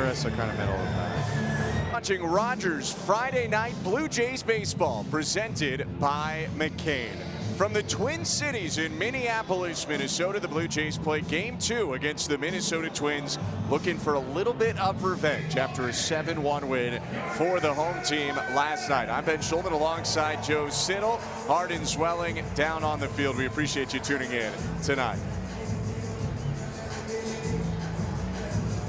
rest are kind of middle of the pack. Watching Rogers Friday Night Blue Jays baseball presented by McCain. From the Twin Cities in Minneapolis, Minnesota, the Blue Jays play Game 2 against the Minnesota Twins, looking for a little bit of revenge after a 7-1 win for the home team last night. I'm Ben Schulman alongside Joe Siddall. Heart and swelling down on the field. We appreciate you tuning in tonight.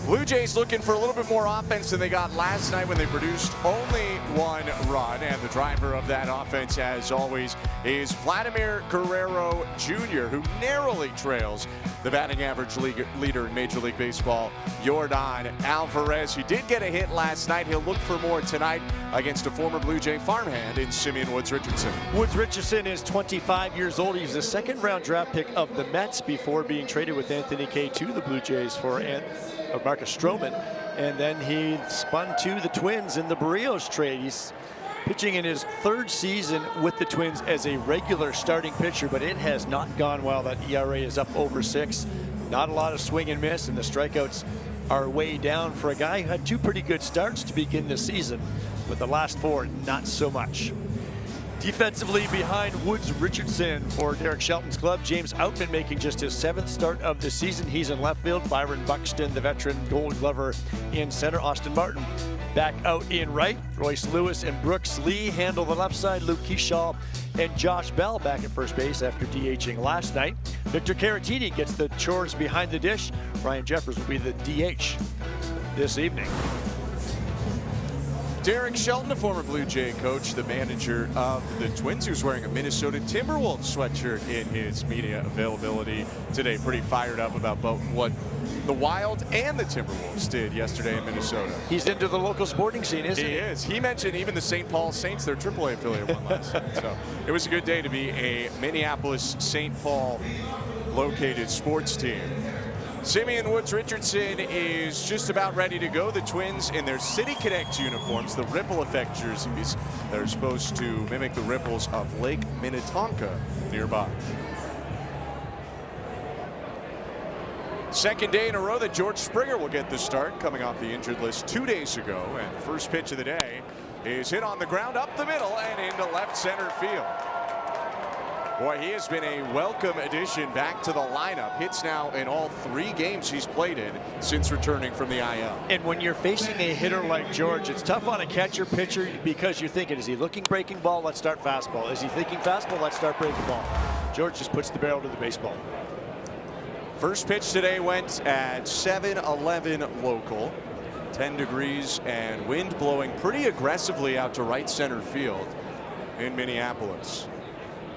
Blue Jays looking for a little bit more offense than they got last night when they produced only one run. And the driver of that offense, as always, is Vladimir Guerrero Jr., who narrowly trails the batting average leader in Major League Baseball, Yordan Alvarez. He did get a hit last night. He'll look for more tonight against a former Blue Jay farmhand in Simeon Woods Richardson. Woods Richardson is 25 years old. He's a second-round draft pick of the Mets before being traded with Anthony Kay to the Blue Jays for Marcus Stroman, and then he spun to the Twins in the Barrios trade. He's pitching in his third season with the Twins as a regular starting pitcher, but it has not gone well. That ERA is up over 6. Not a lot of swing and miss, and the strikeouts are way down for a guy who had 2 pretty good starts to begin the season, but the last 4 not so much. Defensively behind Woods Richardson for Derek Shelton's club, James Outman making just his 7th start of the season. He's in left field. Byron Buxton, the veteran Gold Glover, in center. Austin Martin back out in right. Royce Lewis and Brooks Lee handle the left side. Luke Keyshaw and Josh Bell back at first base after DHing last night. Victor Caratini gets the chores behind the dish. Ryan Jeffers will be the DH this evening. Derek Shelton, a former Blue Jay coach, the manager of the Twins, who's wearing a Minnesota Timberwolves sweatshirt in his media availability today. Pretty fired up about both what the Wild and the Timberwolves did yesterday in Minnesota. He's into the local sporting scene, isn't he? He is. He mentioned even the St. Paul Saints, their AAA affiliate, won last night. So it was a good day to be a Minneapolis-St. Paul located sports team. Simeon Woods Richardson is just about ready to go. The Twins in their City Connect uniforms, the ripple effect jerseys, they're supposed to mimic the ripples of Lake Minnetonka nearby. Second day in a row that George Springer will get the start, coming off the injured list 2 days ago. And the first pitch of the day is hit on the ground up the middle and into left center field. Boy, he has been a welcome addition back to the lineup. Hits now in all 3 games he's played in since returning from the IL. And when you're facing a hitter like George, it's tough on a catcher pitcher because you're thinking, is he looking breaking ball? Let's start fastball. Is he thinking fastball? Let's start breaking ball. George just puts the barrel to the baseball. First pitch today went at 7:11 local. 10 degrees and wind blowing pretty aggressively out to right center field in Minneapolis.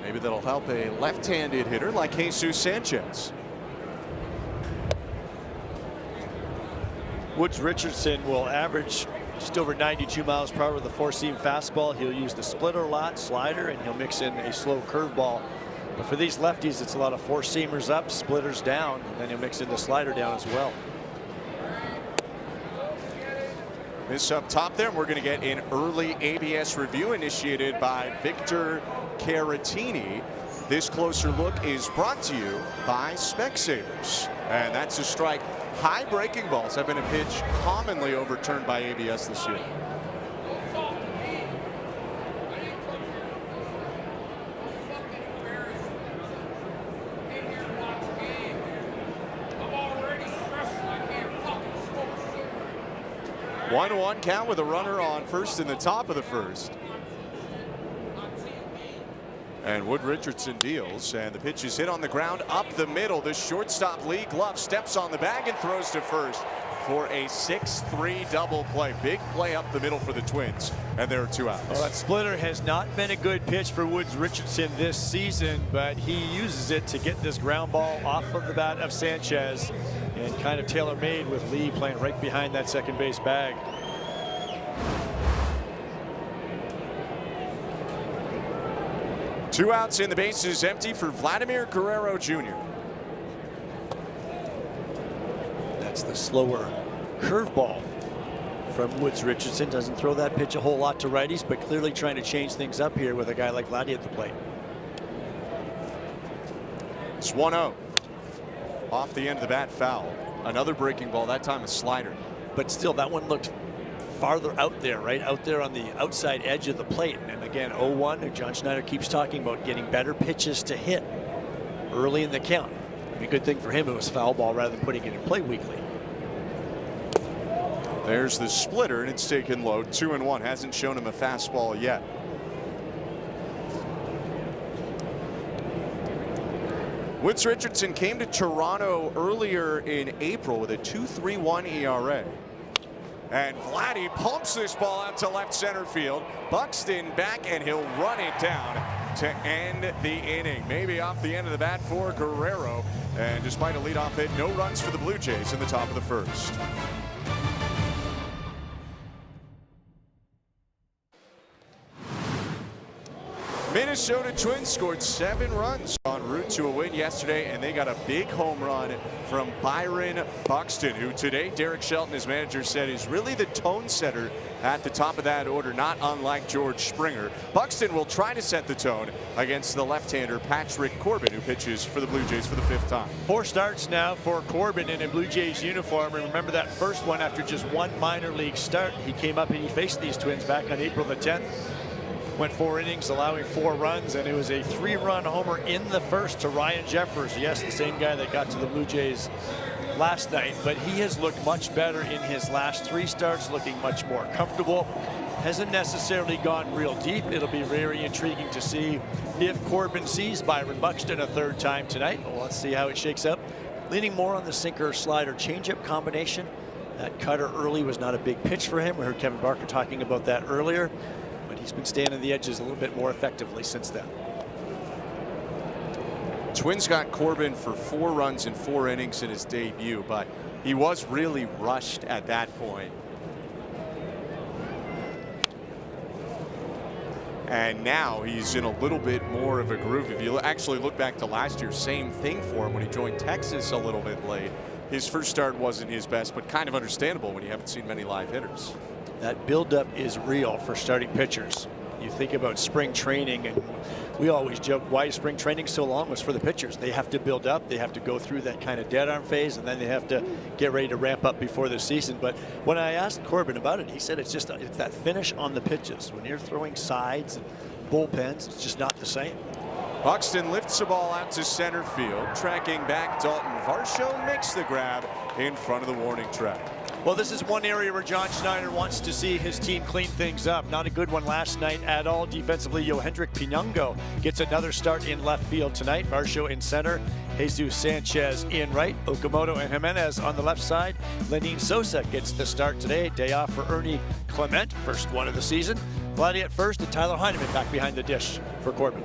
Maybe that'll help a left-handed hitter like Jesus Sanchez. Woods Richardson will average just over 92 miles per hour with a 4-seam fastball. He'll use the splitter a lot, slider, and he'll mix in a slow curveball. But for these lefties, it's a lot of 4-seamers up, splitters down, and then he'll mix in the slider down as well. This up top there, and we're going to get an early ABS review initiated by Victor Caratini. This closer look is brought to you by Specsavers. And that's a strike. High breaking balls have been a pitch commonly overturned by ABS this year. One count with a runner on first in the top of the first. And Wood Richardson deals, and the pitch is hit on the ground up the middle. The shortstop Lee Glove steps on the bag and throws to first for a 6-3 double play. Big play up the middle for the Twins, and there are 2 outs. Well, that splitter has not been a good pitch for Woods Richardson this season, but he uses it to get this ground ball off of the bat of Sanchez, and kind of tailor-made with Lee playing right behind that second base bag. Two outs and the base is empty for Vladimir Guerrero Jr. That's the slower curveball from Woods Richardson. Doesn't throw that pitch a whole lot to righties, but clearly trying to change things up here with a guy like Vladdy at the plate. It's 1-0. Off the end of the bat, foul. Another breaking ball, that time a slider. but still that one looked farther out there, right out there on the outside edge of the plate. And again, 0-1, and John Schneider keeps talking about getting better pitches to hit early in the count. I mean, good thing for him it was foul ball rather than putting it in play weekly. There's the splitter, and it's taken low. 2-1. Hasn't shown him a fastball yet. Woods Richardson came to Toronto earlier in April with a 2.31 ERA. And Vladdy pumps this ball out to left center field. Buxton back, and he'll run it down to end the inning. Maybe off the end of the bat for Guerrero. And despite a leadoff hit, no runs for the Blue Jays in the top of the first. Minnesota Twins scored 7 runs en route to a win yesterday, and they got a big home run from Byron Buxton, who today Derek Shelton, his manager, said is really the tone setter at the top of that order, not unlike George Springer. Buxton will try to set the tone against the left-hander Patrick Corbin, who pitches for the Blue Jays for the 5th time. 4 starts now for Corbin in a Blue Jays uniform. And remember that first one after just 1 minor league start. He came up and he faced these Twins back on April the 10th. Went 4 innings, allowing 4 runs, and it was a 3-run homer in the first to Ryan Jeffers. Yes, the same guy that got to the Blue Jays last night, but he has looked much better in his last 3 starts, looking much more comfortable. Hasn't necessarily gone real deep. It'll be very intriguing to see if Corbin sees Byron Buxton a 3rd time tonight. Well, let's see how it shakes up. Leaning more on the sinker slider changeup combination. That cutter early was not a big pitch for him. We heard Kevin Barker talking about that earlier. He's been staying on the edges a little bit more effectively since then. Twins got Corbin for 4 runs in 4 innings in his debut, but he was really rushed at that point. And now he's in a little bit more of a groove. If you actually look back to last year, same thing for him when he joined Texas a little bit late. His first start wasn't his best, but kind of understandable when you haven't seen many live hitters. That buildup is real for starting pitchers. You think about spring training, and we always joke why is spring training so long was for the pitchers. They have to build up, they have to go through that kind of dead arm phase, and then they have to get ready to ramp up before the season. But when I asked Corbin about it, he said it's that finish on the pitches. When you're throwing sides and bullpens, it's just not the same. Buxton lifts the ball out to center field. Tracking back, Dalton Varsho makes the grab in front of the warning track. Well, this is one area where John Schneider wants to see his team clean things up. Not a good one last night at all. Defensively, Yohendrick Pinungo gets another start in left field tonight. Varsho in center. Jesus Sanchez in right. Okamoto and Jimenez on the left side. Lenin Sosa gets the start today. Day off for Ernie Clement, first one of the season. Vladdy at first, and Tyler Heineman back behind the dish for Corbin.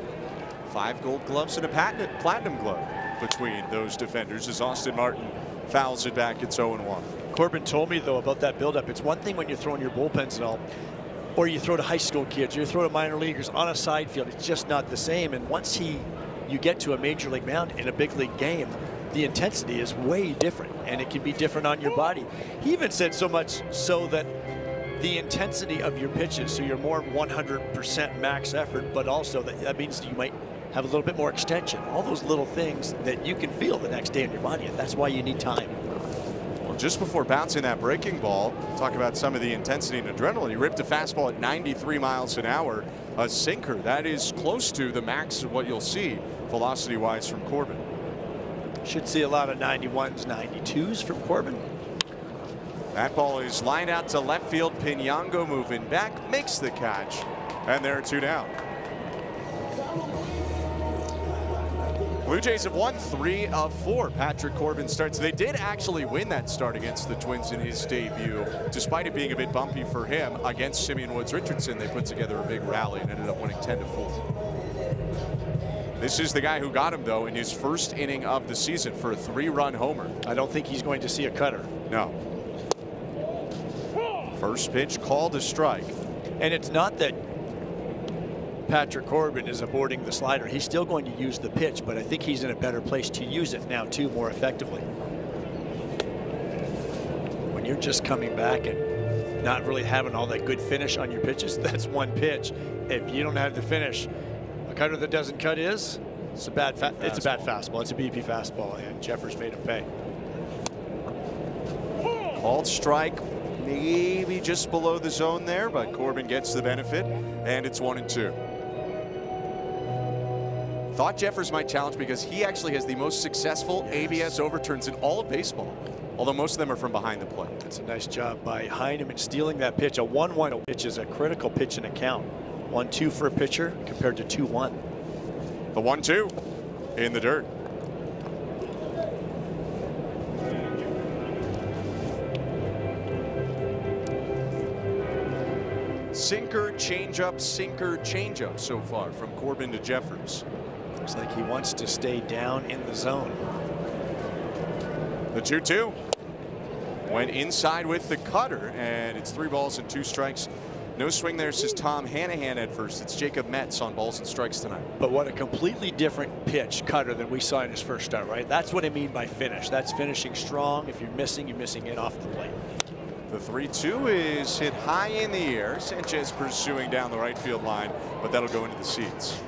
5 gold gloves and a platinum glove between those defenders as Austin Martin fouls it back. It's 0-1. Corbin told me, though, about that buildup. It's one thing when you're throwing your bullpens and all, or you throw to high school kids, or you throw to minor leaguers on a side field. It's just not the same. And once you get to a major league mound in a big league game, the intensity is way different, and it can be different on your body. He even said so much so that the intensity of your pitches, so you're more 100% max effort, but also that means you might have a little bit more extension. All those little things that you can feel the next day in your body, and that's why you need time. Just before bouncing that breaking ball, talk about some of the intensity and adrenaline. He ripped a fastball at 93 miles an hour, a sinker. That is close to the max of what you'll see velocity-wise from Corbin. Should see a lot of 91s, 92s from Corbin. That ball is lined out to left field. Pinungo moving back, makes the catch, and there are 2 down. Blue Jays have won 3 of 4 Patrick Corbin starts. They did actually win that start against the Twins in his debut. Despite it being a bit bumpy for him against Simeon Woods Richardson, they put together a big rally and ended up winning 10-4. This is the guy who got him, though, in his first inning of the season for a 3-run homer. I don't think he's going to see a cutter. No. First pitch called a strike. And it's not that Patrick Corbin is aborting the slider. He's still going to use the pitch, but I think he's in a better place to use it now, too, more effectively. When you're just coming back and not really having all that good finish on your pitches, that's one pitch. If you don't have the finish, a cutter that doesn't cut it's a bad fastball. It's a BP fastball, and Jeffers made him pay. Called strike maybe just below the zone there, but Corbin gets the benefit, and it's 1-2. Thought Jeffers might challenge because he actually has the most successful ABS overturns in all of baseball, although most of them are from behind the plate. That's a nice job by Heineman stealing that pitch. A 1-1 pitch is a critical pitch in a count. 1-2 for a pitcher compared to 2-1. The 1-2 in the dirt. Sinker, changeup so far from Corbin to Jeffers. Looks like he wants to stay down in the zone. The 2-2 went inside with the cutter, and it's 3 balls and 2 strikes. No swing there, says Tom Hanahan at first. It's Jacob Metz on balls and strikes tonight. But what a completely different pitch cutter than we saw in his first start, right? That's what I mean by finish. That's finishing strong. If you're missing it off the plate. The 3-2 is hit high in the air. Sanchez pursuing down the right field line, but that'll go into the seats.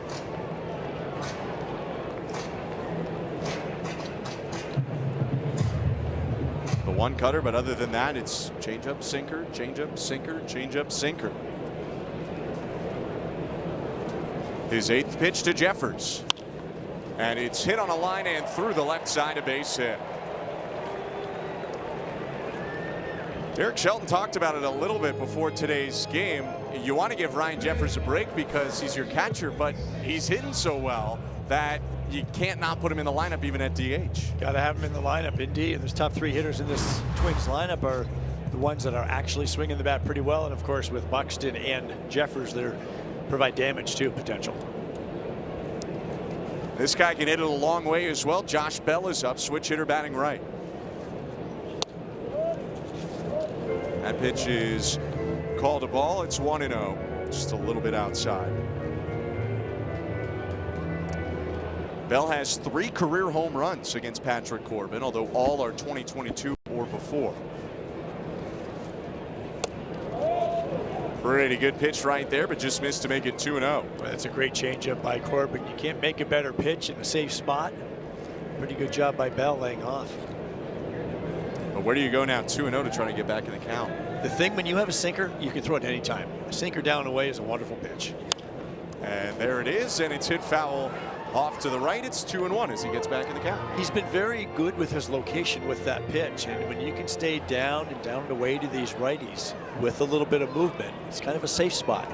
The 1 cutter, but other than that, it's changeup, sinker, changeup, sinker, changeup, sinker. His 8th pitch to Jeffers, and it's hit on a line and through the left side, a base hit. Derek Shelton talked about it a little bit before today's game. You want to give Ryan Jeffers a break because he's your catcher, but he's hitting so well that you can't not put him in the lineup even at DH. Got to have him in the lineup, indeed. And those top 3 hitters in this Twins lineup are the ones that are actually swinging the bat pretty well. And of course, with Buxton and Jeffers, they provide damage too, potential. This guy can hit it a long way as well. Josh Bell is up, switch hitter batting right. That pitch is called a ball. It's 1-0, just a little bit outside. Bell has 3 career home runs against Patrick Corbin, although all are 2022 or before. Pretty good pitch right there, but just missed to make it 2-0. Well, that's a great changeup by Corbin. You can't make a better pitch in a safe spot. Pretty good job by Bell laying off. But where do you go now? 2-0 to try to get back in the count. The thing, when you have a sinker, you can throw it any time. A sinker down and away is a wonderful pitch. And there it is, and it's hit foul off to the right. It's 2-1 as he gets back in the count. He's been very good with his location with that pitch, and when you can stay down and away to these righties with a little bit of movement, it's kind of a safe spot.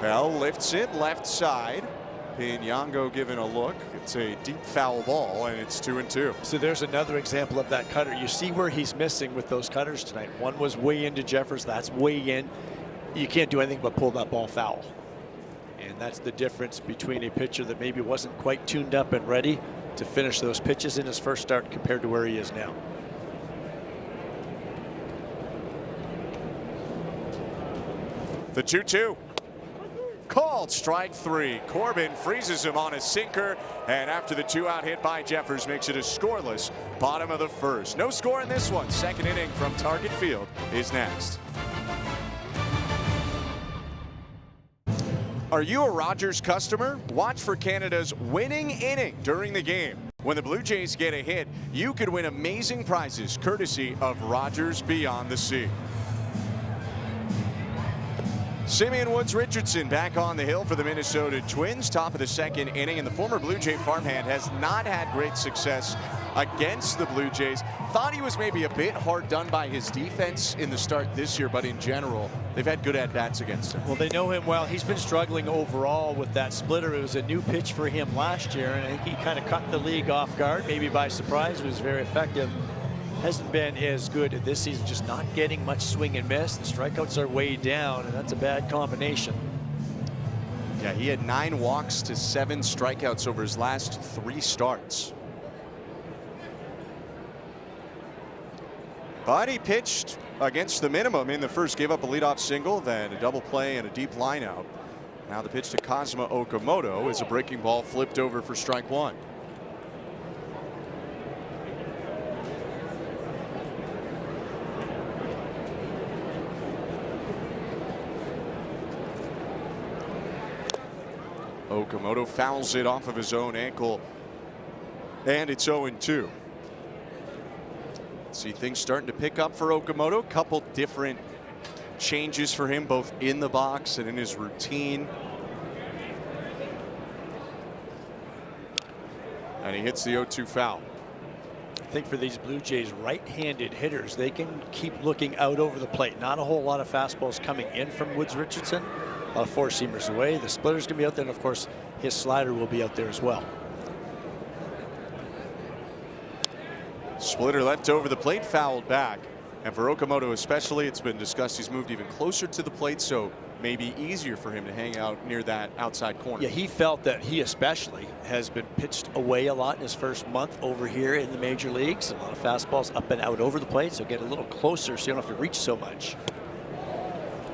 Bell lifts it left side. Piñango giving a look. It's a deep foul ball, and it's 2-2. So there's another example of that cutter. You see where he's missing with those cutters tonight. One was way into Jeffers. That's way in. You can't do anything but pull that ball foul. And that's the difference between a pitcher that maybe wasn't quite tuned up and ready to finish those pitches in his first start compared to where he is now. The 2-2. Called strike 3. Corbin freezes him on a sinker, and after the 2-out hit by Jeffers makes it a scoreless bottom of the first. No score in this one. Second inning from Target Field is next. Are you a Rogers customer? Watch for Canada's winning inning during the game. When the Blue Jays get a hit, you could win amazing prizes courtesy of Rogers Beyond the Sea. Simeon Woods Richardson back on the hill for the Minnesota Twins, top of the second inning, and the former Blue Jay farmhand has not had great success against the Blue Jays. Thought he was maybe a bit hard done by his defense in the start this year, but in general, they've had good at-bats against him. Well, they know him well. He's been struggling overall with that splitter. It was a new pitch for him last year, and I think he kind of caught the league off guard, maybe by surprise. It was very effective. Hasn't been as good this season, just not getting much swing and miss. The strikeouts are way down, and that's a bad combination. Yeah, he had 9 walks to 7 strikeouts over his last 3 starts. But he pitched against the minimum in the first, gave up a leadoff single, then a double play and a deep lineout. Now the pitch to Cosmo Okamoto is a breaking ball flipped over for strike 1. Okamoto fouls it off of his own ankle, and it's 0-2. See things starting to pick up for Okamoto. A couple different changes for him, both in the box and in his routine. And he hits the 0-2 foul. I think for these Blue Jays right-handed hitters, they can keep looking out over the plate. Not a whole lot of fastballs coming in from Woods Richardson. A lot of four-seamers away. The splitter's going to be out there, and of course, his slider will be out there as well. Splitter left over the plate, fouled back. And for Okamoto especially, it's been discussed he's moved even closer to the plate, so maybe easier for him to hang out near that outside corner. Yeah, he felt that he especially has been pitched away a lot in his first month over here in the major leagues. A lot of fastballs up and out over the plate, so get a little closer so you don't have to reach so much.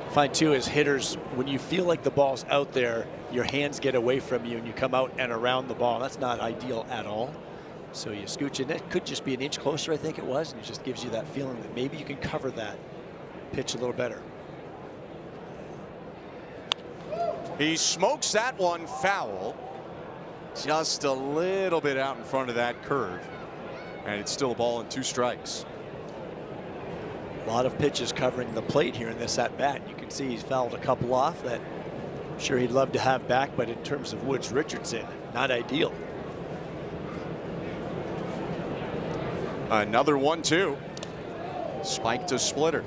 Find too, as hitters, when you feel like the ball's out there, your hands get away from you and you come out and around the ball. That's not ideal at all. So you scooch in. It could just be an inch closer, I think it was, and it just gives you that feeling that maybe you can cover that pitch a little better. He smokes that one foul. Just a little bit out in front of that curve. And it's still a ball and 2 strikes. A lot of pitches covering the plate here in this at-bat. You can see he's fouled a couple off that I'm sure he'd love to have back, but in terms of Woods Richardson, not ideal. Another 1-2. Spike to Splitter.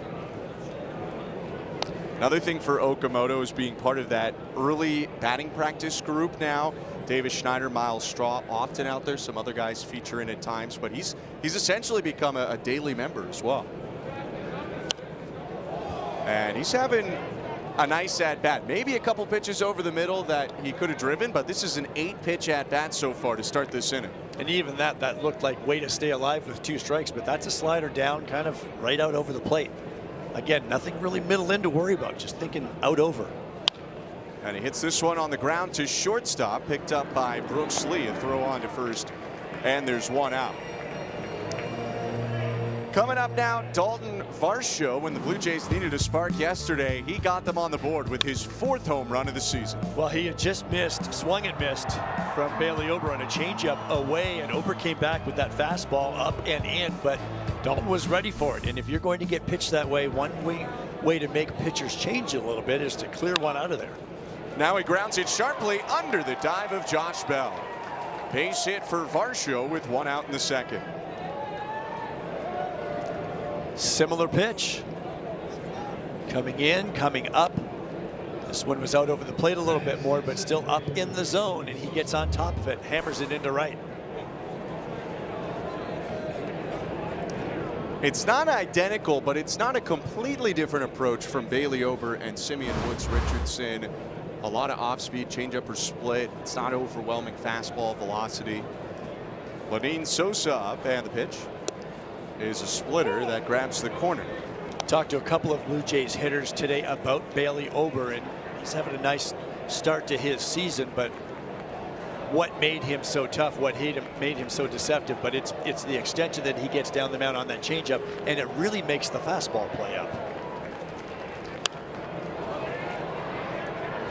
Another thing for Okamoto is being part of that early batting practice group now. Davis Schneider, Miles Straw often out there. Some other guys feature in at times, but he's essentially become a daily member as well. And he's having a nice at-bat. Maybe a couple pitches over the middle that he could have driven, but this is an 8-pitch at-bat so far to start this inning. And even that looked like way to stay alive with 2 strikes, but that's a slider down kind of right out over the plate. Again, nothing really middle in to worry about, just thinking out over. And he hits this one on the ground to shortstop, picked up by Brooks Lee. A throw on to first, and there's 1 out. Coming up now, Dalton Varsho. When the Blue Jays needed a spark yesterday, he got them on the board with his 4th home run of the season. Well, he had just swung and missed from Bailey Ober on a changeup away, and Ober came back with that fastball up and in, but Dalton was ready for it. And if you're going to get pitched that way, one way to make pitchers change a little bit is to clear one out of there. Now he grounds it sharply under the dive of Josh Bell. Base hit for Varsho with 1 out in the 2nd. Similar pitch. Coming in, coming up. This one was out over the plate a little bit more, but still up in the zone, and he gets on top of it, hammers it into right. It's not identical, but it's not a completely different approach from Bailey Ober and Simeon Woods Richardson. A lot of off-speed changeup or split. It's not overwhelming fastball velocity. Lenine Sosa up, and the pitch is a splitter that grabs the corner. Talked to a couple of Blue Jays hitters today about Bailey Ober, and he's having a nice start to his season, but what made him so tough, what made him so deceptive, but it's the extension that he gets down the mound on that changeup, and it really makes the fastball play up.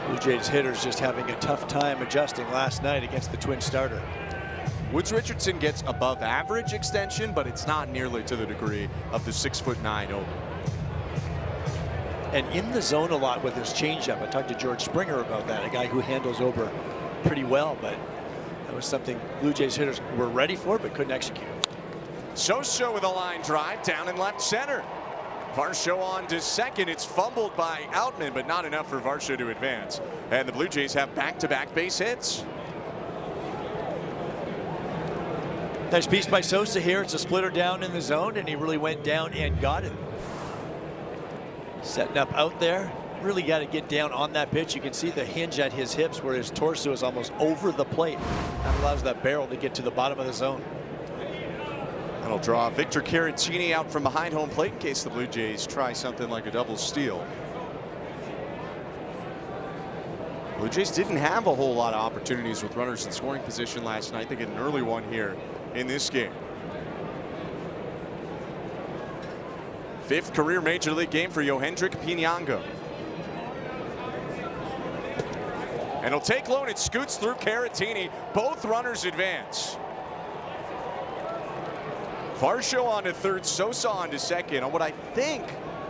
Blue Jays hitters just having a tough time adjusting last night against the Twin starter. Woods Richardson gets above average extension, but it's not nearly to the degree of the 6'9" Ober. And in the zone a lot with his changeup. I talked to George Springer about that, a guy who handles Ober pretty well, but that was something Blue Jays hitters were ready for but couldn't execute. Sosa with a line drive down in left center. Varsho on to second. It's fumbled by Outman, but not enough for Varsho to advance. And the Blue Jays have back-to-back base hits. Nice piece by Sosa here. It's a splitter down in the zone, and he really went down and got it. Setting up out there. Really got to get down on that pitch. You can see the hinge at his hips where his torso is almost over the plate. That allows that barrel to get to the bottom of the zone. That'll draw Victor Caratini out from behind home plate in case the Blue Jays try something like a double steal. Blue Jays didn't have a whole lot of opportunities with runners in scoring position last night. They get an early one here in this game. 5th career Major League game for Yohendrick Pinango. And he'll take low, and it scoots through Caratini. Both runners advance. Varsho on to third, Sosa on to second on what I think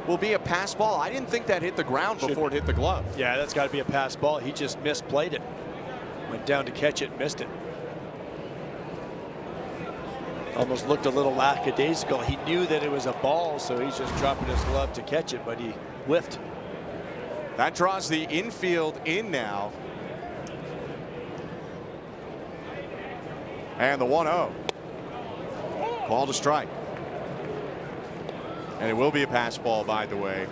will be a pass ball. I didn't think that hit the ground before it hit the glove. Yeah, that's got to be a pass ball. He just misplayed it. Went down to catch it, missed it. Almost looked a little lackadaisical. He knew that it was a ball, so he's just dropping his glove to catch it, but he whiffed. That draws the infield in now. And the 1-0. Called a strike. And it will be a pass ball, by the way,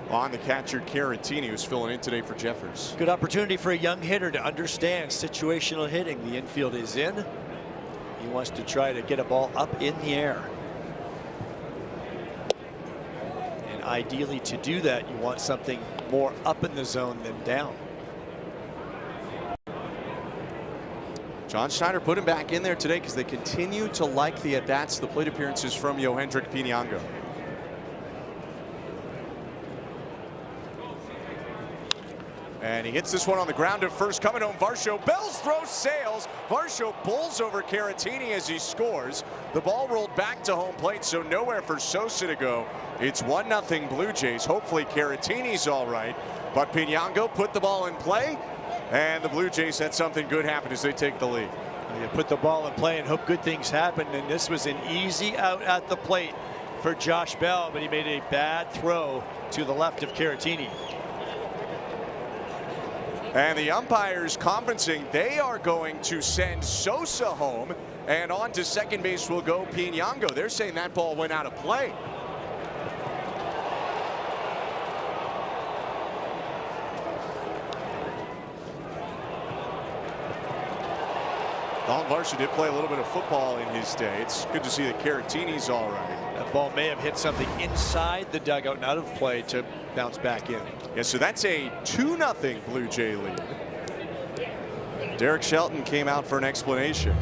on the catcher Caratini, who's filling in today for Jeffers. Good opportunity for a young hitter to understand situational hitting. The infield is in. He wants to try to get a ball up in the air. And ideally, to do that, you want something more up in the zone than down. John Schneider put him back in there today because they continue to like the at-bats, the plate appearances from Yohendrick Pinango. And he hits this one on the ground at first. Coming home, Varsho. Bell's throw sails. Varsho bowls over Caratini as he scores. The ball rolled back to home plate, so nowhere for Sosa to go. It's 1-0 Blue Jays. Hopefully Caratini's all right. But Pinango put the ball in play, and the Blue Jays had something good happen as they take the lead. You put the ball in play and hope good things happen, and this was an easy out at the plate for Josh Bell, but he made a bad throw to the left of Caratini. And the umpires conferencing, they are going to send Sosa home, and on to second base will go Pinango. They're saying that ball went out of play. Don Varsho did play a little bit of football in his day. It's good to see that Caratini's all right. That ball may have hit something inside the dugout and out of play to bounce back in. Yeah, so that's a 2-0 Blue Jay lead. Derek Shelton came out for an explanation.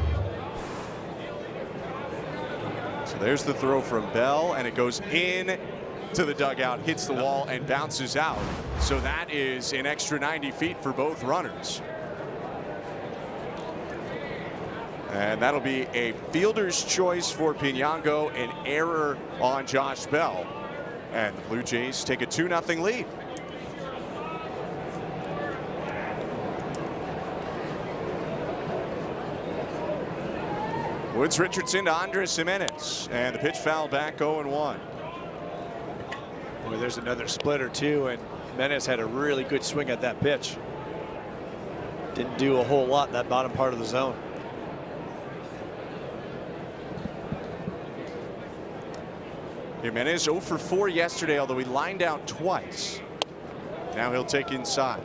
So there's the throw from Bell, and it goes in to the dugout, hits the wall, and bounces out. So that is an extra 90 feet for both runners. And that'll be a fielder's choice for Pinango, an error on Josh Bell. And the Blue Jays take a 2-0 lead. Woods Richardson to Andres Jimenez. And the pitch foul back 0-1. Boy, there's another splitter too, and Jimenez had a really good swing at that pitch. Didn't do a whole lot in that bottom part of the zone. Jimenez 0 for 4 yesterday, although he lined out twice. Now he'll take inside.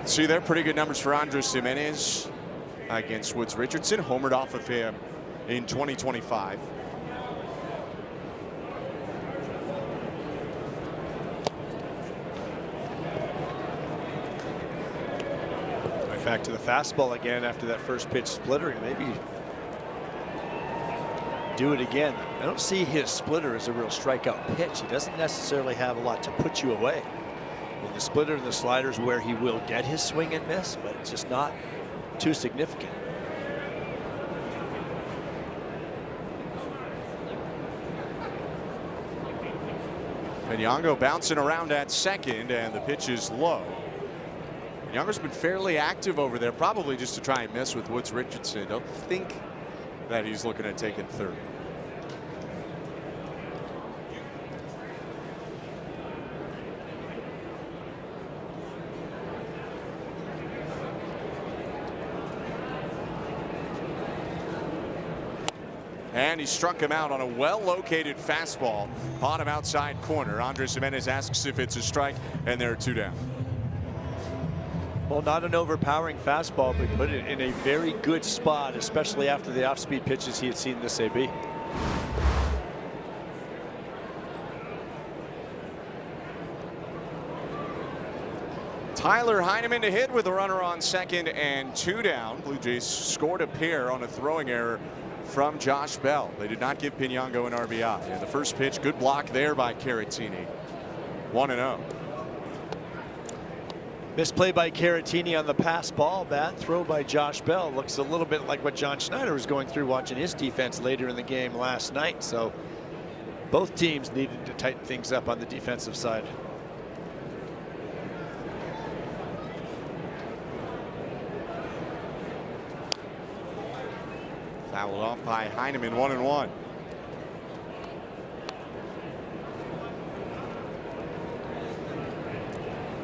See there, pretty good numbers for Andres Jimenez against Woods Richardson. Homered off of him in 2025. Back to the fastball again after that first pitch splitter. Maybe do it again. I don't see his splitter as a real strikeout pitch. He doesn't necessarily have a lot to put you away. I mean, the splitter and the sliders where he will get his swing and miss, but it's just not too significant. Pinango bouncing around at second, and the pitch is low. Younger's been fairly active over there, probably just to try and mess with Woods Richardson. Don't think that he's looking at taking third. And he struck him out on a well-located fastball, bottom outside corner. Andres Jimenez asks if it's a strike, and there are 2 down. Well, not an overpowering fastball, but put it in a very good spot, especially after the off-speed pitches he had seen this AB. Tyler Heineman to hit with a runner on second and 2 down. Blue Jays scored a pair on a throwing error from Josh Bell. They did not give Piñango an RBI. And the first pitch, good block there by Caratini. 1-0. Misplay by Caratini on the pass ball. Bad throw by Josh Bell. Looks a little bit like what John Schneider was going through watching his defense later in the game last night. So both teams needed to tighten things up on the defensive side. Fouled off by Heineman, 1-1.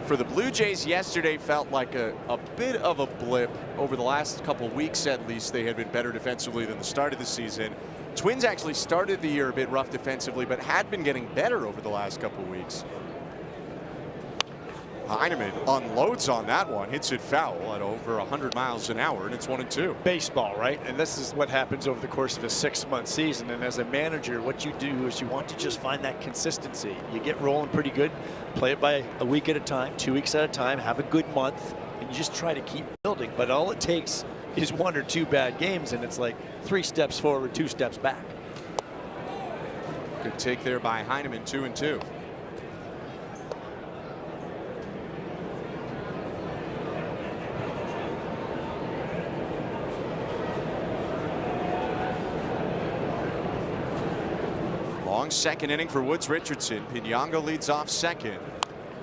For the Blue Jays, yesterday felt like a bit of a blip. Over the last couple weeks, at least, they had been better defensively than the start of the season. Twins actually started the year a bit rough defensively, but had been getting better over the last couple weeks. Heineman unloads on that one, hits it foul at over 100 miles an hour, and it's 1-2. Baseball, right? And this is what happens over the course of a 6-month season. And as a manager, what you do is you want to just find that consistency. You get rolling pretty good, play it by a week at a time, 2 weeks at a time, have a good month, and you just try to keep building. But all it takes is 1 or 2 bad games, and it's like 3 steps forward, 2 steps back. Good take there by Heineman, 2-2. Long second inning for Woods Richardson. Piñango leads off second.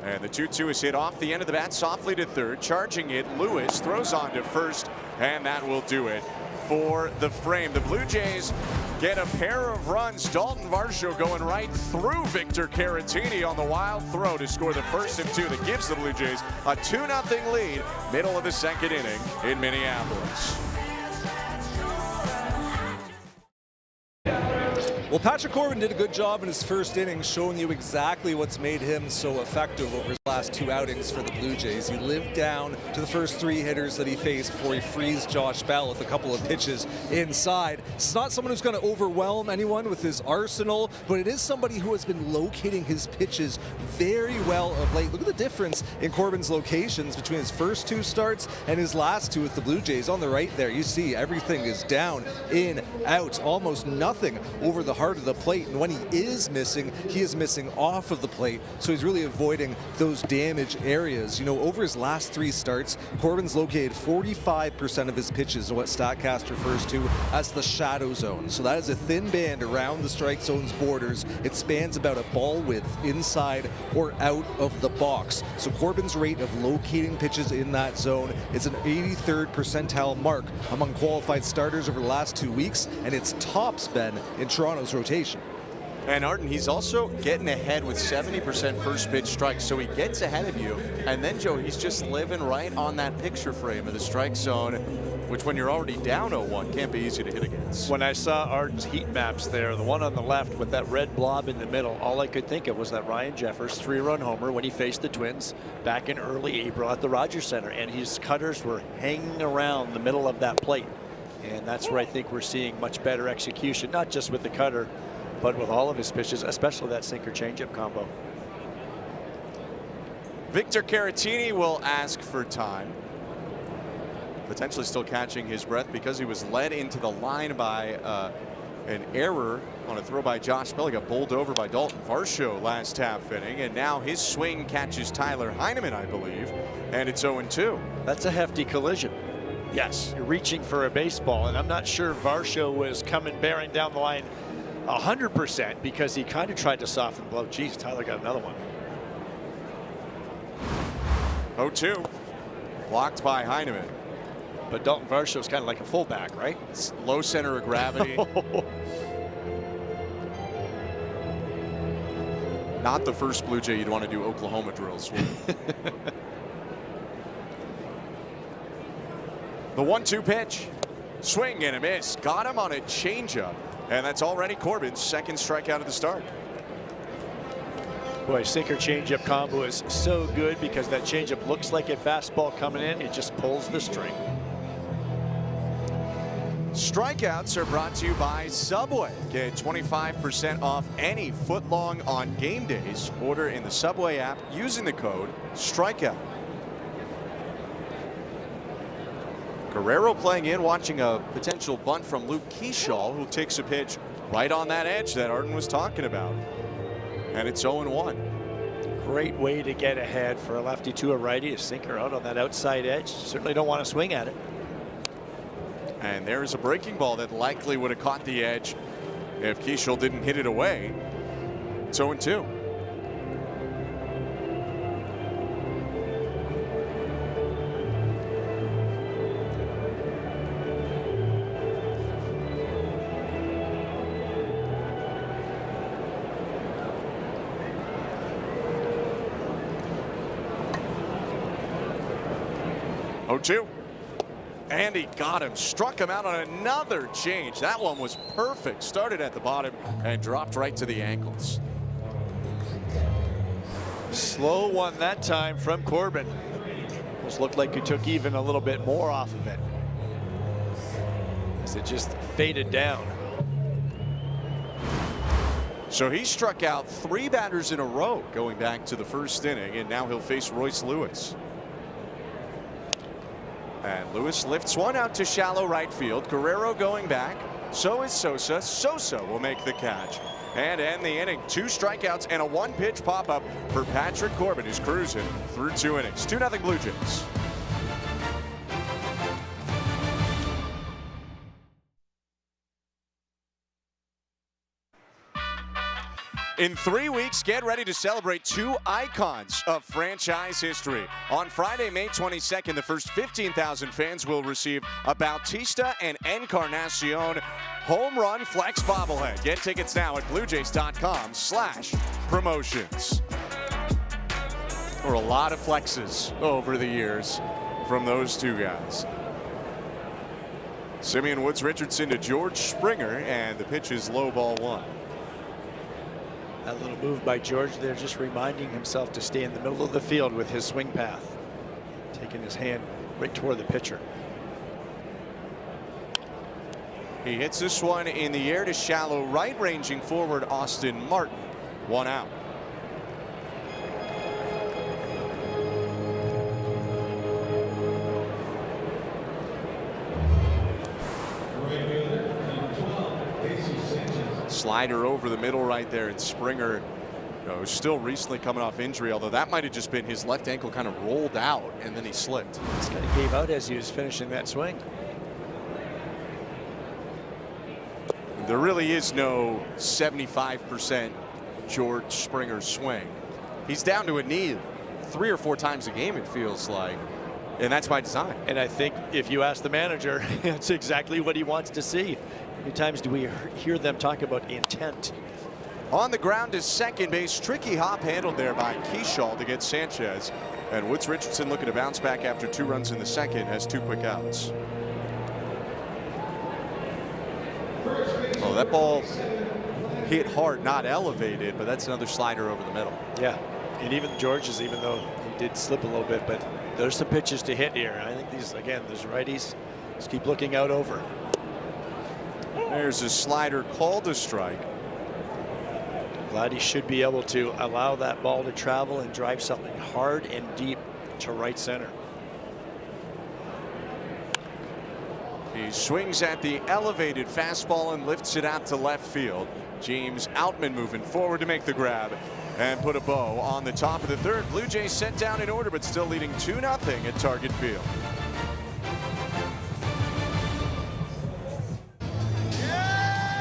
And the 2-2 is hit off the end of the bat softly to third. Charging it, Lewis throws on to first, and that will do it for the frame. The Blue Jays get a pair of runs. Dalton Varsho going right through Victor Caratini on the wild throw to score the first of 2 that gives the Blue Jays a 2-0 lead, middle of the second inning in Minneapolis. Well, Patrick Corbin did a good job in his first inning, showing you exactly what's made him so effective over his last 2 outings for the Blue Jays. He lived down to the first 3 hitters that he faced before he frees Josh Bell with a couple of pitches inside. It's not someone who's going to overwhelm anyone with his arsenal, but it is somebody who has been locating his pitches very well of late. Look at the difference in Corbin's locations between his first 2 starts and his last 2 with the Blue Jays. On the right there, you see everything is down, in, out, almost nothing over the heart of the plate, and when he is missing off of the plate, so he's really avoiding those damage areas. You know, over his last 3 starts, Corbin's located 45% of his pitches in what StatCast refers to as the shadow zone. So that is a thin band around the strike zone's borders. It spans about a ball width inside or out of the box. So Corbin's rate of locating pitches in that zone is an 83rd percentile mark among qualified starters over the last 2 weeks, and it's tops been in Toronto's rotation. And Arden, he's also getting ahead with 70% first pitch strikes, so he gets ahead of you. And then, Joe, he's just living right on that picture frame of the strike zone, which when you're already down 0-1 can't be easy to hit against. When I saw Arden's heat maps there, the one on the left with that red blob in the middle, all I could think of was that Ryan Jeffers 3-run homer when he faced the Twins back in early April at the Rogers Center, and his cutters were hanging around the middle of that plate. And that's where I think we're seeing much better execution, not just with the cutter, but with all of his pitches, especially that sinker changeup combo. Victor Caratini will ask for time. Potentially still catching his breath because he was led into the line by an error on a throw by Josh Bell. He got bowled over by Dalton Varsho last half inning, and now his swing catches Tyler Heineman, I believe, and it's 0-2. That's a hefty collision. Yes, you're reaching for a baseball, and I'm not sure Varsho was coming bearing down the line 100% because he kind of tried to soften the blow. Geez, Tyler got another one. 0-2, blocked by Heineman. But Dalton Varsho is kind of like a fullback, right? It's low center of gravity. Not the first Blue Jay you'd want to do Oklahoma drills with. The 1-2 pitch, swing and a miss. Got him on a changeup, and that's already Corbin's second strikeout of the start. Boy, sinker changeup combo is so good because that changeup looks like a fastball coming in. It just pulls the string. Strikeouts are brought to you by Subway. Get 25% off any footlong on game days. Order in the Subway app using the code STRIKEOUT. Guerrero playing in, watching a potential bunt from Luke Keyshaw, who takes a pitch right on that edge that Arden was talking about. And it's 0-1. Great way to get ahead for a lefty to a righty. A sinker out on that outside edge. Certainly don't want to swing at it. And there's a breaking ball that likely would have caught the edge if Keyshaw didn't hit it away. It's 0-2. Oh-2. And he got him, struck him out on another change. That one was perfect. Started at the bottom and dropped right to the ankles. Slow one that time from Corbin. Almost looked like he took even a little bit more off of it, as it just faded down. So he struck out 3 batters in a row going back to the first inning, and now he'll face Royce Lewis. And Lewis lifts one out to shallow right field. Guerrero going back. So is Sosa. Sosa will make the catch and end the inning. 2 strikeouts and a 1-pitch pop-up for Patrick Corbin, who's cruising through 2 innings. 2-0 Blue Jays. In 3 weeks, get ready to celebrate 2 icons of franchise history. On Friday, May 22nd, the first 15,000 fans will receive a Bautista and Encarnacion home run flex bobblehead. Get tickets now at bluejays.com/promotions. There were a lot of flexes over the years from those 2 guys. Simeon Woods Richardson to George Springer, and the pitch is low, ball 1. That little move by George there, just reminding himself to stay in the middle of the field with his swing path, taking his hand right toward the pitcher. He hits this one in the air to shallow right, ranging forward Austin Martin. 1 out. Slider over the middle right there, and Springer, still recently coming off injury, although that might have just been his left ankle kind of rolled out and then he slipped. Just kind of gave out as he was finishing that swing. There really is no 75% George Springer swing. He's down to a knee 3 or 4 times a game, it feels like. And that's by design. And I think if you ask the manager, that's exactly what he wants to see. How many times do we hear them talk about intent? On the ground is second base. Tricky hop handled there by Keyshaw to get Sanchez. And Woods Richardson looking to bounce back after 2 runs in the second, has 2 quick outs. Oh, that ball hit hard, not elevated, but that's another slider over the middle. Yeah, and even George's, even though he did slip a little bit, but there's some pitches to hit here. I think these, again, those righties just keep looking out over. There's a slider called a strike. Glad he should be able to allow that ball to travel and drive something hard and deep to right center. He swings at the elevated fastball and lifts it out to left field. James Outman moving forward to make the grab and put a bow on the top of the 3rd. Blue Jays set down in order, but still leading 2-0 at Target Field.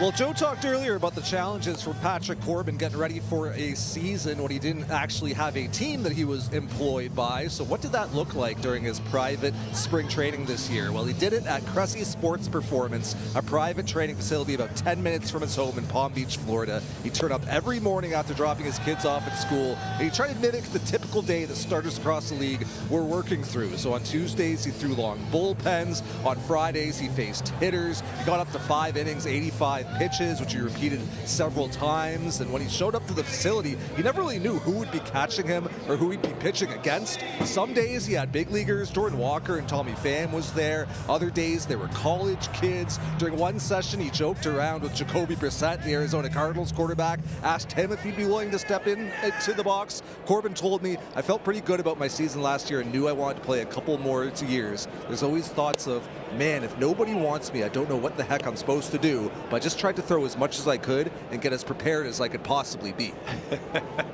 Well, Joe talked earlier about the challenges for Patrick Corbin getting ready for a season when he didn't actually have a team that he was employed by. So what did that look like during his private spring training this year? Well, he did it at Cressy Sports Performance, a private training facility about 10 minutes from his home in Palm Beach, Florida. He turned up every morning after dropping his kids off at school, and he tried to mimic the typical day that starters across the league were working through. So on Tuesdays, he threw long bullpens. On Fridays, he faced hitters. He got up to 5 innings, 85 pitches, which he repeated several times. And when he showed up to the facility, he never really knew who would be catching him or who he'd be pitching against. Some days he had big leaguers, Jordan Walker and Tommy Pham was there. Other days they were college kids. During one session, he joked around with Jacoby Brissett, the Arizona Cardinals quarterback, asked him if he'd be willing to step into the box. Corbin told me, I felt pretty good about my season last year and knew I wanted to play a couple more years. There's always thoughts of, man, if nobody wants me, I don't know what the heck I'm supposed to do, but I just tried to throw as much as I could and get as prepared as I could possibly be.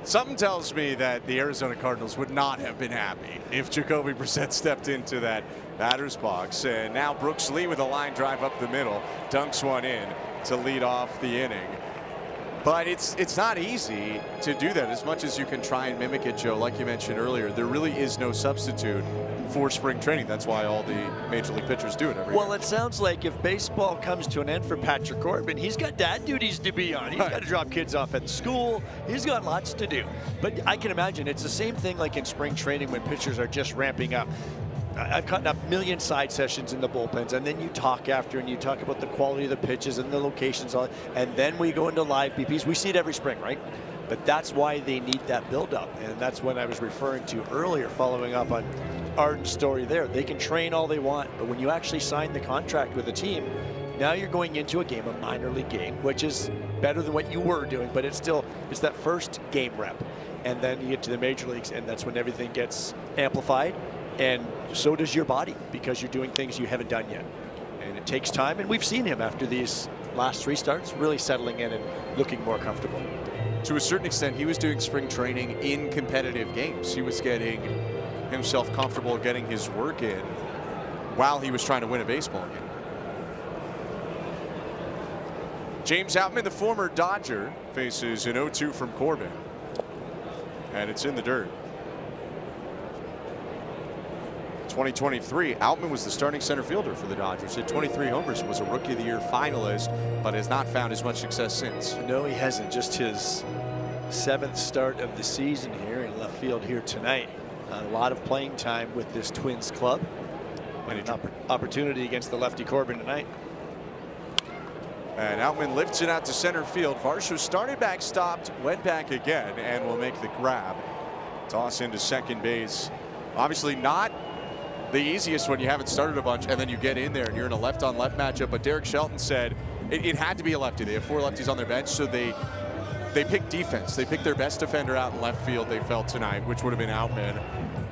Something tells me that the Arizona Cardinals would not have been happy if Jacoby Brissett stepped into that batter's box. And now Brooks Lee with a line drive up the middle, dunks one in to lead off the inning. But it's not easy to do that as much as you can try and mimic it, Joe. Like you mentioned earlier, there really is no substitute for spring training. That's why all the major league pitchers do it every year. Well, it sounds like if baseball comes to an end for Patrick Corbin, he's got dad duties to be on. He's got to drop kids off at school. He's got lots to do. But I can imagine it's the same thing like in spring training when pitchers are just ramping up. I've cut up a million side sessions in the bullpens, and then you talk after and you talk about the quality of the pitches and the locations, and then we go into live BPs. We see it every spring, right? But that's why they need that build-up, and that's what I was referring to earlier, following up on Arden's story there. They can train all they want, but when you actually sign the contract with a team, now you're going into a game, a minor league game, which is better than what you were doing, but it's that first game rep. And then you get to the major leagues, and that's when everything gets amplified. And so does your body, because you're doing things you haven't done yet. And it takes time, and we've seen him after these last 3 starts really settling in and looking more comfortable. To a certain extent, he was doing spring training in competitive games. He was getting himself comfortable getting his work in while he was trying to win a baseball game. James Outman, the former Dodger, faces an 0-2 from Corbin. And it's in the dirt. 2023, Outman was the starting center fielder for the Dodgers. Hit 23 homers, was a Rookie of the Year finalist, but has not found as much success since. No, he hasn't. Just his 7th start of the season here in left field here tonight. A lot of playing time with this Twins club. And an opportunity against the lefty Corbin tonight. And Outman lifts it out to center field. Varsho started back, stopped, went back again, and will make the grab. Toss into second base. Obviously not the easiest when you haven't started a bunch and then you get in there and you're in a left-on-left matchup. But Derek Shelton said it had to be a lefty. They have 4 lefties on their bench, so they picked defense. They picked their best defender out in left field, they felt tonight, which would have been Outman.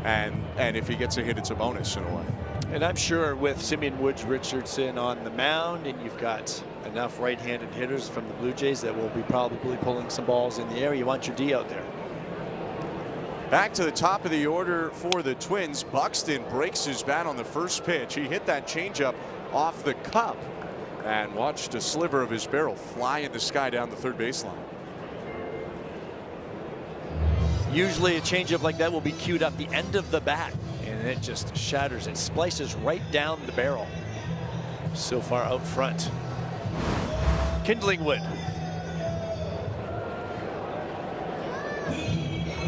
And if he gets a hit, it's a bonus in a way. And I'm sure with Simeon Woods Richardson on the mound, and you've got enough right-handed hitters from the Blue Jays that will be probably pulling some balls in the air. You want your D out there. Back to the top of the order for the Twins. Buxton breaks his bat on the first pitch. He hit that changeup off the cup and watched a sliver of his barrel fly in the sky down the third baseline. Usually a changeup like that will be cued up the end of the bat, and it just shatters. It splices right down the barrel. So far out front. Kindling wood.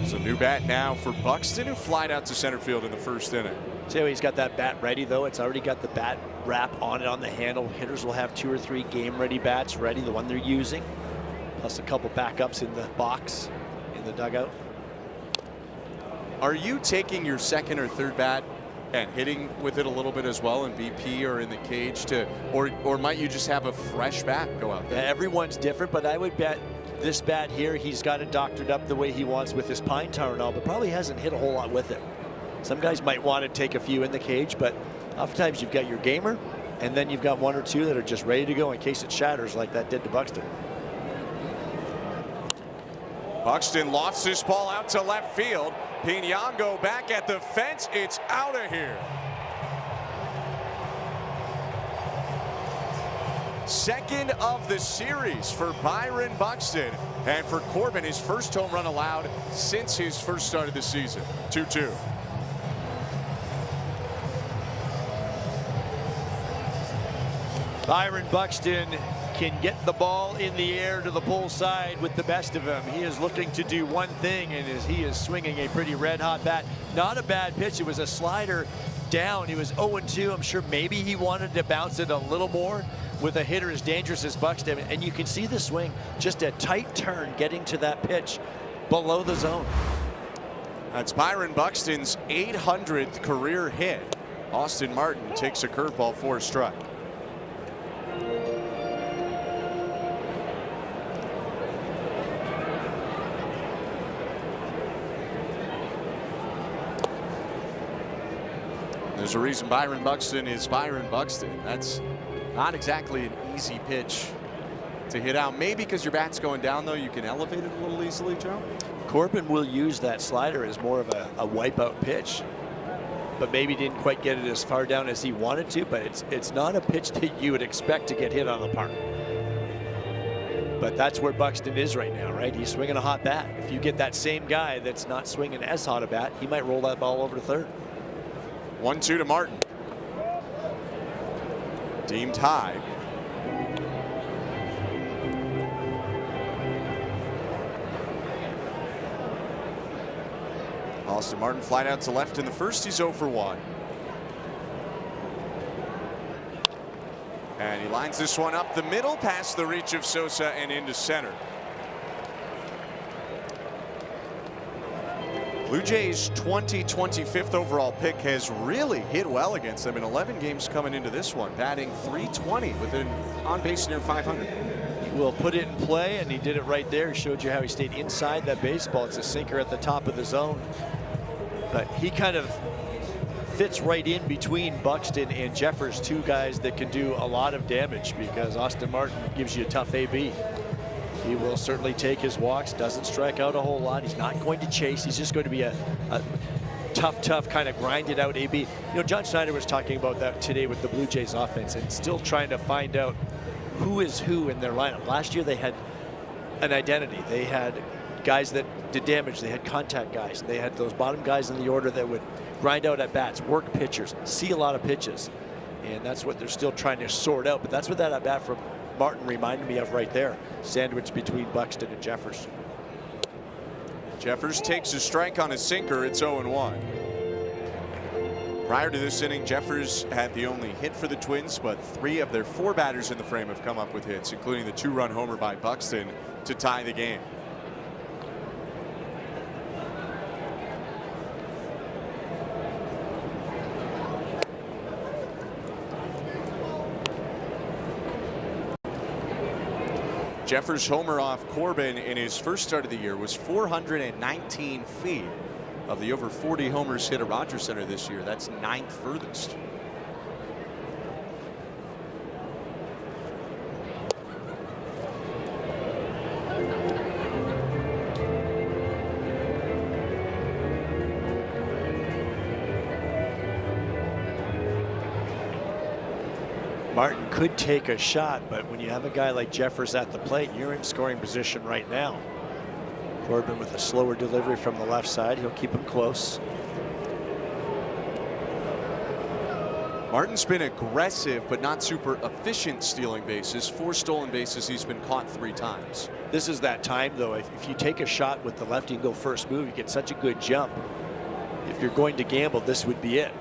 It's a new bat now for Buxton, who flied out to center field in the first inning. See how he's got that bat ready, though? It's already got the bat wrap on it on the handle. Hitters will have 2 or 3 game-ready bats ready, the one they're using, plus a couple backups in the box, in the dugout. Are you taking your second or third bat and hitting with it a little bit as well in BP or in the cage or might you just have a fresh bat go out there? Yeah, everyone's different, but I would bet this bat here, he's got it doctored up the way he wants with his pine tar and all, but probably hasn't hit a whole lot with it. Some guys might want to take a few in the cage, but oftentimes you've got your gamer, and then you've got 1 or 2 that are just ready to go in case it shatters like that did to Buxton. Buxton lofts this ball out to left field. Piñango back at the fence. It's out of here. Second of the series for Byron Buxton. And for Corbin, his first home run allowed since his first start of the season. 2-2. Byron Buxton can get the ball in the air to the pull side with the best of them. He is looking to do one thing, and he is swinging a pretty red-hot bat. Not a bad pitch. It was a slider down. He was 0-2. I'm sure maybe he wanted to bounce it a little more with a hitter as dangerous as Buxton. And you can see the swing, just a tight turn getting to that pitch below the zone. That's Byron Buxton's 800th career hit. Austin Martin takes a curveball for a strike. There's a reason Byron Buxton is Byron Buxton. That's not exactly an easy pitch to hit out. Maybe because your bat's going down, though, you can elevate it a little easily, Joe. Corbin will use that slider as more of a wipeout pitch, but maybe didn't quite get it as far down as he wanted to. But it's not a pitch that you would expect to get hit on the park. But that's where Buxton is right now, right? He's swinging a hot bat. If you get that same guy that's not swinging as hot a bat, he might roll that ball over to third. 1-2 to Martin. Deemed high. Austin Martin flied out to left in the first. He's 0 for 1. And he lines this one up the middle past the reach of Sosa and into center. Blue Jays' 25th overall pick has really hit well against them in 11 games coming into this one, batting .320 with an on-base near 500. He will put it in play, and he did it right there. He showed you how he stayed inside that baseball. It's a sinker at the top of the zone. But he kind of fits right in between Buxton and Jeffers, two guys that can do a lot of damage, because Austin Martin gives you a tough AB. He will certainly take his walks, doesn't strike out a whole lot. He's not going to chase. He's just going to be a tough kind of grinded out AB. You know, John Schneider was talking about that today with the Blue Jays offense and still trying to find out who is who in their lineup. Last year they had an identity. They had guys that did damage. They had contact guys. They had those bottom guys in the order that would grind out at bats, work pitchers, see a lot of pitches. And that's what they're still trying to sort out. But that's what that at bat from Martin reminded me of right there. Sandwich between Buxton and Jeffers. Jeffers takes a strike on a sinker. It's 0-1. Prior to this inning, Jeffers had the only hit for the Twins, but 3 of their 4 batters in the frame have come up with hits, including the 2-run homer by Buxton to tie the game. Jeffers' homer off Corbin in his first start of the year was 419 feet. Of the over 40 homers hit at Rogers Center this year, that's 9th furthest. Martin could take a shot, but when you have a guy like Jeffers at the plate, you're in scoring position right now. Corbin with a slower delivery from the left side. He'll keep him close. Martin's been aggressive, but not super efficient stealing bases. 4 stolen bases. He's been caught 3 times. This is that time, though. If you take a shot with the lefty and go first move, you get such a good jump. If you're going to gamble, this would be it.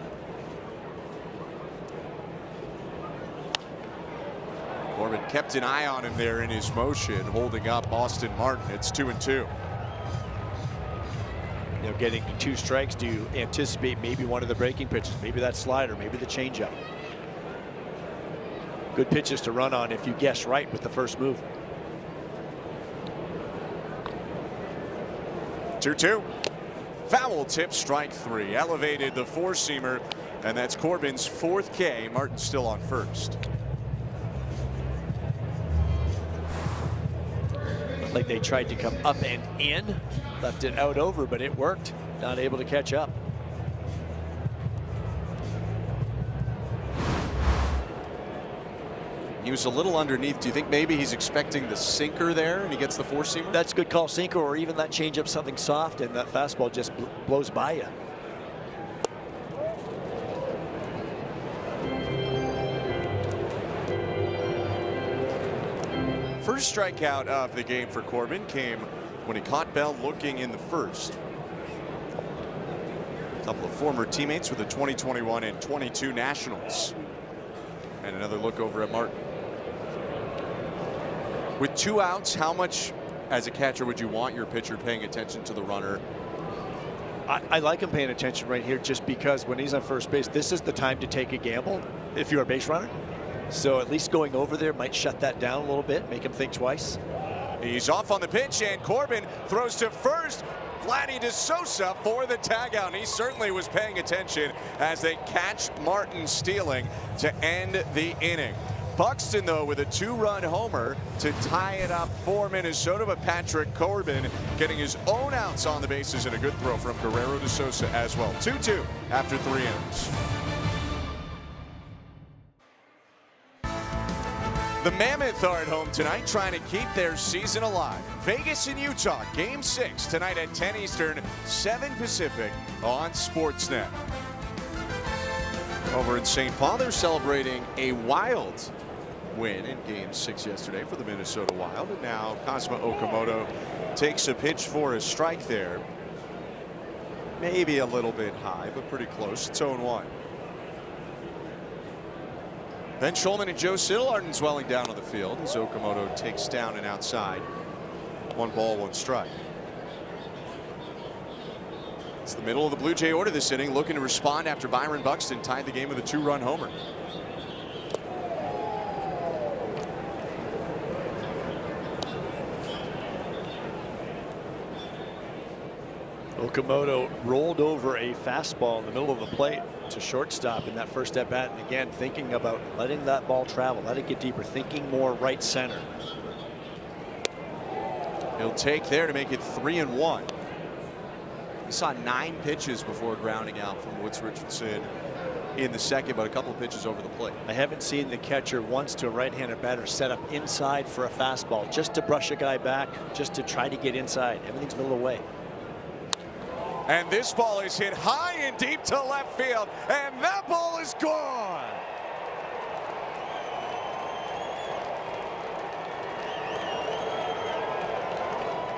Corbin kept an eye on him there in his motion, holding up Austin Martin. It's 2-2. You know, getting 2 strikes, do you anticipate maybe one of the breaking pitches, maybe that slider, maybe the changeup? Good pitches to run on if you guess right with the first move. 2-2. Foul tip, strike 3. Elevated the 4-seamer, and that's Corbin's 4th K. Martin still on first. Like they tried to come up and in, left it out over, but it worked. Not able to catch up. He was a little underneath. Do you think maybe he's expecting the sinker there and he gets the 4-seamer? That's a good call, sinker, or even that changeup, something soft, and that fastball just blows by you. First strikeout of the game for Corbin came when he caught Bell looking in the first. A couple of former teammates with the 2021 and 22 Nationals. And another look over at Martin. With 2 outs, how much as a catcher would you want your pitcher paying attention to the runner? I like him paying attention right here just because when he's on first base, this is the time to take a gamble if you're a base runner. So at least going over there might shut that down a little bit, make him think twice. He's off on the pitch, and Corbin throws to first. Vladdy de Sosa for the tag out. And he certainly was paying attention as they catch Martin stealing to end the inning. Buxton, though, with a 2-run homer to tie it up for Minnesota, but Patrick Corbin getting his own outs on the bases and a good throw from Guerrero de Sosa as well. 2-2 after 3 innings. The Mammoth are at home tonight trying to keep their season alive. Vegas and Utah, Game 6 tonight at 10 Eastern, 7 Pacific on Sportsnet. Over in St. Paul, they're celebrating a Wild win in Game 6 yesterday for the Minnesota Wild. And now Kazuma Okamoto takes a pitch for a strike there. Maybe a little bit high, but pretty close. It's 0-1. Ben Schulman and Joe Siddle swelling down on the field as Okamoto takes down and outside. 1 ball, 1 strike. It's the middle of the Blue Jay order this inning, looking to respond after Byron Buxton tied the game with a 2-run homer. Okamoto rolled over a fastball in the middle of the plate to shortstop in that first at bat, and again thinking about letting that ball travel, let it get deeper, thinking more right center. He'll take there to make it 3-1. We saw 9 pitches before grounding out from Woods Richardson in the second, but a couple of pitches over the plate. I haven't seen the catcher once to a right-handed batter set up inside for a fastball just to brush a guy back, just to try to get inside. Everything's middle of the way. And this ball is hit high and deep to left field, and that ball is gone.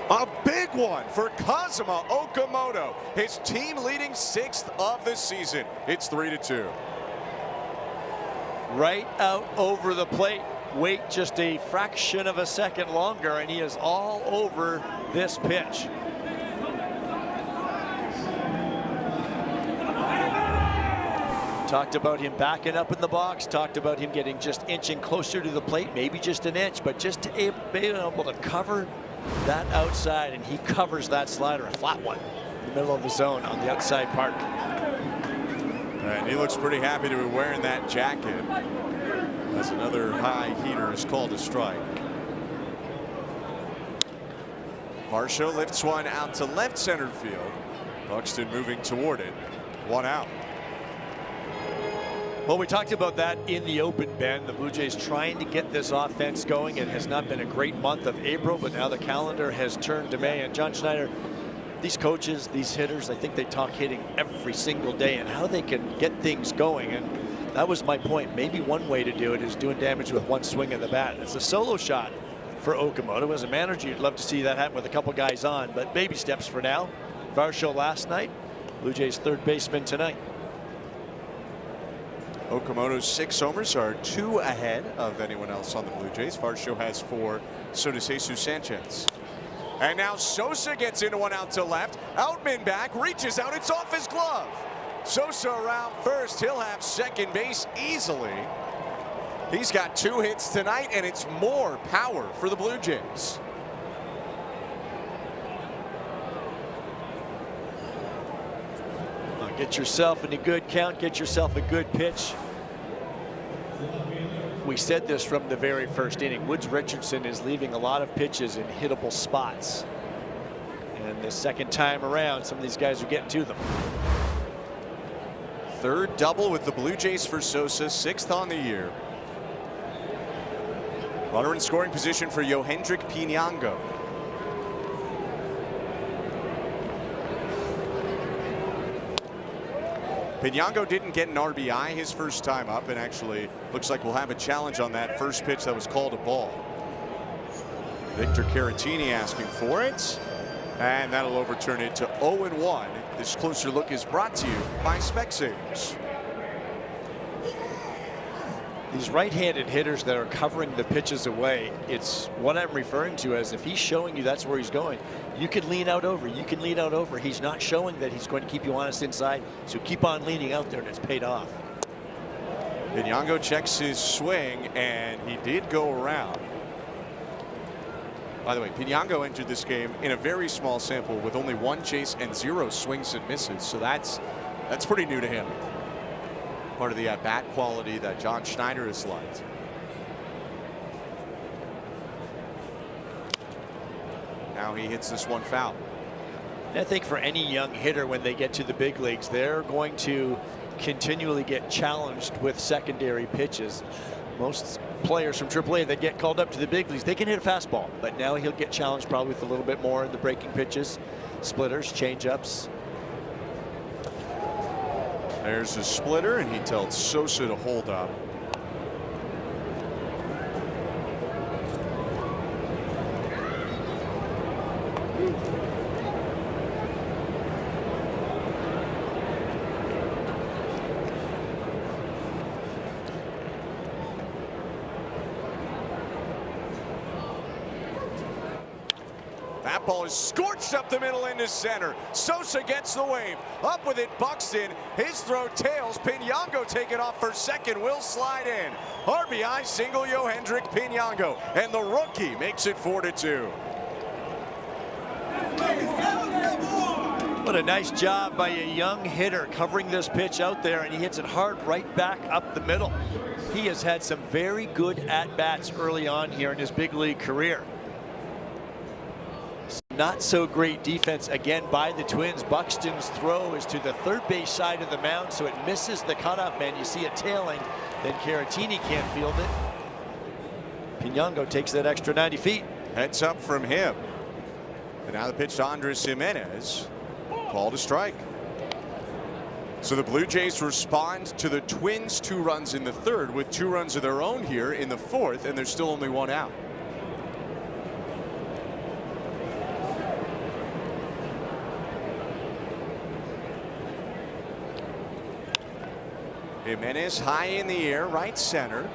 A big one for Kazuma Okamoto, his team leading 6th of the season. It's 3-2. Right out over the plate. Wait just a fraction of a second longer, and he is all over this pitch. Talked about him backing up in the box, talked about him getting just inching closer to the plate, maybe just an inch, but just to be able to cover that outside, and he covers that slider, a flat one, in the middle of the zone on the outside part. And he looks pretty happy to be wearing that jacket as another high heater is called a strike. Varsho lifts one out to left center field. Buxton moving toward it. 1 out. Well, we talked about that in the open, Ben. The Blue Jays trying to get this offense going. It has not been a great month of April, but now the calendar has turned to May. And John Schneider, these coaches, these hitters, I think they talk hitting every single day and how they can get things going. And that was my point. Maybe one way to do it is doing damage with 1 swing of the bat. It's a solo shot for Okamoto. As a manager, you'd love to see that happen with a couple guys on, but baby steps for now. Varsho last night, Blue Jays 3rd baseman tonight. Okamoto's 6 homers are 2 ahead of anyone else on the Blue Jays. Varsho has 4. So does Jesus Sanchez. And now Sosa gets into one out to left. Outman back, reaches out. It's off his glove. Sosa around first. He'll have second base easily. He's got 2 hits tonight, and it's more power for the Blue Jays. Get yourself in a good count, get yourself a good pitch. We said this from the very first inning. Woods Richardson is leaving a lot of pitches in hittable spots. And the second time around, some of these guys are getting to them. 3rd double with the Blue Jays for Sosa, 6th on the year. Runner in scoring position for Yohendrick Pinango. Pinango didn't get an RBI his first time up, and actually looks like we'll have a challenge on that first pitch that was called a ball. Victor Caratini asking for it. And that'll overturn it to 0-1. This closer look is brought to you by Specsavers. These right-handed hitters that are covering the pitches away, it's what I'm referring to as if he's showing you that's where he's going, you can lean out over, you can lean out over. He's not showing that he's going to keep you honest inside, so keep on leaning out there, and it's paid off. Pinyango checks his swing, and he did go around. By the way, Pinyango entered this game in a very small sample with only 1 chase and 0 swings and misses, so that's pretty new to him. Part of the at-bat quality that John Schneider has liked. Now he hits this one foul. I think for any young hitter, when they get to the big leagues, they're going to continually get challenged with secondary pitches. Most players from AAA that get called up to the big leagues, they can hit a fastball, but now he'll get challenged probably with a little bit more in the breaking pitches, splitters, changeups. There's a splitter, and he tells Sosa to hold up. That ball is scorched up the middle into center. Sosa gets the wave. Up with it, Buxton. His throw tails. Pinyango take it off for second. Will slide in. RBI single, Yohendrick Pinyango. And the rookie makes it 4-2. What a nice job by a young hitter covering this pitch out there, and he hits it hard right back up the middle. He has had some very good at-bats early on here in his big league career. Not so great defense again by the Twins. Buxton's throw is to the third base side of the mound, so it misses the cutoff man. You see it tailing. Then Caratini can't field it. Pinyango takes that extra 90 feet. Heads up from him. And now the pitch to Andres Jimenez. Called a strike. So the Blue Jays respond to the Twins' 2 runs in the third with 2 runs of their own here in the fourth, and there's still only 1 out. Jimenez high in the air, right center.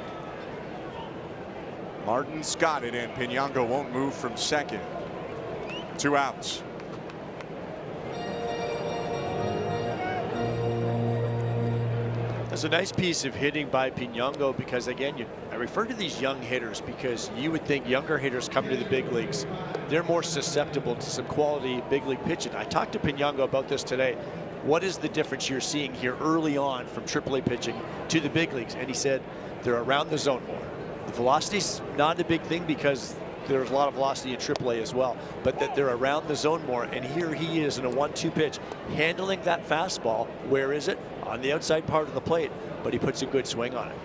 Martin's got it, and Pinyango won't move from second. 2 outs. That's a nice piece of hitting by Pinyango, because again, I refer to these young hitters because you would think younger hitters coming to the big leagues, they're more susceptible to some quality big league pitching. I talked to Pinyango about this today. What is the difference you're seeing here early on from AAA pitching to the big leagues? And he said they're around the zone more. The velocity's not a big thing because there's a lot of velocity in AAA as well, but that they're around the zone more. And here he is in a 1-2 pitch, handling that fastball. Where is it? On the outside part of the plate, but he puts a good swing on it.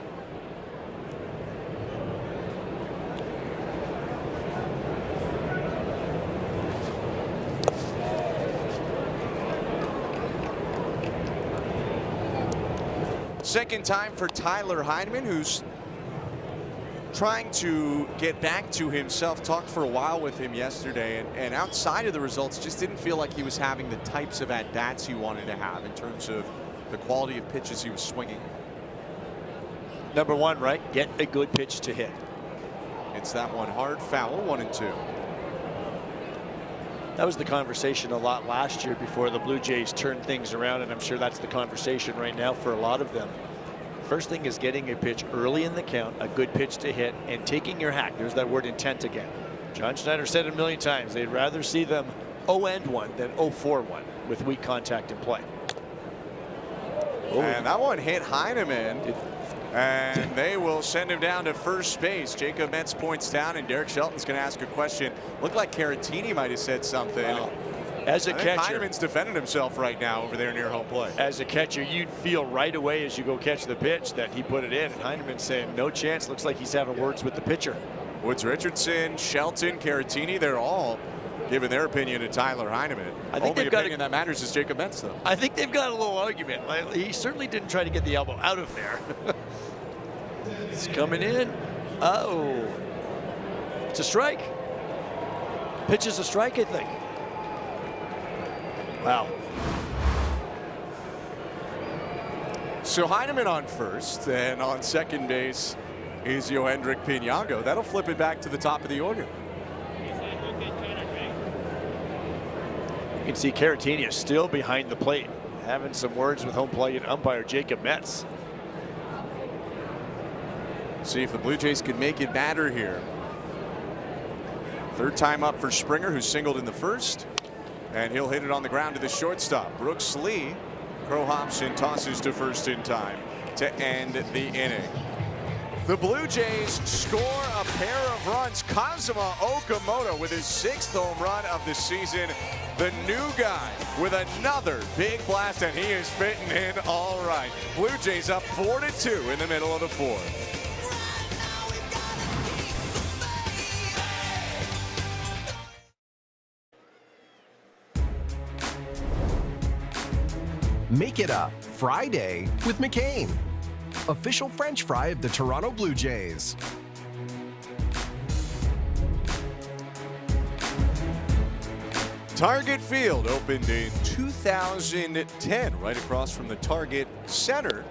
Second time for Tyler Heineman, who's trying to get back to himself. Talked for a while with him yesterday, and outside of the results, just didn't feel like he was having the types of at-bats he wanted to have in terms of the quality of pitches he was swinging. Number 1, right? Get a good pitch to hit. It's that one hard foul, 1-2. That was the conversation a lot last year before the Blue Jays turned things around, and I'm sure that's the conversation right now for a lot of them. First thing is getting a pitch early in the count, a good pitch to hit, and taking your hack. There's that word intent again. John Schneider said it a million times. They'd rather see them 0-1 than 0-4-1 with weak contact in play. And that one hit Heineman. And they will send him down to first base. Jacob Metz points down, and Derek Shelton's going to ask a question. Looked like Caratini might have said something. Wow. As a catcher, Heineman's defending himself right now over there near home plate. As a catcher, you'd feel right away as you go catch the pitch that he put it in. And Heineman's saying, no chance. Looks like he's having words with the pitcher. Woods Richardson, Shelton, Caratini, they're all giving their opinion to Tyler Heineman. I think Only opinion that matters is Jacob Metz, though. I think they've got a little argument. He certainly didn't try to get the elbow out of there. It's coming in. Oh, it's a strike. Pitch is a strike, I think. Wow. So Heineman on first, and on second base is Yohendrick Pinago. That'll flip it back to the top of the order. You can see Caratini is still behind the plate, having some words with home plate umpire Jacob Metz. See if the Blue Jays can make it matter here. Third time up for Springer, who singled in the first, and he'll hit it on the ground to the shortstop. Brooks Lee. Crow Hobson tosses to first in time to end the inning. The Blue Jays score a pair of runs. Kazuma Okamoto with his 6th home run of the season. The new guy with another big blast, and he is fitting in all right. Blue Jays up 4-2 in the middle of the 4th. Make it up Friday with McCain, official French fry of the Toronto Blue Jays. Target Field opened in 2010, right across from the Target Center,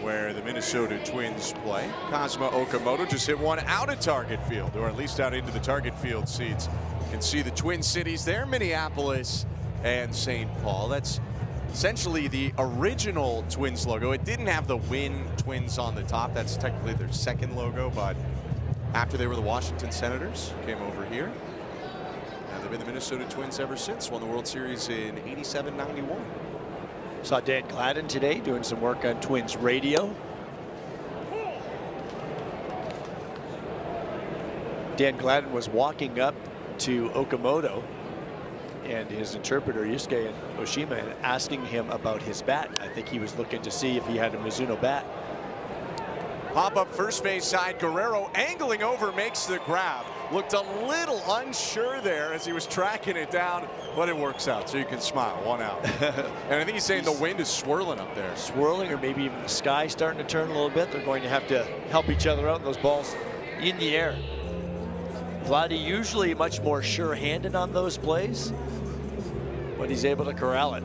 where the Minnesota Twins play. Kazuma Okamoto just hit one out of Target Field, or at least out into the Target Field seats. You can see the Twin Cities there, Minneapolis and St. Paul. That's essentially the original Twins logo. It didn't have the Win Twins on the top. That's technically their second logo, but after they were the Washington Senators, came over here. And they've been the Minnesota Twins ever since. Won the World Series in '87-91. Saw Dan Gladden today doing some work on Twins radio. Dan Gladden was walking up to Okamoto and his interpreter Yusuke Oshima and asking him about his bat. I think he was looking to see if he had a Mizuno bat. Pop up first base side. Guerrero angling over, makes the grab. Looked a little unsure there as he was tracking it down, but it works out, so you can smile. 1 out. And I think he's saying the wind is swirling up there. Swirling, or maybe even the sky starting to turn a little bit. They're going to have to help each other out in those balls in the air. Vladdy usually much more sure-handed on those plays, but he's able to corral it.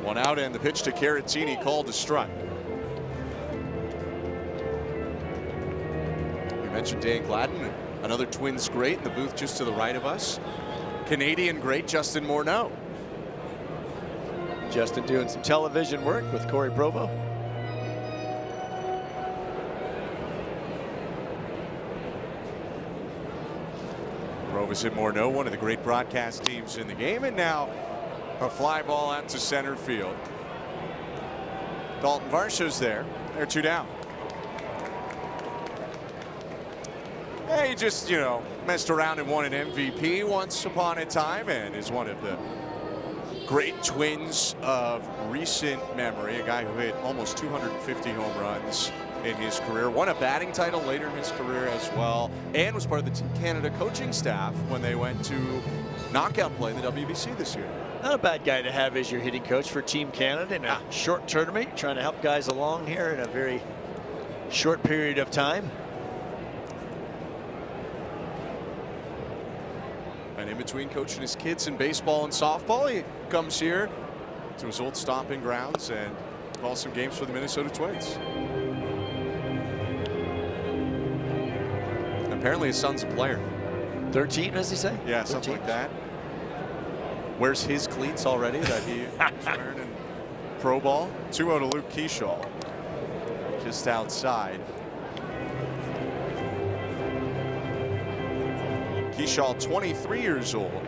One out, and the pitch to Caratini called a strike. We mentioned Dan Gladden, another Twins great in the booth just to the right of us. Canadian great Justin Morneau. Justin doing some television work with Corey Provo. Provis and Morneau, one of the great broadcast teams in the game, and now a fly ball out to center field. Dalton Varsho's there. They're 2 down. Hey, he just, you know, messed around and won an MVP once upon a time and is one of the great Twins of recent memory. A guy who hit almost 250 home runs in his career. Won a batting title later in his career as well, and was part of the Team Canada coaching staff when they went to knockout play in the WBC this year. Not a bad guy to have as your hitting coach for Team Canada in a short tournament, trying to help guys along here in a very short period of time. And in between coaching his kids in baseball and softball, he comes here to his old stomping grounds and calls some games for the Minnesota Twins. Apparently his son's a player. 13, does he say? Yeah, 13. Something like that. Wears his cleats already that he was wearing in pro ball. 2-0 to Luke Keyshaw. Just outside. Keyshaw, 23 years old,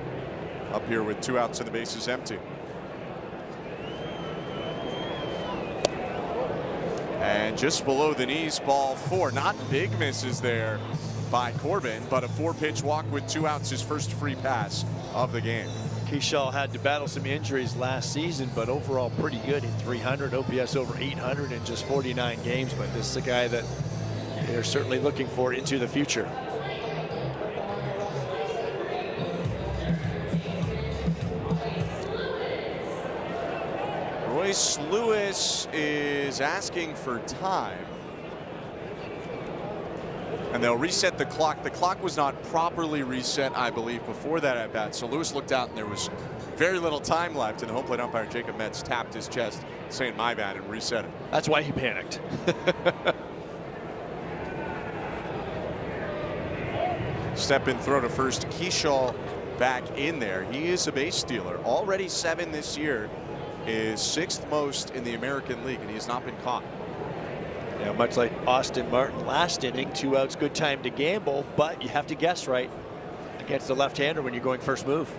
up here with 2 outs and the bases empty. And just below the knees, ball 4. Not big misses there by Corbin, but a 4-pitch walk with 2 outs, his first free pass of the game. Keyshaw had to battle some injuries last season, but overall pretty good. Hit 300, OPS over 800 in just 49 games. But this is a guy that they're certainly looking for into the future. Royce Lewis is asking for time. And they'll reset the clock. The clock was not properly reset, I believe, before that at bat. So Lewis looked out and there was very little time left. And the home plate umpire, Jacob Metz, tapped his chest saying, "My bad," and reset it. That's why he panicked. Step in throw to first. Keyshaw back in there. He is a base stealer. Already 7 this year. Is 6th most in the American League, and he has not been caught. Yeah, much like Austin Martin last inning, 2 outs, good time to gamble, but you have to guess right against the left-hander when you're going first move.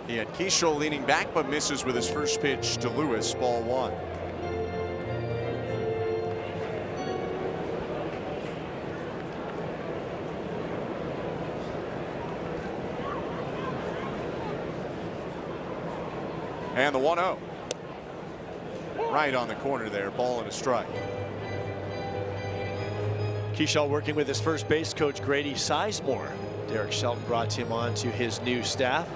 He had Keyshaw leaning back, but misses with his first pitch to Lewis, ball 1. And the 1-0. Right on the corner there, ball and a strike. Keyshaw working with his first base coach, Grady Sizemore. Derek Shelton brought him on to his new staff.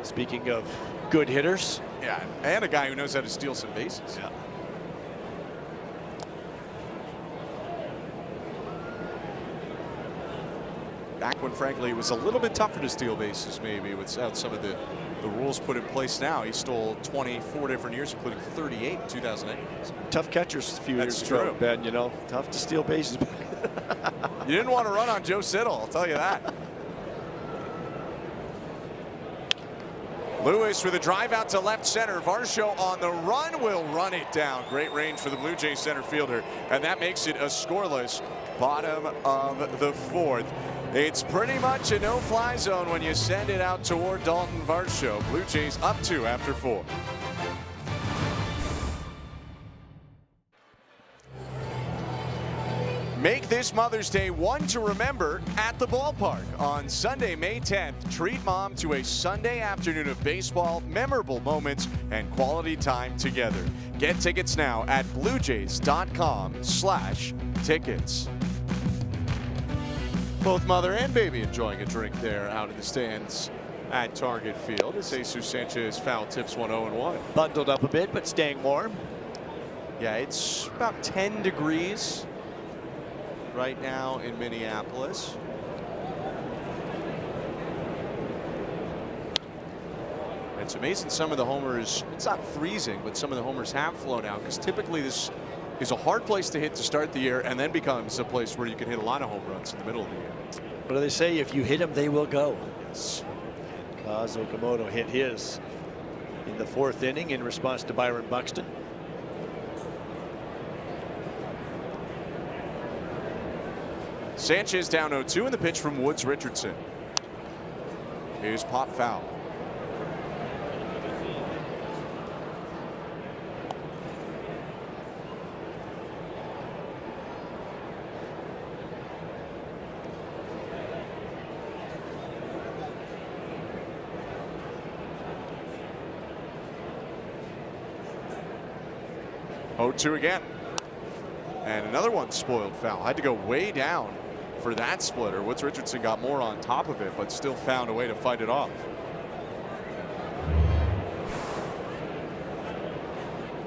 Speaking of good hitters. Yeah, and a guy who knows how to steal some bases. Yeah. Back when, frankly, it was a little bit tougher to steal bases, maybe, without some of the rules put in place now. He stole 24 different years, including 38 in 2008. Tough catchers a few years ago, Ben, you know. Tough to steal bases. You didn't want to run on Joe Siddall, I'll tell you that. Lewis with a drive out to left center. Varsho on the run will run it down. Great range for the Blue Jays center fielder, and that makes it a scoreless bottom of the 4th. It's pretty much a no-fly zone when you send it out toward Dalton Varsho. Blue Jays up 2 after 4. Make this Mother's Day one to remember at the ballpark. On Sunday, May 10th, treat mom to a Sunday afternoon of baseball, memorable moments, and quality time together. Get tickets now at bluejays.com/tickets. Both mother and baby enjoying a drink there out in the stands at Target Field as Jesus Sanchez foul tips 1-0-1. Bundled up a bit, but staying warm. Yeah, it's about 10 degrees right now in Minneapolis. It's amazing some of the homers, it's not freezing, but some of the homers have flown out, because typically this is a hard place to hit to start the year and then becomes a place where you can hit a lot of home runs in the middle of the year. What do they say? If you hit them, they will go. Yes. Kaz Okamoto hit his in the 4th inning in response to Byron Buxton. Sanchez down 0-2 in the pitch from Woods Richardson. Here's pop foul. Oh, 2 again. And another one spoiled foul. Had to go way down for that splitter. Woods Richardson got more on top of it, but still found a way to fight it off.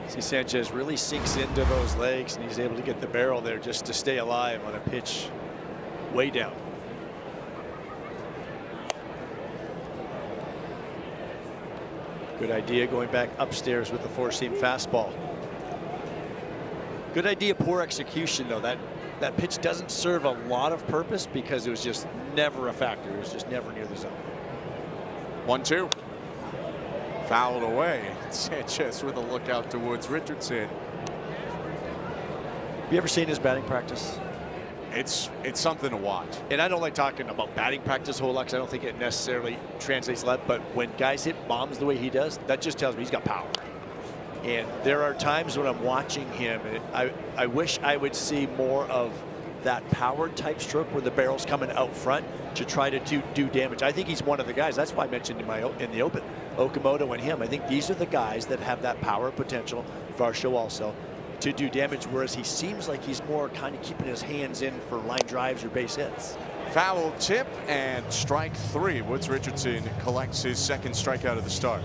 See, Sanchez really sinks into those legs, and he's able to get the barrel there just to stay alive on a pitch way down. Good idea going back upstairs with the 4-seam fastball. Good idea, poor execution, though. That pitch doesn't serve a lot of purpose because it was just never a factor. It was just never near the zone. 1-2. Fouled away. Sanchez with a look out to Woods Richardson. Have you ever seen his batting practice? It's something to watch. And I don't like talking about batting practice a whole lot because I don't think it necessarily translates a lot. But when guys hit bombs the way he does, that just tells me he's got power. And there are times when I'm watching him, and I wish I would see more of that powered type stroke where the barrel's coming out front to try to do damage. I think he's one of the guys. That's why I mentioned in the open, Okamoto and him. I think these are the guys that have that power potential, Varsho also, to do damage, whereas he seems like he's more kind of keeping his hands in for line drives or base hits. Foul tip and strike 3. Woods Richardson collects his 2nd strikeout of the start.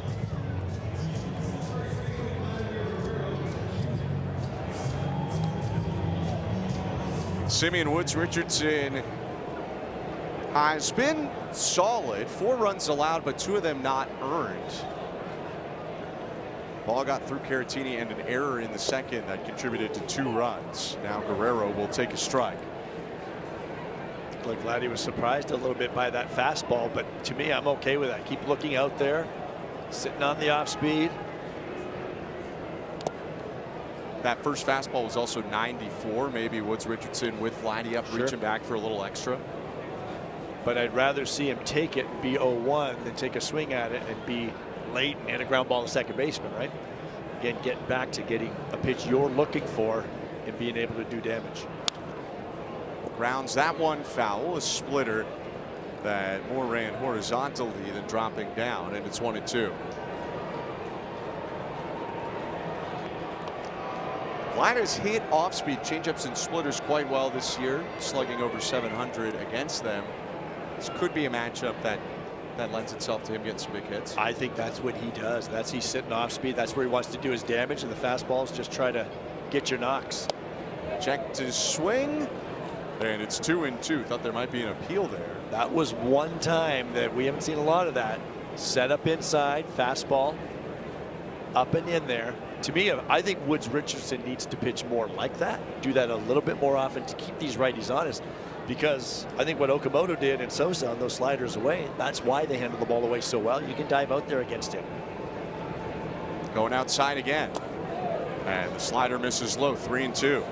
Simeon Woods Richardson has been solid. 4 runs allowed, but 2 of them not earned. Ball got through Caratini and an error in the second that contributed to 2 runs. Now Guerrero will take a strike. Look, Vladdy was surprised a little bit by that fastball, but to me, I'm okay with that. Keep looking out there, sitting on the off speed. That first fastball was also 94. Maybe Woods Richardson with Vladdy up, reaching back for a little extra. But I'd rather see him take it and be 0-1 than take a swing at it and be late and a ground ball to second baseman, right? Again, getting back to getting a pitch you're looking for and being able to do damage. Grounds that one foul, a splitter that more ran horizontally than dropping down, and it's 1-2. Vlad has hit off-speed changeups and splitters quite well this year, slugging over 700 against them. This could be a matchup that lends itself to him getting some big hits. I think that's what he does. He's sitting off speed. That's where he wants to do his damage, and the fastballs just try to get your knocks. Checked his swing, and it's 2-2. Thought there might be an appeal there. That was one time that we haven't seen a lot of that. Set up inside, fastball, up and in there. To me, I think Woods Richardson needs to pitch more like that. Do that a little bit more often to keep these righties honest. Because I think what Okamoto did and Sosa on those sliders away, that's why they handle the ball away so well. You can dive out there against him. Going outside again. And the slider misses low, 3-2.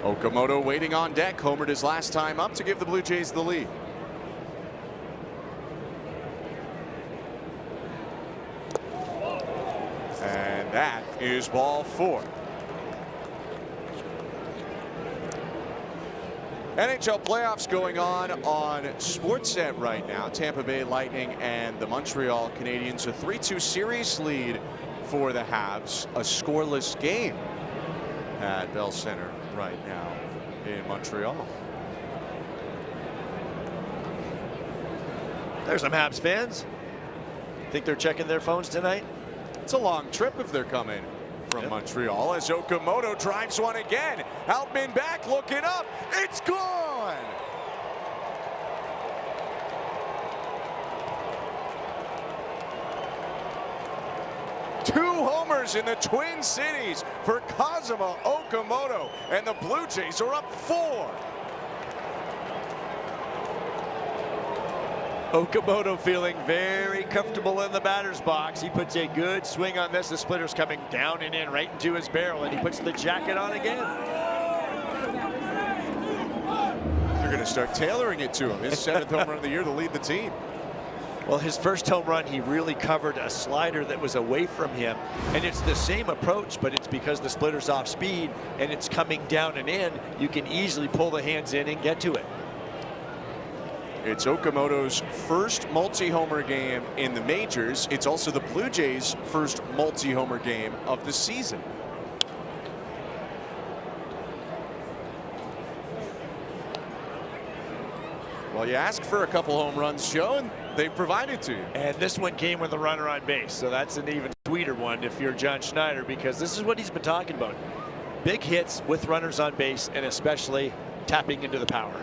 Okamoto waiting on deck, homered his last time up to give the Blue Jays the lead. And that is ball 4. NHL playoffs going on Sportsnet right now. Tampa Bay Lightning and the Montreal Canadiens, a 3-2 series lead for the Habs. A scoreless game at Bell Center right now in Montreal. There's some Habs fans. Think they're checking their phones tonight? It's a long trip if they're coming from Montreal, as Okamoto drives one again. Outman back, looking up. It's gone. Two homers in the Twin Cities for Kazuma Okamoto, and the Blue Jays are up 4. Okamoto feeling very comfortable in the batter's box. He puts a good swing on this. The splitter's coming down and in right into his barrel, and he puts the jacket on again. They're going to start tailoring it to him. His 7th home run of the year to lead the team. Well, his first home run, he really covered a slider that was away from him. And it's the same approach, but it's because the splitter's off speed and it's coming down and in. You can easily pull the hands in and get to it. It's Okamoto's first multi-homer game in the majors. It's also the Blue Jays' first multi-homer game of the season. Well, you asked for a couple home runs, Joe, and they provided to you. And this one came with a runner on base, so that's an even sweeter one if you're John Schneider, because this is what he's been talking about. Big hits with runners on base, and especially tapping into the power.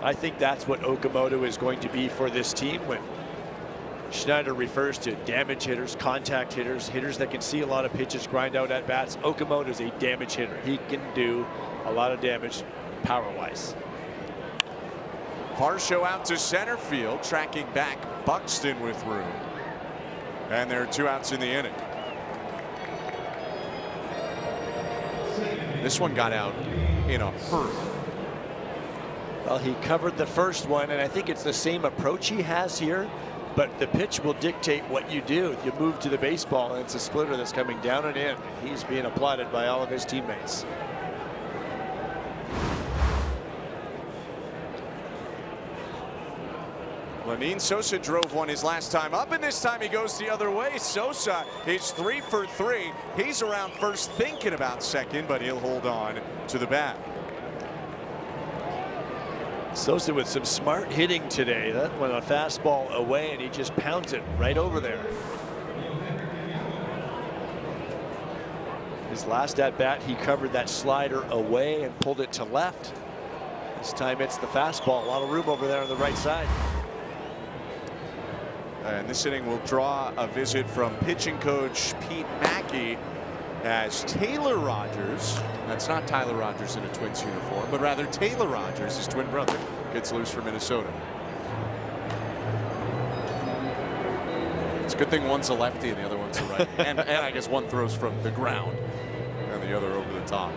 I think that's what Okamoto is going to be for this team when Schneider refers to damage hitters, contact hitters, hitters that can see a lot of pitches, grind out at bats. Okamoto is a damage hitter. He can do a lot of damage power-wise. Varsho out to center field, tracking back Buxton with room. And there are 2 outs in the inning. This one got out in a hurry. Well, he covered the first one, and I think it's the same approach he has here, but the pitch will dictate what you do. You move to the baseball, and it's a splitter that's coming down and in. He's being applauded by all of his teammates. Lenyn Sosa drove one his last time up, and this time he goes the other way. Sosa is 3 for 3. He's around first thinking about second, but he'll hold on to the bat. Sosa with some smart hitting today. That went a fastball away, and he just pounds it right over there. His last at bat, he covered that slider away and pulled it to left. This time it's the fastball. A lot of room over there on the right side. And this inning will draw a visit from pitching coach Pete Mackey as Taylor Rogers, that's not Tyler Rogers in a Twins uniform, but rather Taylor Rogers, his twin brother, gets loose for Minnesota. It's a good thing one's a lefty and the other one's a right. and I guess one throws from the ground and the other over the top.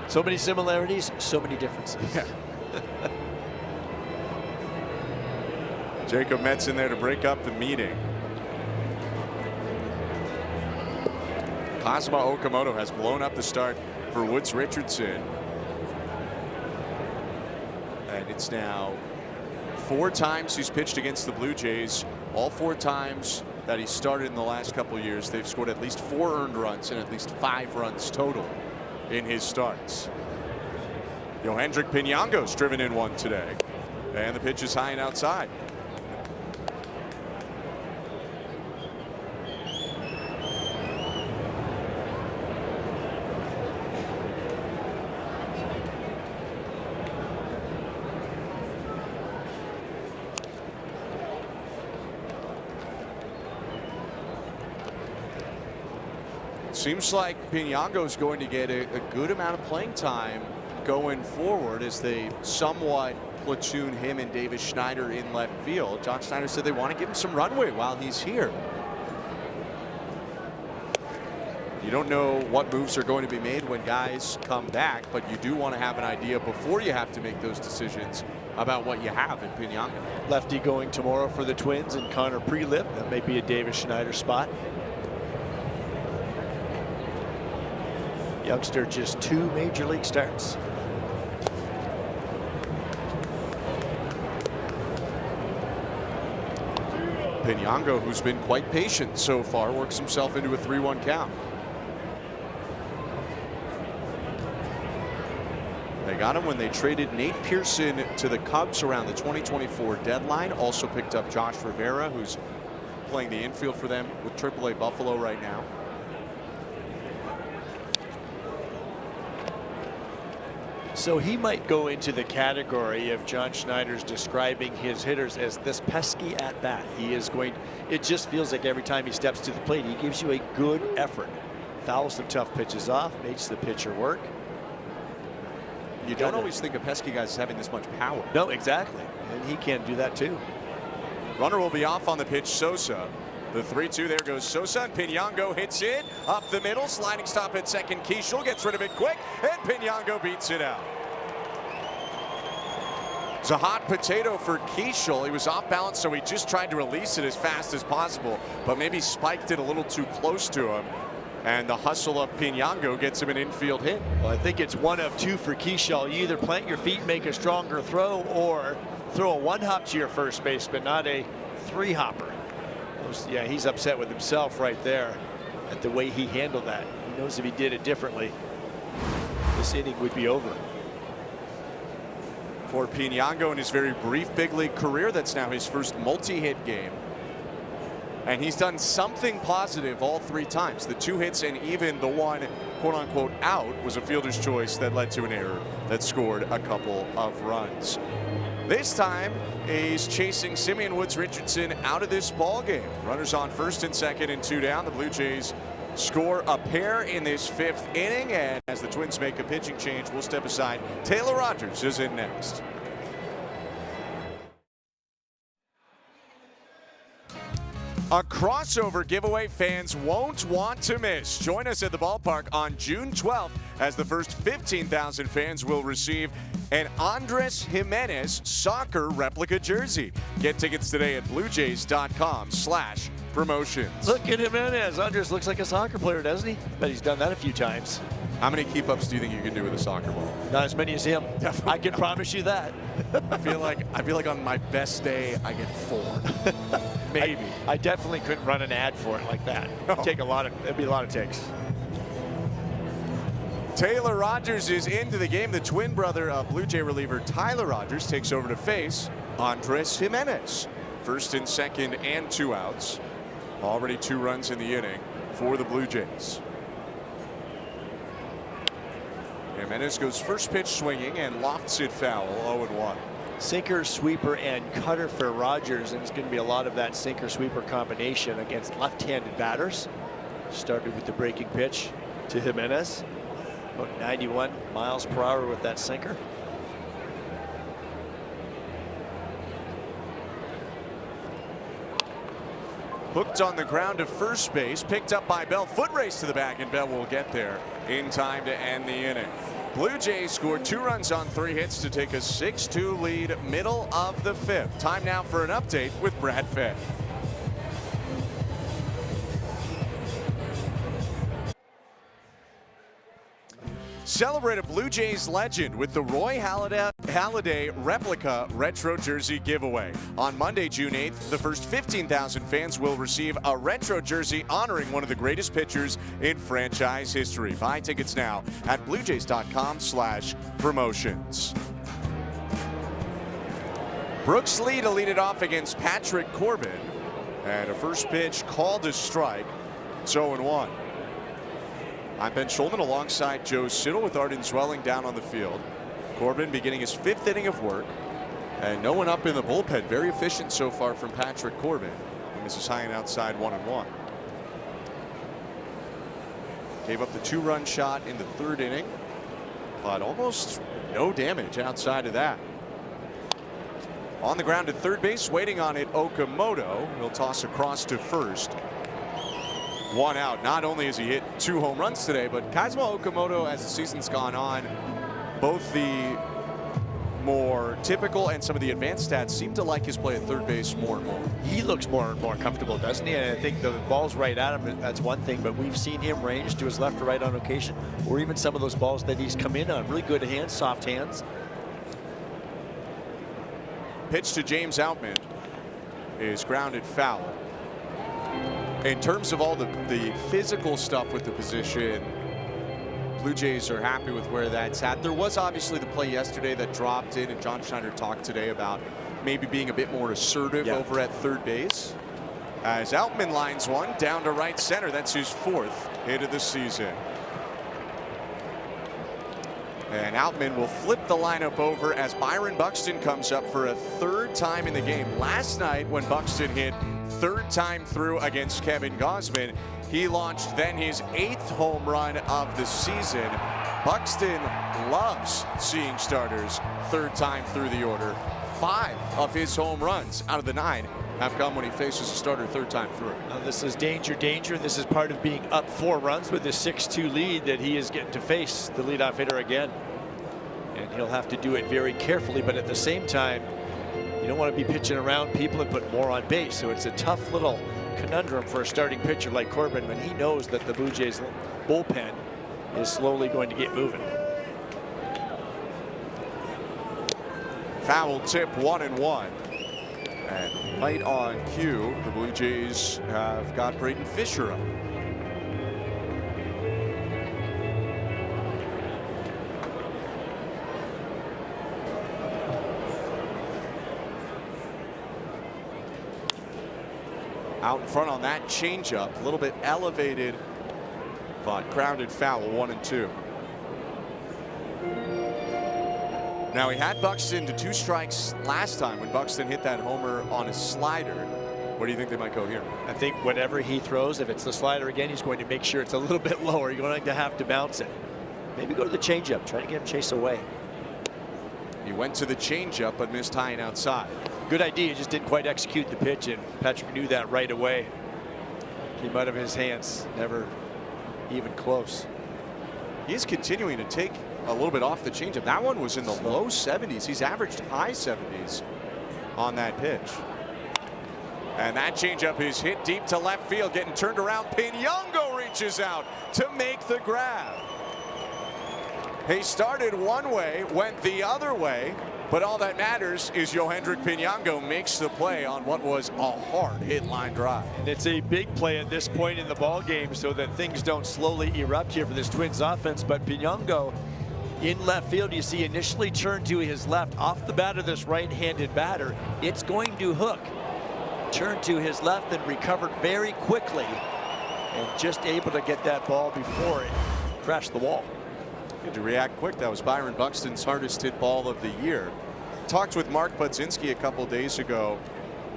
So many similarities, so many differences. Yeah. Jacob Metz in there to break up the meeting. Cosmo Okamoto has blown up the start for Woods Richardson. And it's now 4 times he's pitched against the Blue Jays. All 4 times that he started in the last couple of years, they've scored at least 4 earned runs and at least 5 runs total in his starts. Yohendrick Pinango's driven in 1 today. And the pitch is high and outside. Seems like Pinango's going to get a good amount of playing time going forward as they somewhat platoon him and Davis Schneider in left field. John Schneider said they want to give him some runway while he's here. You don't know what moves are going to be made when guys come back, but you do want to have an idea before you have to make those decisions about what you have in Pinango. Lefty going tomorrow for the Twins and Connor Prelip. That may be a Davis Schneider spot. Youngster just 2 major league starts. Pinango, who's been quite patient so far, works himself into a 3-1 count. They got him when they traded Nate Pearson to the Cubs around the 2024 deadline. Also picked up Josh Rivera, who's playing the infield for them with AAA Buffalo right now. So he might go into the category of John Schneider's describing his hitters as this pesky at bat. He is going, it just feels like every time he steps to the plate, he gives you a good effort. Fouls some tough pitches off, makes the pitcher work. You don't always think of pesky guys as having this much power. No, exactly. And he can do that too. Runner will be off on the pitch, Sosa. The 3-2, there goes Sosa, and Pinango hits it up the middle. Sliding stop at second. Keishel gets rid of it quick, and Pinango beats it out. It's a hot potato for Keishel. He was off balance, so he just tried to release it as fast as possible, but maybe spiked it a little too close to him. And the hustle of Pinango gets him an infield hit. Well, I think it's 1 of 2 for Keishel. You either plant your feet, make a stronger throw, or throw a 1-hop to your first base, but not a 3-hopper. Yeah, he's upset with himself right there at the way he handled that. He knows if he did it differently, this inning would be over. For Pinango in his very brief big league career, that's now his first multi-hit game. And he's done something positive all 3 times. The 2 hits and even the 1 quote-unquote out was a fielder's choice that led to an error that scored a couple of runs. This time, he's chasing Simeon Woods Richardson out of this ball game. Runners on first and second and 2 down. The Blue Jays score a pair in this 5th inning, and as the Twins make a pitching change, we'll step aside. Taylor Rogers is in next. A crossover giveaway fans won't want to miss. Join us at the ballpark on June 12th as the first 15,000 fans will receive an Andres Jimenez soccer replica jersey. Get tickets today at bluejays.com/promotions. Look at Jimenez. Andres looks like a soccer player, doesn't he? Bet he's done that a few times. How many keep-ups do you think you can do with a soccer ball? Not as many as him. Definitely I can promise you that. I feel like on my best day I get 4. Maybe. I definitely couldn't run an ad for it like that. No. It'd be a lot of takes. Taylor Rogers is into the game. The twin brother of Blue Jay reliever Tyler Rogers takes over to face Andres Jimenez. First and second and 2 outs. Already 2 runs in the inning for the Blue Jays. Jimenez goes first pitch swinging and lofts it foul, 0-1. Sinker, sweeper, and cutter for Rogers, and it's going to be a lot of that sinker sweeper combination against left-handed batters. Started with the breaking pitch to Jimenez, about 91 miles per hour with that sinker. Hooked on the ground to first base, picked up by Bell. Foot race to the bag, and Bell will get there in time to end the inning. Blue Jays scored 2 runs on 3 hits to take a 6-2 lead, middle of the 5th. Time now for an update with Brad Fay. Celebrate a Blue Jays legend with the Roy Halladay replica retro jersey giveaway. On Monday, June 8th, the first 15,000 fans will receive a retro jersey honoring one of the greatest pitchers in franchise history. Buy tickets now at bluejays.com/promotions. Brooks Lee to lead it off against Patrick Corbin. And a first pitch called a strike. It's 0-1. I'm Ben Schulman alongside Joe Siddall with Arden Zwelling down on the field. Corbin beginning his 5th inning of work. And no one up in the bullpen. Very efficient so far from Patrick Corbin. And this is high and outside, 1-1. Gave up the 2-run shot in the 3rd inning. But almost no damage outside of that. On the ground at third base, waiting on it, Okamoto. He'll toss across to first. 1 out. Not only has he hit 2 home runs today, but Kazuma Okamoto, as the season's gone on, both the more typical and some of the advanced stats seem to like his play at third base more and more. He looks more and more comfortable, doesn't he? And I think the ball's right at him, that's one thing, but we've seen him range to his left or right on occasion, or even some of those balls that he's come in on. Really good hands, soft hands. Pitch to James Outman is grounded foul. In terms of all the physical stuff with the position, Blue Jays are happy with where that's at. There was obviously the play yesterday that dropped in, and John Schneider talked today about maybe being a bit more assertive over at third base. As Outman lines one down to right center. That's his 4th hit of the season. And Outman will flip the lineup over as Byron Buxton comes up for a 3rd time in the game. Last night when Buxton hit 3rd time through against Kevin Gausman, he launched then his 8th home run of the season. Buxton loves seeing starters 3rd time through the order. 5 of his home runs out of the 9 have come when he faces a starter 3rd time through. Now this is danger, danger. This is part of being up 4 runs with this 6-2 lead that he is getting to face the leadoff hitter again. And he'll have to do it very carefully, but at the same time, you don't want to be pitching around people and put more on base. So it's a tough little conundrum for a starting pitcher like Corbin when he knows that the Blue Jays bullpen is slowly going to get moving. Foul tip, 1-1. And right on cue, the Blue Jays have got Braden Fisher up. Out in front on that changeup, a little bit elevated, but grounded foul, 1-2. Now he had Buxton to 2 strikes last time when Buxton hit that homer on a slider. Where do you think they might go here? I think whatever he throws, if it's the slider again, he's going to make sure it's a little bit lower. You're going to have to bounce it. Maybe go to the changeup, try to get him chased away. He went to the changeup but missed high and outside. Good idea, just didn't quite execute the pitch, and Patrick knew that right away. Came out of his hands, never even close. He's continuing to take a little bit off the changeup. That one was in the low 70s. He's averaged high 70s on that pitch. And that changeup is hit deep to left field, getting turned around. Piñongo reaches out to make the grab. He started one way, went the other way, But all that matters is Yohendrick Pinango makes the play on what was a hard hit line drive. And it's a big play at this point in the ball game so that things don't slowly erupt here for this Twins offense. But Pinango in left field, you see initially turned to his left off the bat of this right-handed batter. It's going to hook. Turned to his left and recovered very quickly and just able to get that ball before it crashed the wall. Had to react quick. That was Byron Buxton's hardest hit ball of the year. Talked with Mark Budzinski a couple days ago,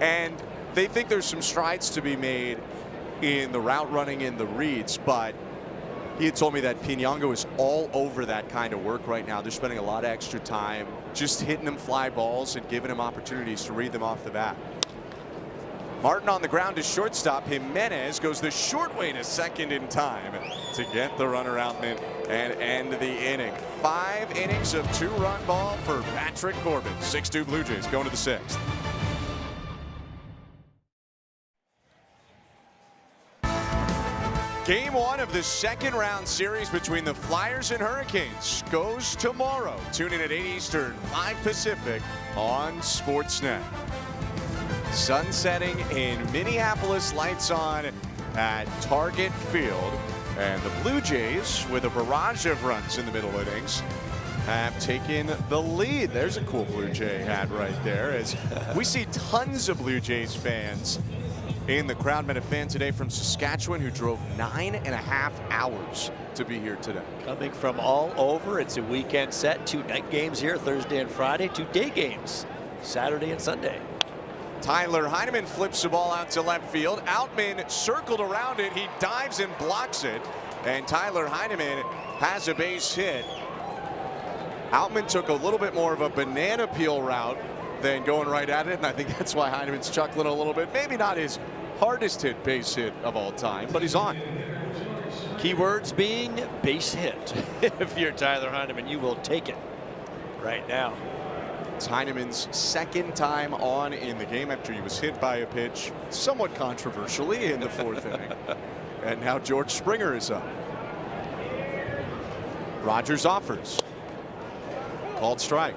and they think there's some strides to be made in the route running and the reads, but he had told me that Pinango is all over that kind of work right now. They're spending a lot of extra time just hitting him fly balls and giving him opportunities to read them off the bat. Martin on the ground to shortstop. Jimenez goes the short way to second in time to get the runner out and end the inning. 5 innings of 2-run ball for Patrick Corbin. 6-2 Blue Jays going to the 6th. Game 1 of the second round series between the Flyers and Hurricanes goes tomorrow. Tune in at 8 Eastern, 5 Pacific on Sportsnet. Sun setting in Minneapolis, lights on at Target Field. And the Blue Jays, with a barrage of runs in the middle innings, have taken the lead. There's a cool Blue Jay hat right there, as we see tons of Blue Jays fans in the crowd. Met a fan today from Saskatchewan who drove 9.5 hours to be here today. Coming from all over. It's a weekend set. 2 night games here, Thursday and Friday. 2 day games, Saturday and Sunday. Tyler Heineman flips the ball out to left field. Outman circled around it. He dives and blocks it. And Tyler Heineman has a base hit. Outman took a little bit more of a banana peel route than going right at it. And I think that's why Heineman's chuckling a little bit. Maybe not his hardest hit base hit of all time, but he's on. Keywords being base hit. If you're Tyler Heineman, you will take it right now. It's Heineman's second time on in the game after he was hit by a pitch somewhat controversially in the 4th inning. And now George Springer is up. Rogers offers. Called strike.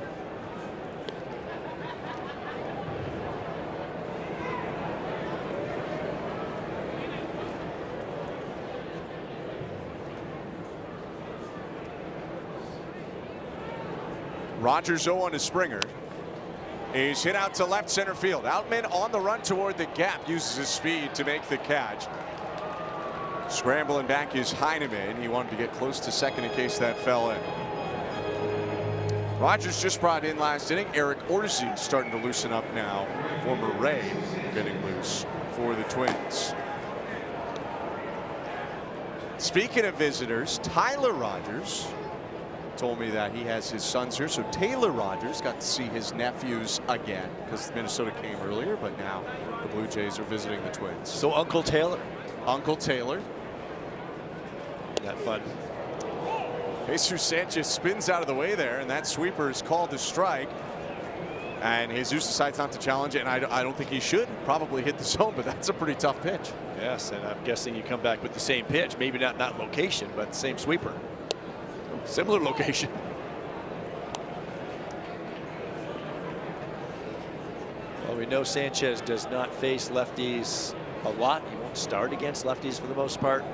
Rogers 0-1 to Springer. He's hit out to left center field. Outman on the run toward the gap, uses his speed to make the catch. Scrambling back is Heineman. He wanted to get close to second in case that fell in. Rogers just brought in last inning. Eric Orsi starting to loosen up now. Former Ray getting loose for the Twins. Speaking of visitors, Tyler Rogers told me that he has his sons here. So Taylor Rogers got to see his nephews again because Minnesota came earlier, but now the Blue Jays are visiting the Twins. So Uncle Taylor. Uncle Taylor. That fun. Jesus Sanchez spins out of the way there, and that sweeper is called to strike. And Jesus decides not to challenge it, and I don't think he should. Probably hit the zone, but that's a pretty tough pitch. Yes, and I'm guessing you come back with the same pitch. Maybe not location, but same sweeper. Similar location. Well, we know Sanchez does not face lefties a lot. He won't start against lefties for the most part.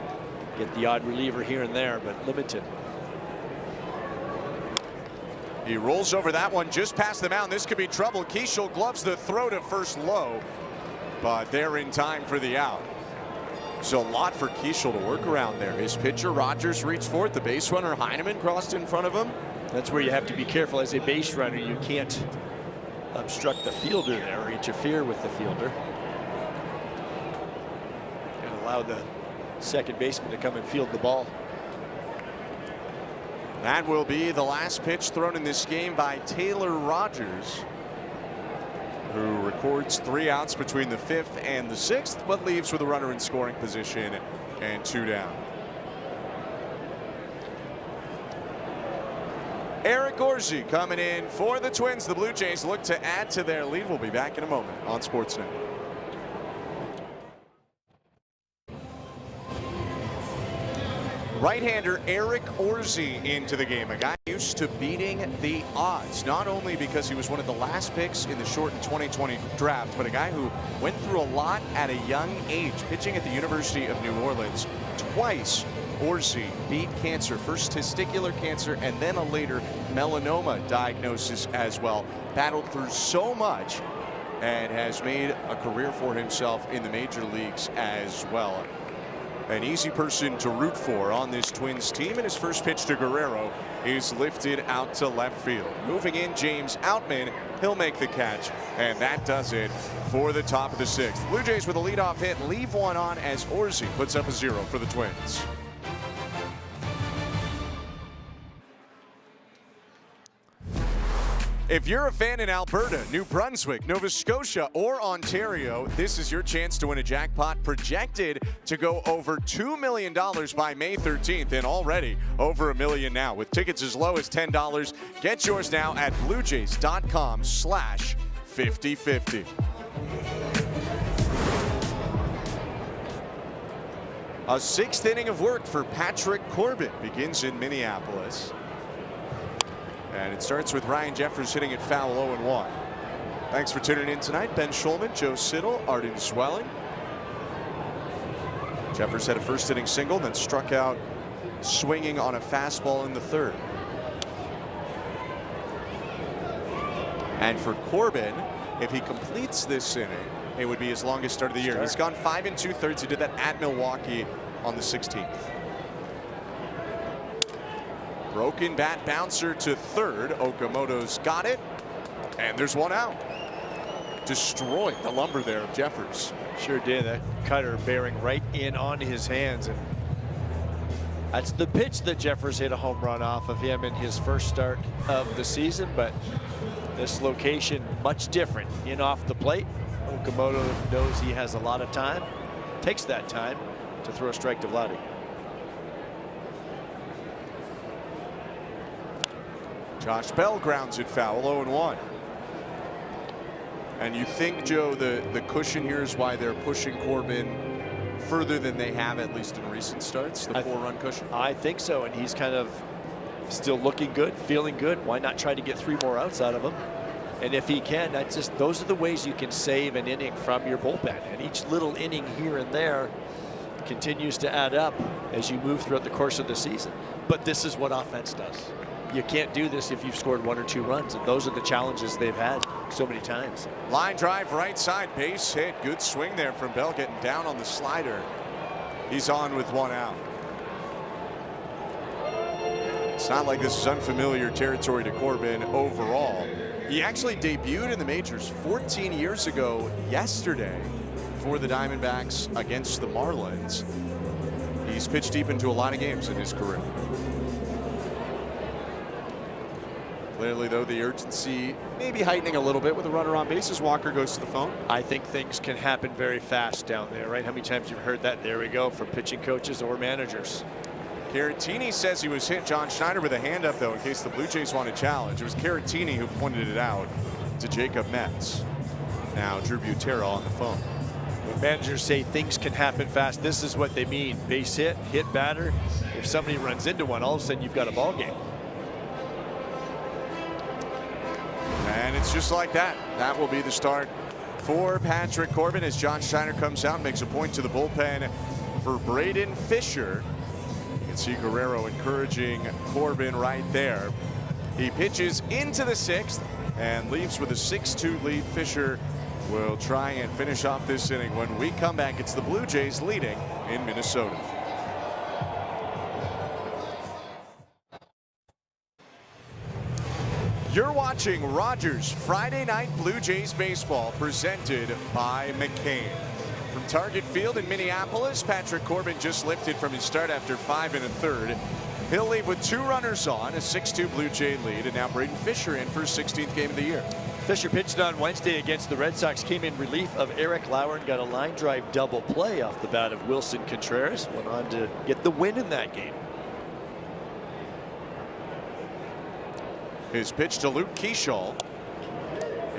Get the odd reliever here and there, but limited. He rolls over that one just past the mound. This could be trouble. Keishel gloves the throw to first low, but they're in time for the out. So a lot for Keishel to work around there. His pitcher Rogers reached for it. The base runner Heineman crossed in front of him. That's where you have to be careful as a base runner. You can't obstruct the fielder there or interfere with the fielder. And allow the second baseman to come and field the ball. That will be the last pitch thrown in this game by Taylor Rogers, who records 3 outs between the 5th and the 6th, but leaves with a runner in scoring position and 2 down. Eric Orsi coming in for the Twins. The Blue Jays look to add to their lead. We'll be back in a moment on Sportsnet. Right-hander Eric Orsi into the game, a guy who used to beating the odds, not only because he was one of the last picks in the shortened 2020 draft, but a guy who went through a lot at a young age, pitching at the University of New Orleans. Twice, Orsi beat cancer, first testicular cancer and then a later melanoma diagnosis as well. Battled through so much and has made a career for himself in the major leagues as well. An easy person to root for on this Twins team, and his first pitch to Guerrero is lifted out to left field. Moving in, James Outman, he'll make the catch, and that does it for the top of the sixth. Blue Jays with a leadoff hit leave one on as Orsi puts up a 0 for the Twins. If you're a fan in Alberta, New Brunswick, Nova Scotia, or Ontario, this is your chance to win a jackpot projected to go over $2 million by May 13th, and already over $1 million now. With tickets as low as $10, get yours now at bluejays.com/50/50. A sixth inning of work for Patrick Corbin begins in Minneapolis. And it starts with Ryan Jeffers hitting it foul 0-1. Thanks for tuning in tonight. Ben Schulman, Joe Siddall, Arden Zwelling. Jeffers had a first inning single, then struck out swinging on a fastball in the third. And for Corbin, if he completes this inning, it would be his longest start of the year. He's gone 5 2/3. He did that at Milwaukee on the 16th. Broken bat bouncer to third. Okamoto's got it, and there's one out. Destroyed the lumber there of Jeffers. Sure did. That cutter bearing right in on his hands, and that's the pitch that Jeffers hit a home run off of him in his first start of the season. But this location much different in off the plate. Okamoto knows he has a lot of time, takes that time to throw a strike to Vladdy. Josh Bell grounds it foul, 0-1. And you think, Joe, the cushion here is why they're pushing Corbin further than they have, at least in recent starts, the 4-run cushion? I think so, and he's kind of still looking good, feeling good. Why not try to get 3 more outs out of him? And if he can, that's just, those are the ways you can save an inning from your bullpen. And each little inning here and there continues to add up as you move throughout the course of the season. But this is what offense does. You can't do this if you've scored 1 or 2 runs, and those are the challenges they've had so many times. Line drive right side, base hit. Good swing there from Bell, getting down on the slider. He's on with 1 out. It's not like this is unfamiliar territory to Corbin overall. He actually debuted in the majors 14 years ago yesterday for the Diamondbacks against the Marlins. He's pitched deep into a lot of games in his career. Clearly, though, the urgency may be heightening a little bit with a runner on base as Walker goes to the phone. I think things can happen very fast down there, right? How many times you've heard that? There we go, from pitching coaches or managers. Caratini says he was hit. John Schneider with a hand up, though, in case the Blue Jays want to challenge. It was Caratini who pointed it out to Jacob Metz. Now Drew Butera on the phone. When managers say things can happen fast, this is what they mean. Base hit, hit batter. If somebody runs into one, all of a sudden you've got a ball game. And it's just like that. That will be the start for Patrick Corbin as John Steiner comes out and makes a point to the bullpen for Braden Fisher. You can see Guerrero encouraging Corbin right there. He pitches into the 6th and leaves with a 6-2 lead. Fisher will try and finish off this inning. When we come back, it's the Blue Jays leading in Minnesota. You're watching Rogers Friday Night Blue Jays Baseball, presented by McCain. From Target Field in Minneapolis, Patrick Corbin just lifted from his start after 5 1/3. He'll leave with 2 runners on, a 6-2 Blue Jay lead, and now Braden Fisher in for his 16th game of the year. Fisher pitched on Wednesday against the Red Sox, came in relief of Eric Lauer and got a line drive double play off the bat of Wilson Contreras. Went on to get the win in that game. His pitch to Luke Keeschall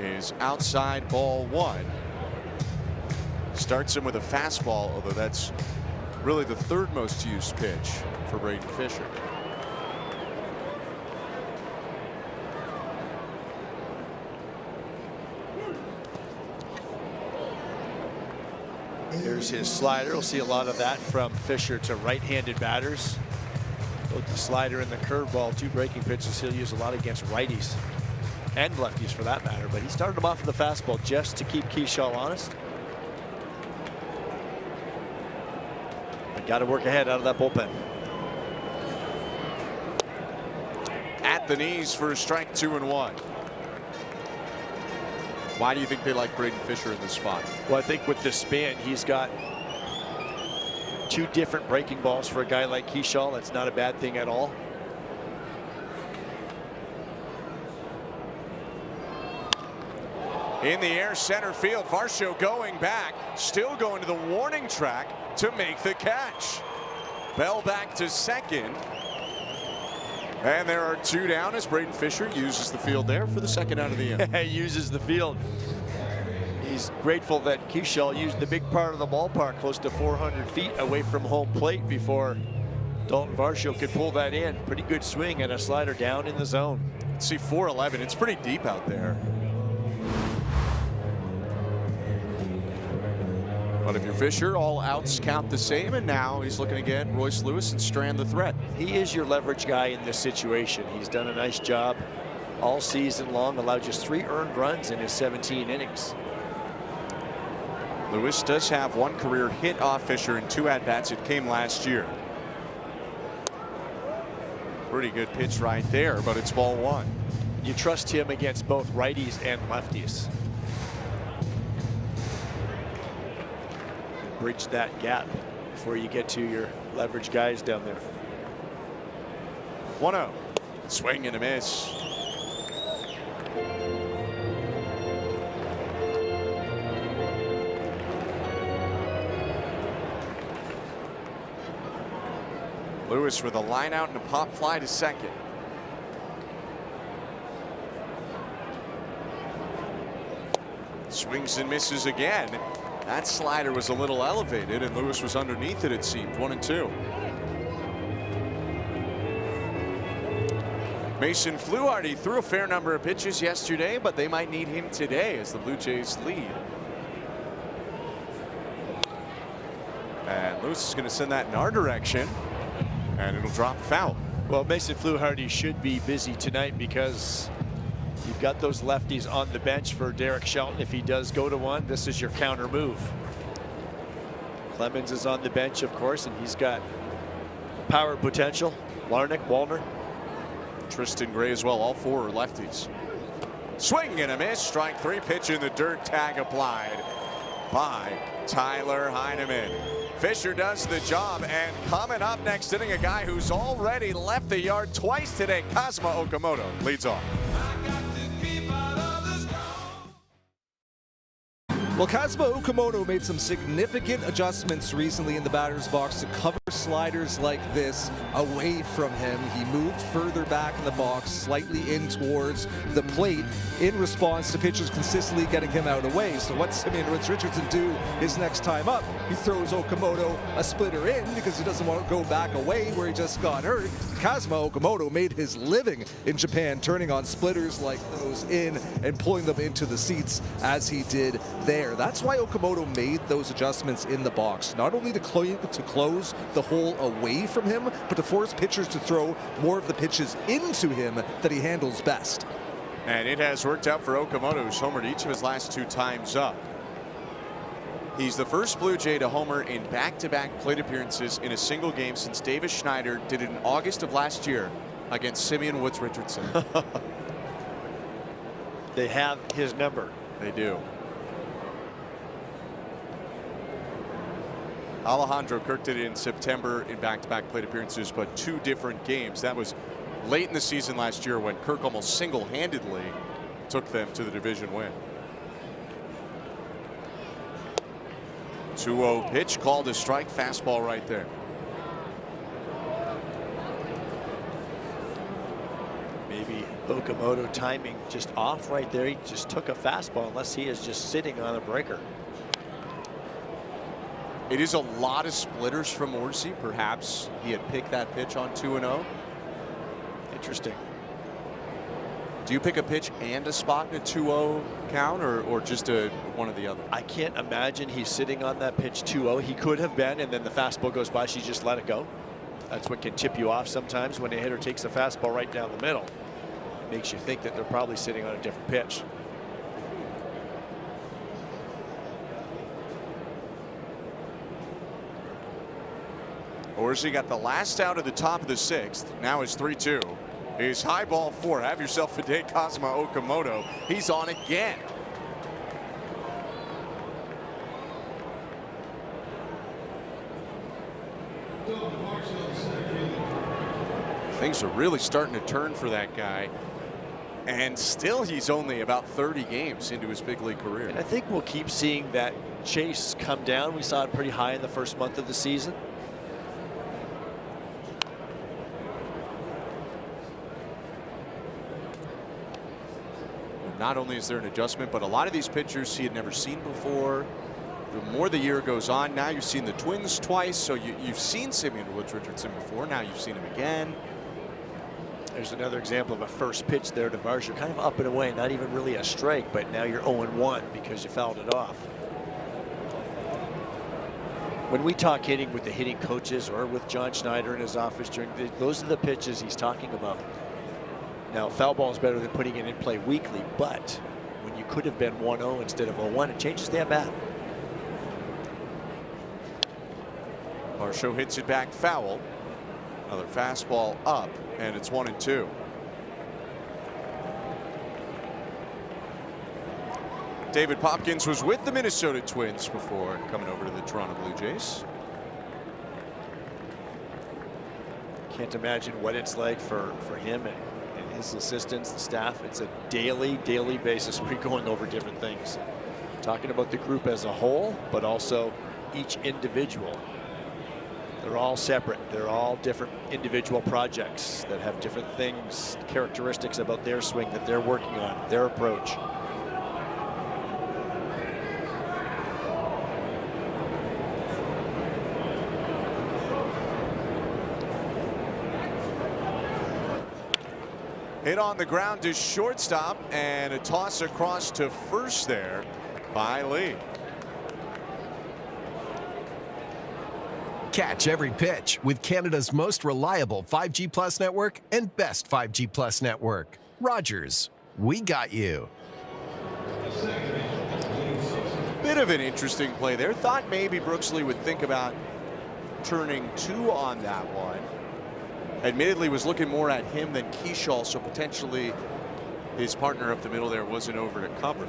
is outside, ball 1. Starts him with a fastball, although that's really the 3rd most used pitch for Braden Fisher. Here's his slider. We'll see a lot of that from Fisher to right-handed batters. Both the slider and the curveball, two breaking pitches he'll use a lot against righties and lefties for that matter. But he started him off with the fastball just to keep Keyshaw honest. But got to work ahead out of that bullpen. At the knees for a strike, 2-1. Why do you think they like Braden Fisher in this spot? Well, I think with the spin, he's got two different breaking balls for a guy like Keyshaw. That's not a bad thing at all. In the air, center field. Varsho going back, still going to the warning track to make the catch. Bell back to second. And there are two down as Braden Fisher uses the field there for the second out of the inning. He uses the field. He's grateful that Keyshaw used the big part of the ballpark, close to 400 feet away from home plate, before Dalton Varsho could pull that in. Pretty good swing and a slider down in the zone. Let's see, 411. It's pretty deep out there. But if you're Fisher, all outs count the same, and now he's looking to get Royce Lewis and strand the threat. He is your leverage guy in this situation. He's done a nice job all season long, allowed just 3 earned runs in his 17 innings. Lewis does have one career hit off Fisher in 2 at-bats. It came last year. Pretty good pitch right there, but it's ball 1. You trust him against both righties and lefties. Bridge that gap before you get to your leverage guys down there. 1-0. Swing and a miss. Lewis with a line out and a pop fly to second. Swings and misses again. That slider was a little elevated, and Lewis was underneath it, it seemed. 1-2. Mason Fluharty threw a fair number of pitches yesterday, but they might need him today as the Blue Jays lead. And Lewis is going to send that in our direction, and it'll drop foul. Well, Mason Fluharty should be busy tonight because you've got those lefties on the bench for Derek Shelton. If he does go to one, this is your counter move. Clemens is on the bench, of course, and he's got power potential. Larnach, Wallner. Tristan Gray as well. All 4 are lefties. Swing and a miss. Strike 3, pitch in the dirt. Tag applied by Tyler Heineman. Fisher does the job, and coming up next inning, a guy who's already left the yard twice today, Kazuma Okamoto, leads off. Well, Kazuma Okamoto made some significant adjustments recently in the batter's box to cover sliders like this away from him. He moved further back in the box, slightly in towards the plate in response to pitchers consistently getting him out away. So what's Richardson do his next time up? He throws Okamoto a splitter in because he doesn't want to go back away where he just got hurt. Kazuma Okamoto made his living in Japan, turning on splitters like those in and pulling them into the seats as he did there. That's why Okamoto made those adjustments in the box, not only to close the hole away from him, but to force pitchers to throw more of the pitches into him that he handles best. And it has worked out for Okamoto, who's homered each of his last 2 times up. He's the first Blue Jay to homer in back-to-back plate appearances in a single game since Davis Schneider did it in August of last year against Simeon Woods Richardson. They have his number. They do. Alejandro Kirk did it in September in back-to-back plate appearances, but 2 different games. That was late in the season last year when Kirk almost single-handedly took them to the division win. 2-0 pitch, called a strike, fastball right there. Maybe Okamoto timing just off right there. He just took a fastball unless he is just sitting on a breaker. It is a lot of splitters from Orsi. Perhaps he had picked that pitch on 2-0. Interesting. Do you pick a pitch and a spot in a 2-0 count, or just one or the other? I can't imagine he's sitting on that pitch 2-0. He could have been, and then the fastball goes by, she just let it go. That's what can tip you off sometimes when a hitter takes a fastball right down the middle. Makes you think that they're probably sitting on a different pitch. Orsi got the last out of the top of the 6th. Now it's 3-2. He's high ball 4. Have yourself a day, Kazuma Okamoto. He's on again. Things are really starting to turn for that guy. And still he's only about 30 games into his big league career. And I think we'll keep seeing that chase come down. We saw it pretty high in the first month of the season. Not only is there an adjustment, but a lot of these pitchers he had never seen before. The more the year goes on, now you've seen the Twins twice, so you've seen Simeon Woods Richardson before. Now you've seen him again. There's another example of a first pitch there to Varsho, kind of up and away, not even really a strike, but now you're 0-1 because you fouled it off. When we talk hitting with the hitting coaches or with John Schneider in his office, those are the pitches he's talking about. Now, foul ball is better than putting it in play weekly, but when you could have been 1-0 instead of 0-1, it changes the at-bat. Varsho hits it back foul. Another fastball up, and it's 1-2. David Popkins was with the Minnesota Twins before coming over to the Toronto Blue Jays. Can't imagine what it's like for him and his assistants, the staff. It's a daily basis. We're going over different things. Talking about the group as a whole, but also each individual. They're all separate. They're all different individual projects that have different things, characteristics about their swing that they're working on, their approach. Hit on the ground to shortstop, and a toss across to first there by Lee. Catch every pitch with Canada's most reliable 5G Plus network and best 5G Plus network. Rogers, we got you. Bit of an interesting play there. Thought maybe Brooksley would think about turning 2 on that one. Admittedly was looking more at him than Keishall, so potentially his partner up the middle there wasn't over to cover.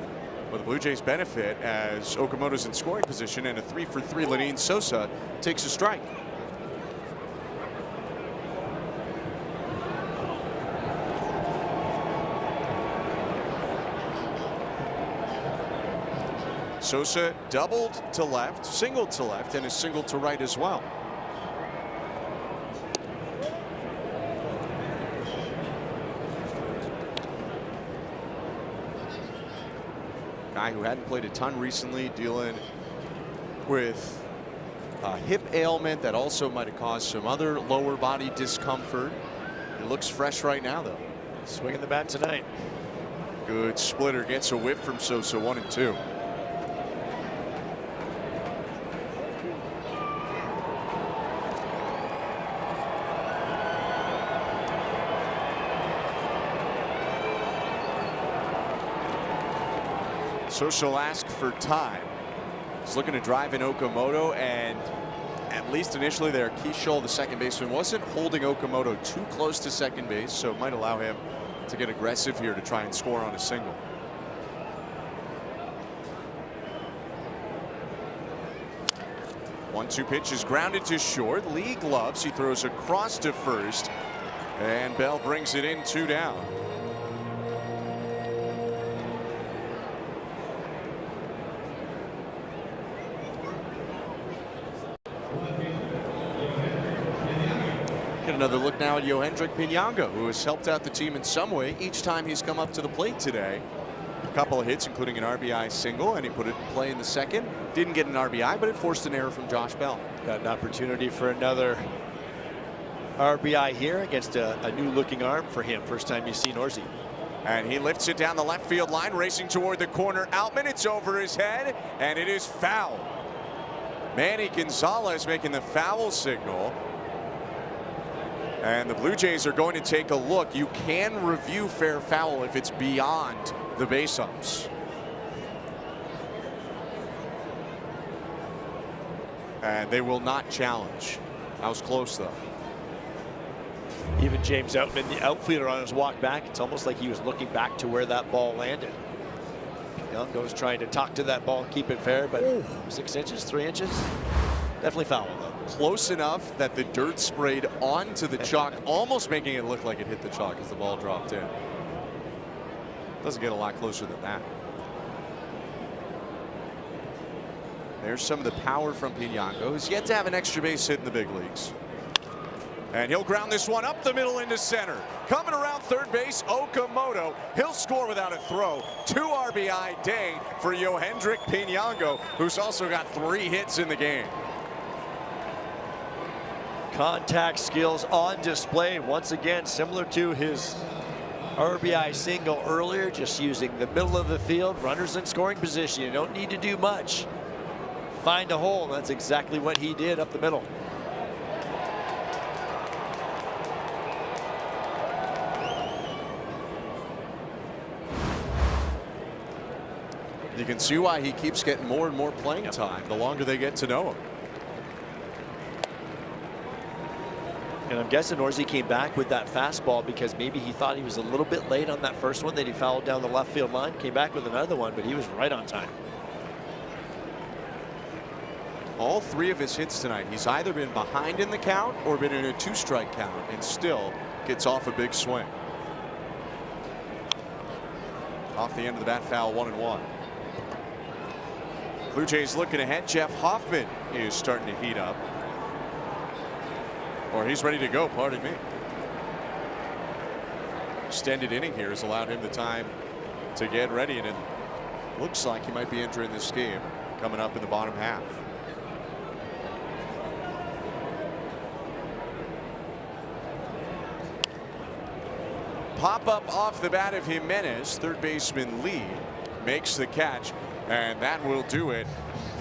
But the Blue Jays benefit as Okamoto's in scoring position, and a 3-for-3 Lenine Sosa takes a strike. Sosa doubled to left, singled to left, and is singled to right as well. Guy who hadn't played a ton recently, dealing with a hip ailment that also might have caused some other lower body discomfort. He looks fresh right now, though. Swinging the bat tonight. Good splitter, gets a whip from Sosa, 1-2. Sosa will ask for time. He's looking to drive in Okamoto, and at least initially there, Keishall, the second baseman, wasn't holding Okamoto too close to second base, so it might allow him to get aggressive here to try and score on a single. One-two pitch is grounded to short. Lee gloves. He throws across to first, and Bell brings it in, 2 down. Get another look now at Yohendrick Pinyango, who has helped out the team in some way each time he's come up to the plate today. A couple of hits, including an RBI single, and he put it in play in the second. Didn't get an RBI, but it forced an error from Josh Bell. Got an opportunity for another RBI here against a new looking arm for him. First time you've seen Orsi. And he lifts it down the left field line, racing toward the corner. Outman, it's over his head, and it is foul. Manny Gonzalez making the foul signal. And the Blue Jays are going to take a look. You can review fair foul if it's beyond the base umps. And they will not challenge. That was close, though. Even James Outman, the outfielder, on his walk back, it's almost like he was looking back to where that ball landed. Youngo's trying to talk to that ball, keep it fair, but 6 inches, 3 inches, definitely foul, though. Close enough that the dirt sprayed onto the chalk, almost making it look like it hit the chalk as the ball dropped in. Doesn't get a lot closer than that. There's some of the power from Pinango, who's yet to have an extra base hit in the big leagues. And he'll ground this one up the middle into center. Coming around third base, Okamoto. He'll score without a throw. 2 RBI day for Yohendrick Pinango, who's also got 3 hits in the game. Contact skills on display once again, similar to his RBI single earlier, just using the middle of the field, runners in scoring position. You don't need to do much. Find a hole. That's exactly what he did up the middle. You can see why he keeps getting more and more playing time the longer they get to know him. And I'm guessing Orsi came back with that fastball because maybe he thought he was a little bit late on that first one that he fouled down the left field line. Came back with another one, but he was right on time. All 3 of his hits tonight, he's either been behind in the count or been in a 2-strike count, and still gets off a big swing. Off the end of the bat foul, 1-1. Blue Jays looking ahead. Jeff Hoffman is starting to heat up. Or he's ready to go, pardon me. Extended inning here has allowed him the time to get ready, and it looks like he might be entering this game coming up in the bottom half. Pop up off the bat of Jimenez. Third baseman Lee makes the catch, and that will do it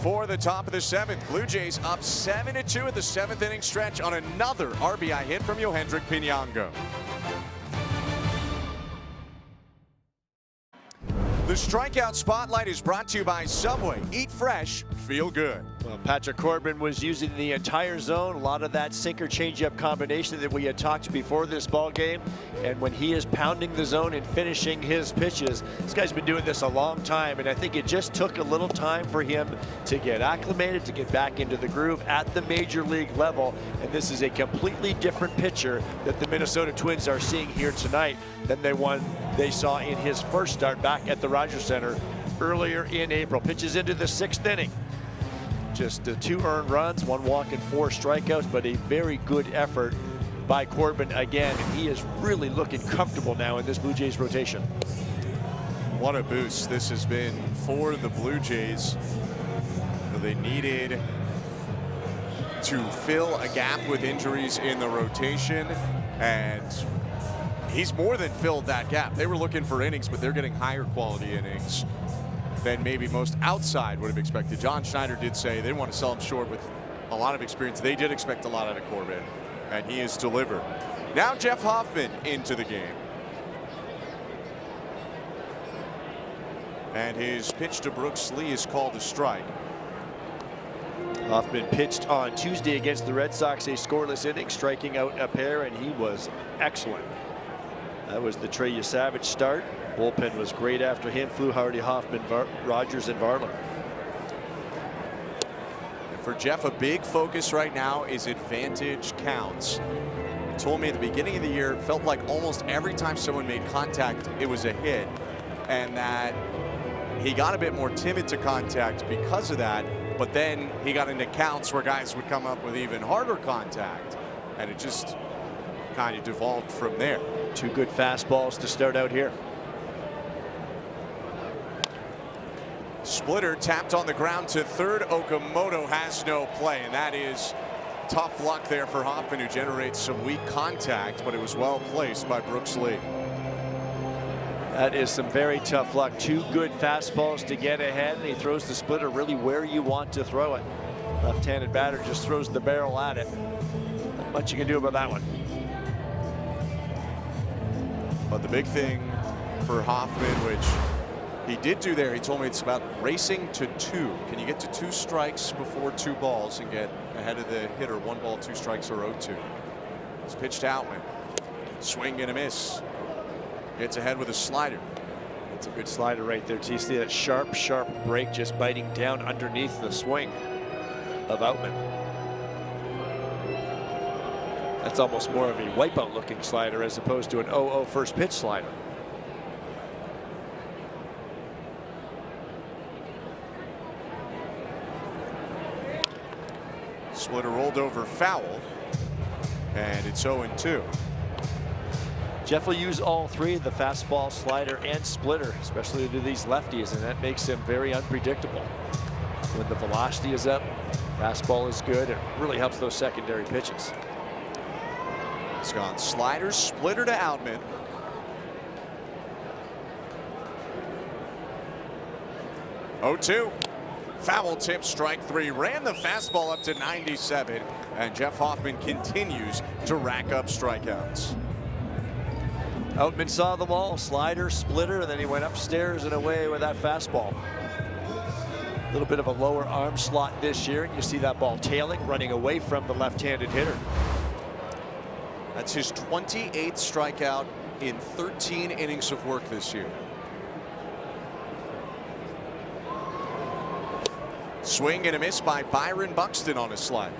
for the top of the 7th. Blue Jays up 7-2 at the 7th inning stretch on another RBI hit from Yohendrick Pinango. The strikeout spotlight is brought to you by Subway. Eat fresh, feel good. Well, Patrick Corbin was using the entire zone, a lot of that sinker changeup combination that we had talked before this ball game. And when he is pounding the zone and finishing his pitches, this guy's been doing this a long time, and I think it just took a little time for him to get acclimated, to get back into the groove at the major league level. And this is a completely different pitcher that the Minnesota Twins are seeing here tonight than they saw in his first start back at the Rogers Center earlier in April. Pitches into the 6th inning. Just 2 earned runs, 1 walk and 4 strikeouts, but a very good effort by Corbin again, and he is really looking comfortable now in this Blue Jays rotation. What a boost this has been for the Blue Jays. They needed to fill a gap with injuries in the rotation, and he's more than filled that gap. They were looking for innings, but they're getting higher quality innings than maybe most outside would have expected. John Schneider did say they didn't want to sell him short with a lot of experience. They did expect a lot out of Corbin, and he has delivered. Now Jeff Hoffman into the game. And his pitch to Brooks Lee is called a strike. Hoffman pitched on Tuesday against the Red Sox, a scoreless inning, striking out a pair, and he was excellent. That was the Trey Yesavage start. Bullpen was great after him. Fluharty, Hoffman, Rogers, and Varler. And for Jeff, a big focus right now is advantage counts. He told me at the beginning of the year, it felt like almost every time someone made contact, it was a hit, and that he got a bit more timid to contact because of that. But then he got into counts where guys would come up with even harder contact, and it just kind of devolved from there. 2 good fastballs to start out here. Splitter tapped on the ground to third. Okamoto has no play, and that is tough luck there for Hoffman, who generates some weak contact, but it was well placed by Brooks Lee. That is some very tough luck. Two good fastballs to get ahead, and he throws the splitter really where you want to throw it. Left-handed batter just throws the barrel at it. Not much you can do about that one. But the big thing for Hoffman, which he did do there, he told me it's about racing to 2. Can you get to 2 strikes before 2 balls and get ahead of the hitter? 1 ball, 2 strikes, or 0-2. It's pitched to Outman. Swing and a miss. Gets ahead with a slider. That's a good slider right there. Do you see that sharp, sharp break just biting down underneath the swing of Outman? That's almost more of a wipeout looking slider as opposed to an 0-0 first pitch slider. Splitter rolled over foul, and it's 0-2. Jeff will use all 3, the fastball, slider, and splitter, especially to these lefties, and that makes him very unpredictable. When the velocity is up, fastball is good. It really helps those secondary pitches. It's gone slider, splitter to Outman. Oh, 2. Foul tip, strike 3. Ran the fastball up to 97, and Jeff Hoffman continues to rack up strikeouts. Outman saw them all, slider, splitter, and then he went upstairs and away with that fastball. A little bit of a lower arm slot this year, and you see that ball tailing, running away from the left-handed hitter. That's his 28th strikeout in 13 innings of work this year. Swing and a miss by Byron Buxton on a slide.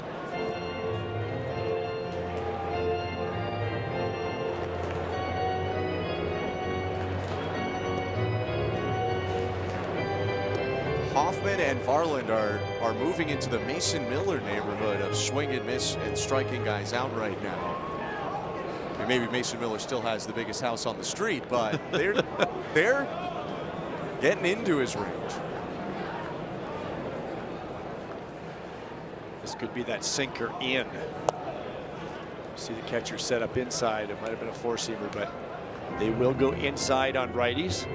Hoffman and Varland are moving into the Mason Miller neighborhood of swing and miss and striking guys out right now. And maybe Mason Miller still has the biggest house on the street, but they're getting into his range. This could be that sinker in. See the catcher set up inside. It might have been a four-seamer, but they will go inside on righties.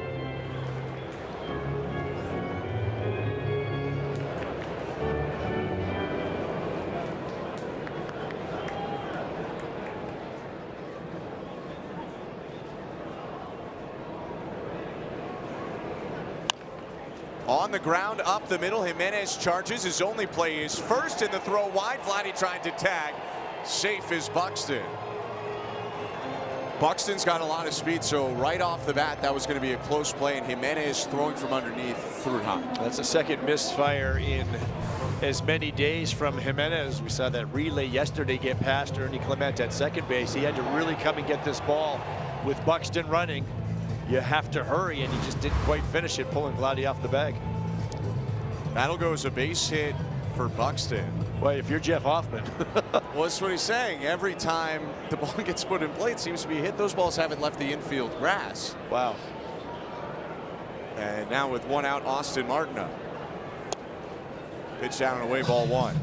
On the ground, up the middle, Jimenez charges. His only play is first, in the throw wide. Vladdy tried to tag. Safe is Buxton. Buxton's got a lot of speed, so right off the bat, that was going to be a close play, and Jimenez throwing from underneath threw it high. That's the second misfire in as many days from Jimenez. We saw that relay yesterday get past Ernie Clement at second base. He had to really come and get this ball with Buxton running. You have to hurry, and he just didn't quite finish it, pulling Vladdy off the bag. That'll go as a base hit for Buxton. Well, if you're Jeff Hoffman. Well, that's what he's saying. Every time the ball gets put in play, it seems to be hit. Those balls haven't left the infield grass. Wow. And now with one out, Austin Martin up. Pitch down and away, ball 1.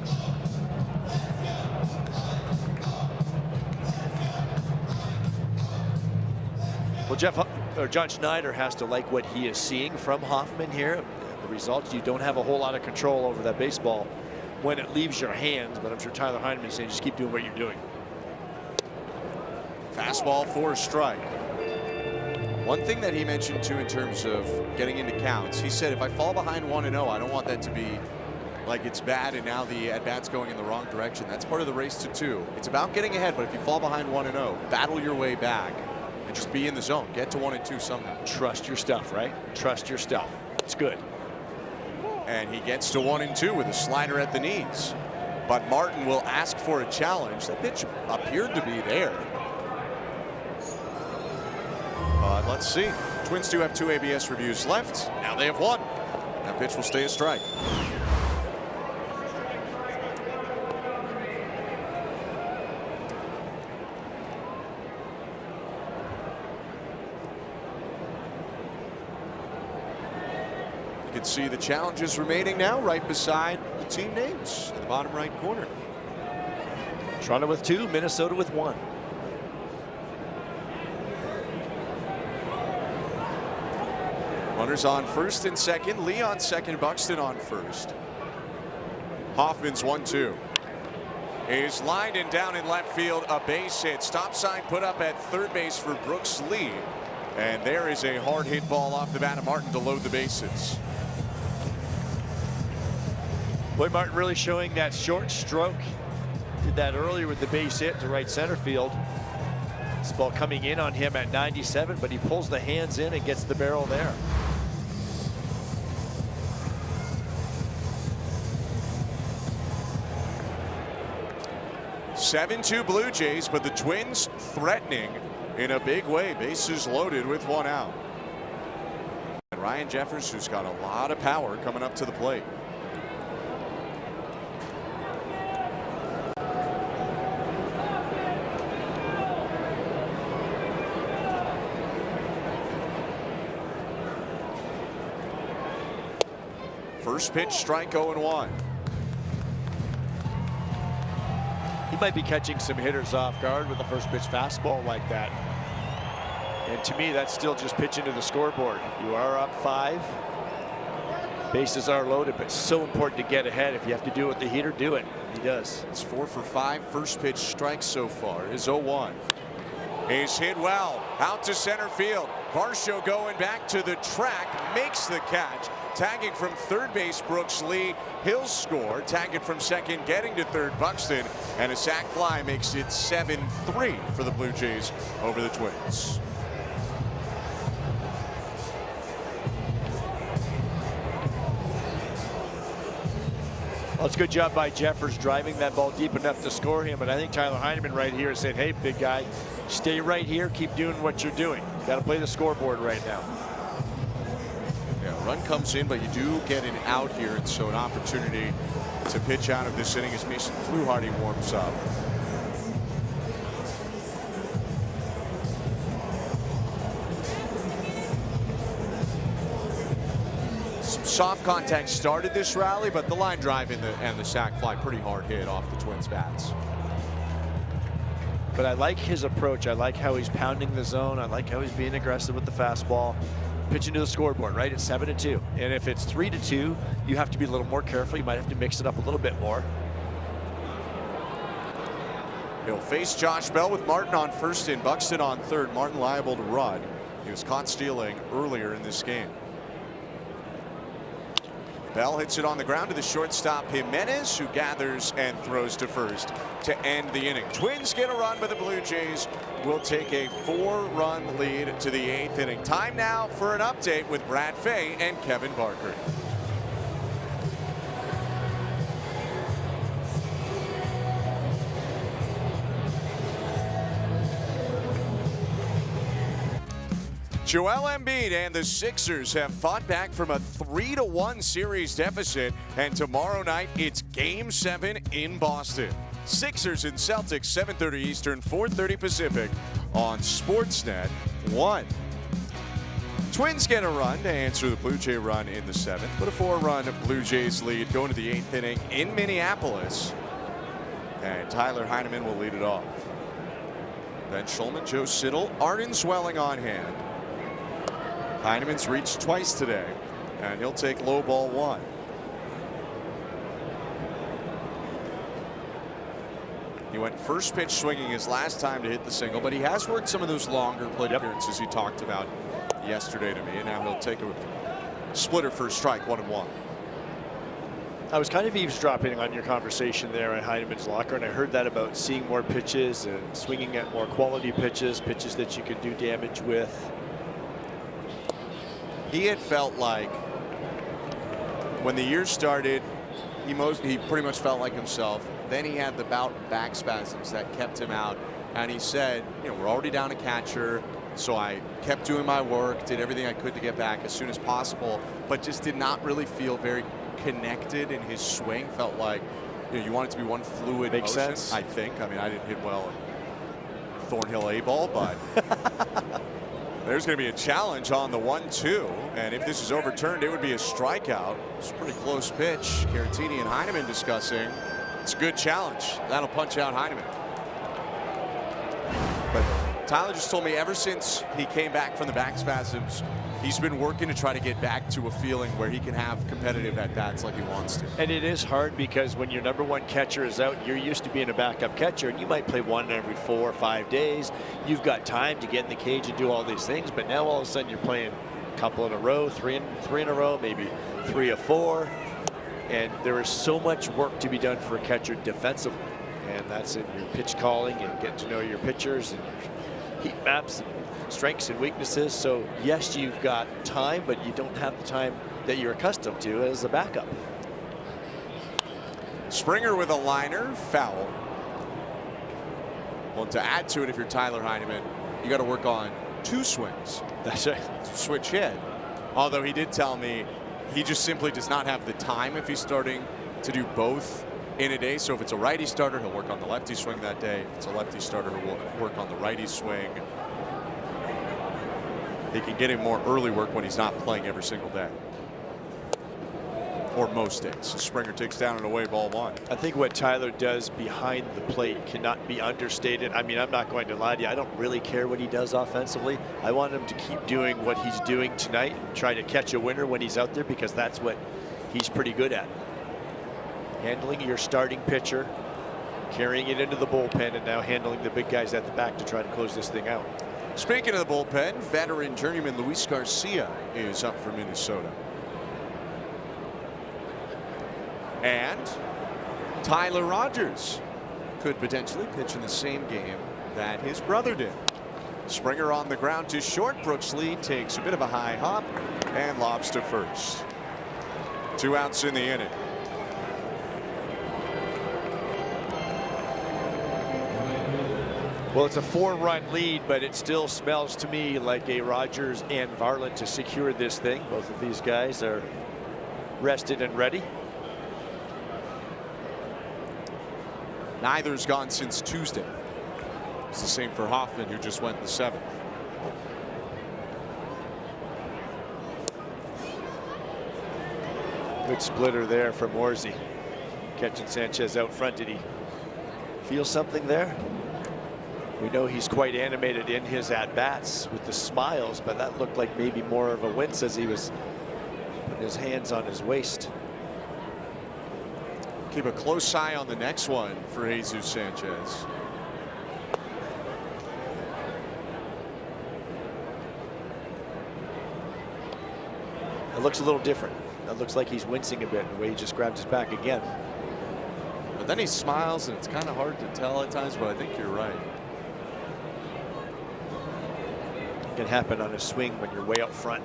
Well, John Schneider has to like what he is seeing from Hoffman here. The results, you don't have a whole lot of control over that baseball when it leaves your hands, but I'm sure Tyler Heineman is saying just keep doing what you're doing. Fastball for a strike. One thing that he mentioned too in terms of getting into counts, he said if I fall behind 1-0, I don't want that to be like it's bad and now the at-bat's going in the wrong direction. That's part of the race to 2. It's about getting ahead, but if you fall behind 1-0, battle your way back and just be in the zone. Get to 1-2 somehow. Trust your stuff, right? Trust your stuff. It's good. And he gets to 1-2 with a slider at the knees. But Martin will ask for a challenge. The pitch appeared to be there. But let's see. Twins do have 2 ABS reviews left. Now they have 1. That pitch will stay a strike. You can see the challenges remaining now right beside the team names in the bottom right corner. Toronto with 2, Minnesota with 1. Runners on first and second. Lee on second. Buxton on first. Hoffman's 1-2. Is lined and down in left field. A base hit. Stop sign put up at third base for Brooks Lee. And there is a hard hit ball off the bat of Martin to load the bases. Boy, Martin really showing that short stroke. Did that earlier with the base hit to right center field. This ball coming in on him at 97, but he pulls the hands in and gets the barrel there. (7-2) Blue Jays, but the Twins threatening in a big way. Bases loaded with one out. And Ryan Jeffers, who's got a lot of power coming up to the plate. First pitch, strike, 0-1. He might be catching some hitters off guard with a first pitch fastball like that. And to me, that's still just pitching to the scoreboard. You are up 5. Bases are loaded, but so important to get ahead. If you have to do it with the heater, do it. He does. It's 4 for 5. First pitch strike so far is 0-1. He's hit well out to center field. Varsho going back to the track, makes the catch. Tagging from third base, Brooks Lee. He'll score. Tagging from second, getting to third, Buxton. And a sac fly makes it 7-3 for the Blue Jays over the Twins. Well, it's a good job by Jeffers driving that ball deep enough to score him. But I think Tyler Heineman right here said, hey, big guy, stay right here. Keep doing what you're doing. Got to play the scoreboard right now. Yeah, run comes in, but you do get an out here, and so an opportunity to pitch out of this inning as Mason Fluharty warms up. Some soft contact started this rally, but the line drive and the sac fly pretty hard hit off the Twins' bats. But I like his approach. I like how he's pounding the zone. I like how he's being aggressive with the fastball. Pitching to the scoreboard, right? It's 7-2. And if it's 3-2, you have to be a little more careful. You might have to mix it up a little bit more. He'll face Josh Bell with Martin on first and Buxton on third. Martin liable to run. He was caught stealing earlier in this game. Bell hits it on the ground to the shortstop Jimenez, who gathers and throws to first to end the inning. Twins get a run, but the Blue Jays will take a 4-run lead to the 8th inning. Time now for an update with Brad Fay and Kevin Barker. Joel Embiid and the Sixers have fought back from a 3-1 series deficit, and tomorrow night it's Game 7 in Boston. Sixers and Celtics, 7:30 Eastern, 4:30 Pacific on Sportsnet 1. Twins get a run to answer the Blue Jay run in the 7th, but a 4-run Blue Jays lead going to the 8th inning in Minneapolis, and Tyler Heineman will lead it off. Ben Schulman, Joe Siddall, Arden Zwelling on hand. Heineman's reached twice today, and he'll take low ball 1. He went first pitch swinging his last time to hit the single, but he has worked some of those longer plate appearances he talked about yesterday to me, and now he'll take a splitter for a strike, 1-1. I was kind of eavesdropping on your conversation there at Heineman's locker, and I heard that about seeing more pitches and swinging at more quality pitches, pitches that you could do damage with. He had felt like when the year started, he pretty much felt like himself. Then he had the bout of back spasms that kept him out, and he said, you know, we're already down a catcher, so I kept doing my work, did everything I could to get back as soon as possible, but just did not really feel very connected in his swing. Felt like, you know, you want it to be one fluid Makes motion, sense. I think. I mean, I didn't hit well at Thornhill A-ball, but there's going to be a challenge on the 1-2, and if this is overturned, it would be a strikeout. It's a pretty close pitch. Caratini and Heineman discussing. It's a good challenge. That'll punch out Heineman. But Tyler just told me ever since he came back from the back spasms, he's been working to try to get back to a feeling where he can have competitive at-bats like he wants to. And it is hard because when your #1 catcher is out, you're used to being a backup catcher, and you might play one every 4 or 5 days. You've got time to get in the cage and do all these things, but now all of a sudden you're playing a couple in a row, three in a row, maybe 3 or 4. And there is so much work to be done for a catcher defensively. And that's in your pitch calling and getting to know your pitchers and your heat maps and strengths and weaknesses. So yes, you've got time, but you don't have the time that you're accustomed to as a backup. Springer with a liner, foul. Well, to add to it, if you're Tyler Heineman, you got to work on 2 swings. That's right. Switch hit. Although he did tell me he just simply does not have the time if he's starting to do both in a day. So if it's a righty starter, he'll work on the lefty swing that day. If it's a lefty starter, he'll work on the righty swing. He can get him more early work when he's not playing every single day. Or most days. So Springer takes down and away, ball 1. I think what Tyler does behind the plate cannot be understated. I mean, I'm not going to lie to you. I don't really care what he does offensively. I want him to keep doing what he's doing tonight, try to catch a winner when he's out there, because that's what he's pretty good at. Handling your starting pitcher, carrying it into the bullpen, and now handling the big guys at the back to try to close this thing out. Speaking of the bullpen, veteran journeyman Luis Garcia is up for Minnesota. And Tyler Rogers could potentially pitch in the same game that his brother did. Springer on the ground to short. Brooks Lee takes a bit of a high hop and lobs to first. 2 outs in the inning. Well, it's a 4-run lead, but it still smells to me like a Rogers and Varland to secure this thing. Both of these guys are rested and ready. Neither's gone since Tuesday. It's the same for Hoffman, who just went the 7th. Good splitter there from Orsi. Catching Sanchez out front. Did he feel something there? We know he's quite animated in his at-bats with the smiles, but that looked like maybe more of a wince as he was putting his hands on his waist. Keep a close eye on the next one for Jesus Sanchez. It looks a little different. It looks like he's wincing a bit in the way he just grabbed his back again. But then he smiles, and it's kind of hard to tell at times, but I think you're right. It can happen on a swing when you're way up front.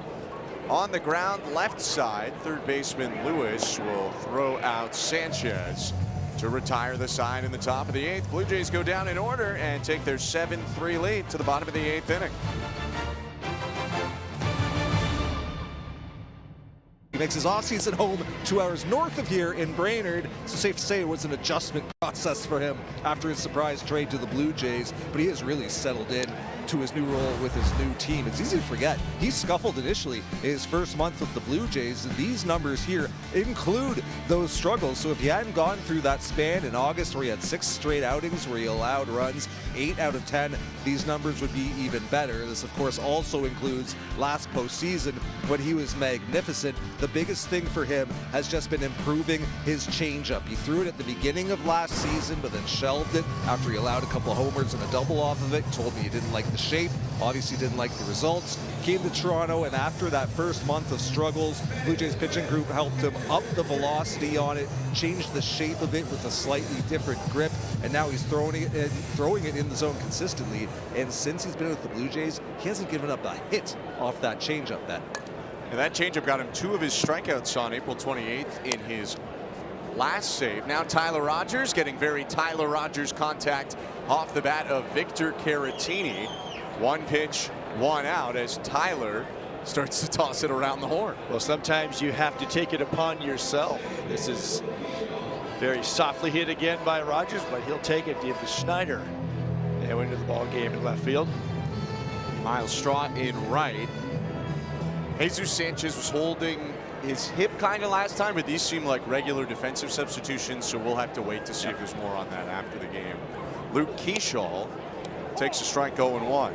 On the ground, left side, third baseman Lewis will throw out Sanchez to retire the side in the top of the 8th. Blue Jays go down in order and take their 7-3 lead to the bottom of the 8th inning. He makes his offseason home 2 hours north of here in Brainerd, so safe to say it was an adjustment process for him after his surprise trade to the Blue Jays, but he has really settled in to his new role with his new team. It's easy to forget he scuffled initially his first month with the Blue Jays, and these numbers here include those struggles. So if he hadn't gone through that span in August where he had 6 straight outings where he allowed runs, 8 out of 10, these numbers would be even better. This of course also includes last postseason when he was magnificent. The biggest thing for him has just been improving his changeup. He threw it at the beginning of last season, but then shelved it after he allowed a couple of homers and a double off of it. Told me he didn't like the shape, obviously didn't like the results. Came to Toronto, and after that first month of struggles, Blue Jays pitching group helped him up the velocity on it, changed the shape of it with a slightly different grip, and now he's throwing it in the zone consistently. And since he's been with the Blue Jays, he hasn't given up a hit off that changeup bet. And that changeup got him 2 of his strikeouts on April 28th in his last save. Now Tyler Rogers getting very Tyler Rogers contact off the bat of Victor Caratini. 1 pitch, 1 out as Tyler starts to toss it around the horn. Well, sometimes you have to take it upon yourself. This is very softly hit again by Rogers, but he'll take it. Give the Schneider now into the ball game in left field. Miles Straw in right. Jesus Sanchez was holding his hip kind of last time, but these seem like regular defensive substitutions, so we'll have to wait to see if there's more on that after the game. Luke Keeshall takes a strike 0-1.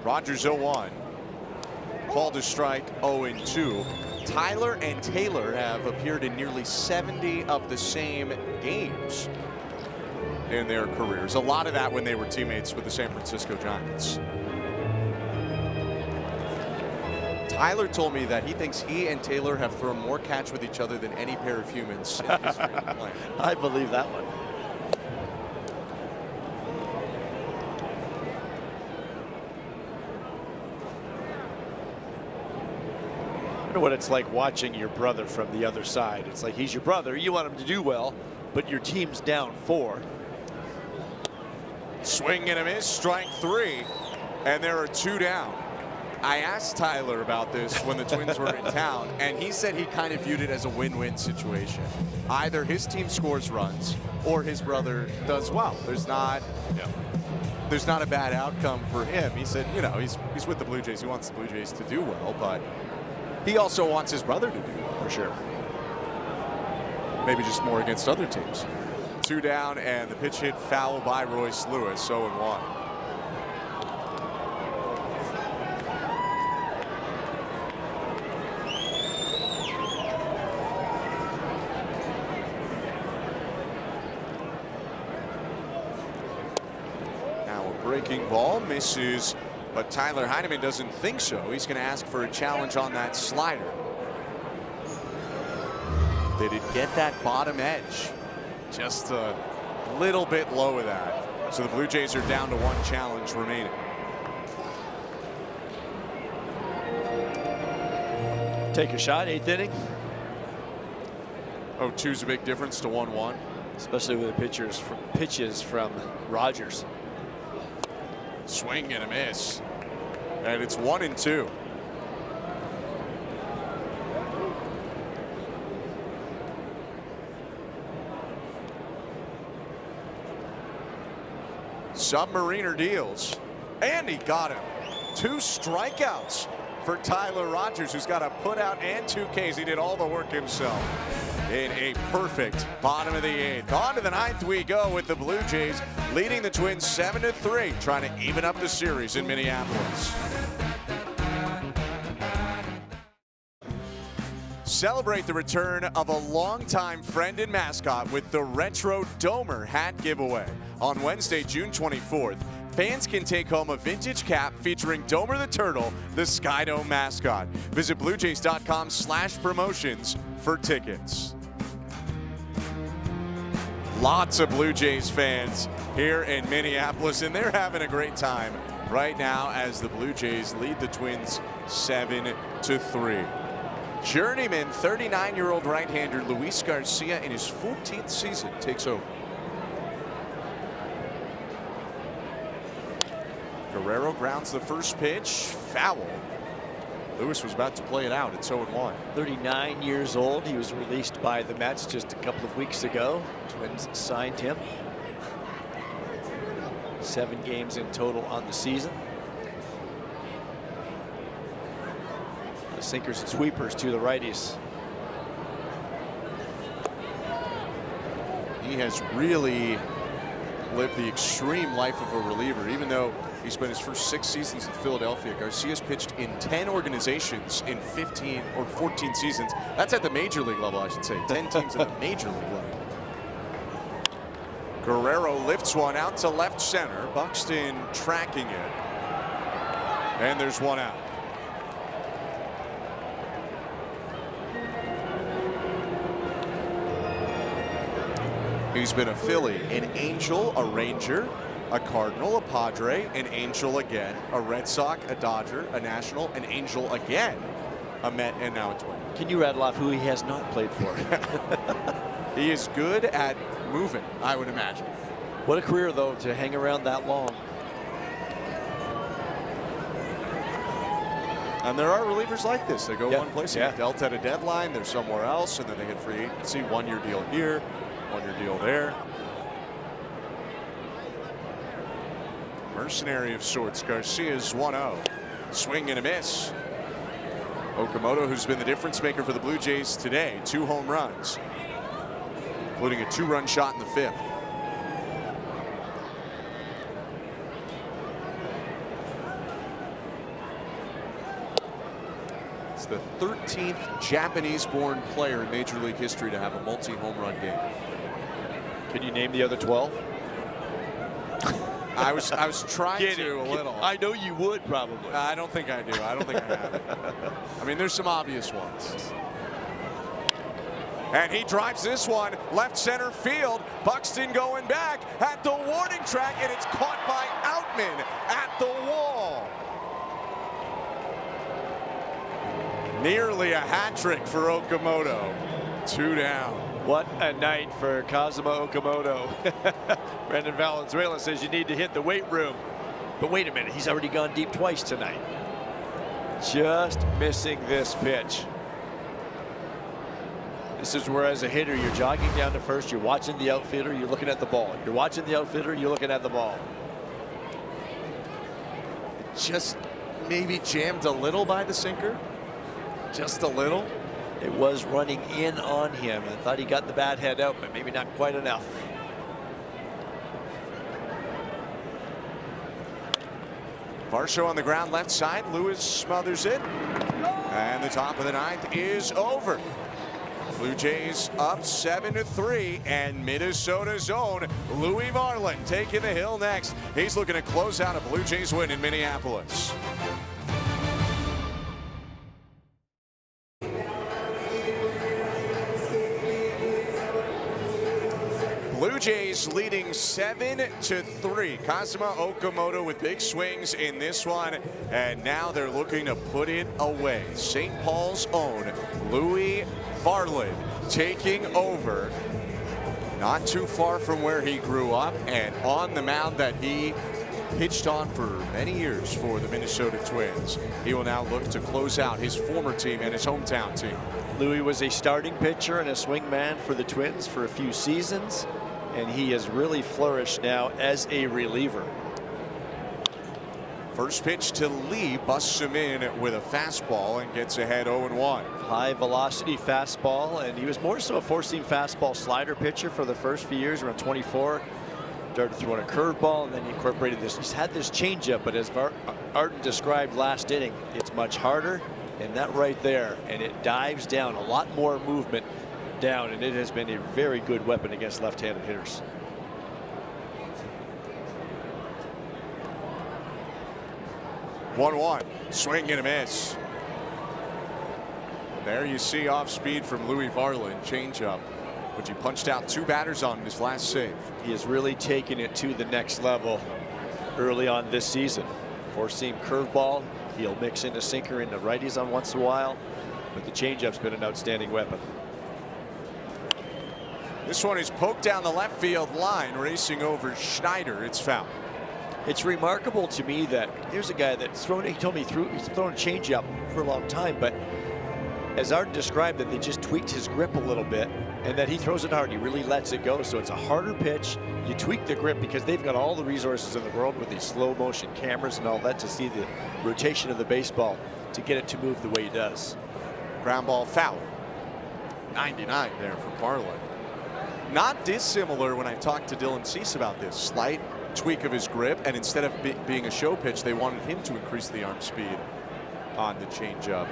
Rogers 0-1. Called to strike 0-2. Tyler and Taylor have appeared in nearly 70 of the same games in their careers. A lot of that when they were teammates with the San Francisco Giants. Tyler told me that he thinks he and Taylor have thrown more catch with each other than any pair of humans in the history of the planet. I believe that one. I wonder what it's like watching your brother from the other side. It's like he's your brother. You want him to do well, but your team's down 4. Swing and a miss, strike 3, and there are 2 down. I asked Tyler about this when the Twins were in town, and he said he kind of viewed it as a win-win situation. Either his team scores runs or his brother does well. There's not a bad outcome for him. He said, you know, he's with the Blue Jays. He wants the Blue Jays to do well, but he also wants his brother to do well. For sure. Maybe just more against other teams. 2 down, and the pitch hit foul by Royce Lewis, 0-1. Breaking ball misses, but Tyler Heineman doesn't think so. He's going to ask for a challenge on that slider. Did it get that bottom edge? Just a little bit low of that. So the Blue Jays are down to 1 challenge remaining. Take a shot, 8th inning. 0-2's a big difference to 1-1. Especially with the pitches from Rogers. Swing and a miss. And it's 1-2. Submariner deals. And he got him. 2 strikeouts for Tyler Rogers, who's got a put out and 2 Ks. He did all the work himself in a perfect bottom of the 8th. On to the 9th we go with the Blue Jays leading the Twins 7-3, trying to even up the series in Minneapolis. Celebrate the return of a longtime friend and mascot with the Retro Domer hat giveaway. On Wednesday, June 24th, fans can take home a vintage cap featuring Domer the Turtle, the Skydome mascot. Visit BlueJays.com/promotions for tickets. Lots of Blue Jays fans here in Minneapolis, and they're having a great time right now as the Blue Jays lead the Twins 7-3. Journeyman 39-year-old right-hander Luis Garcia in his 14th season takes over. Guerrero grounds the first pitch, foul. Lewis was about to play it out. It's 0-1. 39 years old. He was released by the Mets just a couple of weeks ago. Twins signed him. 7 games in total on the season. The sinkers and sweepers to the righties. He has really lived the extreme life of a reliever, even though he spent his first 6 seasons in Philadelphia. Garcia's pitched in 10 organizations in 15 or 14 seasons. That's at the major league level, I should say. 10 teams at the major league level. Guerrero lifts one out to left center. Buxton tracking it. And there's 1 out. He's been a Philly, an Angel, a Ranger, a Cardinal, a Padre, an Angel again, a Red Sox, a Dodger, a National, an Angel again, a Met, and now a Twin. Can you rattle off who he has not played for? He is good at moving, I would imagine. What a career, though, to hang around that long. And there are relievers like this. They go Yeah, one place, they yeah. get dealt at a deadline, they're somewhere else, and then they hit free agency. 1-year deal here, 1-year deal there. Mercenary of sorts. Garcia's 1-0. Swing and a miss. Okamoto, who's been the difference maker for the Blue Jays today, 2 home runs, including a 2-run shot in the 5th. is the 13th Japanese-born player in Major League history to have a multi-home run game. Can you name the other 12? I was trying to a little. I know you would probably. I don't think I do. I don't think I have it. I mean, there's some obvious ones. And he drives this one left center field. Buxton going back at the warning track, and it's caught by Outman at the wall. Nearly a hat trick for Okamoto. 2 down. What a night for Kazuma Okamoto. Brendan Valenzuela says you need to hit the weight room. But wait a minute, he's already gone deep twice tonight. Just missing this pitch. This is where, as a hitter, you're jogging down to first, you're watching the outfielder, you're looking at the ball. You're watching the outfielder, you're looking at the ball. Just maybe jammed a little by the sinker. Just a little. It was running in on him. I thought he got the bat head out, but maybe not quite enough. Varsho on the ground left side. Lewis smothers it. And the top of the 9th is over. Blue Jays up 7-3, and Minnesota's own Louis Varland taking the hill next. He's looking to close out a Blue Jays win in Minneapolis. Blue Jays leading 7-3. Kazuma Okamoto with big swings in this one, and now they're looking to put it away. St. Paul's own Louis Varland taking over, not too far from where he grew up and on the mound that he pitched on for many years for the Minnesota Twins. He will now look to close out his former team and his hometown team. Louis was a starting pitcher and a swing man for the Twins for a few seasons, and he has really flourished now as a reliever. First pitch to Lee busts him in with a fastball and gets ahead 0-1. High velocity fastball, and he was more so a four-seam fastball slider pitcher for the first few years. Around 24, started throwing a curveball, and then he incorporated this. He's had this changeup, but as Arden described last inning, it's much harder, and that right there, and it dives down. A lot more movement down, and it has been a very good weapon against left-handed hitters. One, swing and a miss. There you see off speed from Louis Varland, changeup, which he punched out 2 batters on in his last save. He has really taken it to the next level early on this season. Four-seam curveball, he'll mix in a sinker into righties on once in a while, but the changeup's been an outstanding weapon. This one is poked down the left field line, racing over Schneider. It's foul. It's remarkable to me that here's a guy that's thrown, he told me he's thrown a changeup for a long time, but as Arden described, that they just tweaked his grip a little bit and that he throws it hard. He really lets it go. So it's a harder pitch. You tweak the grip because they've got all the resources in the world with these slow motion cameras and all that to see the rotation of the baseball to get it to move the way he does. Ground ball foul. 99 there from Varland. Not dissimilar when I talked to Dylan Cease about this. Slight tweak of his grip, and instead of being a show pitch, they wanted him to increase the arm speed on the changeup.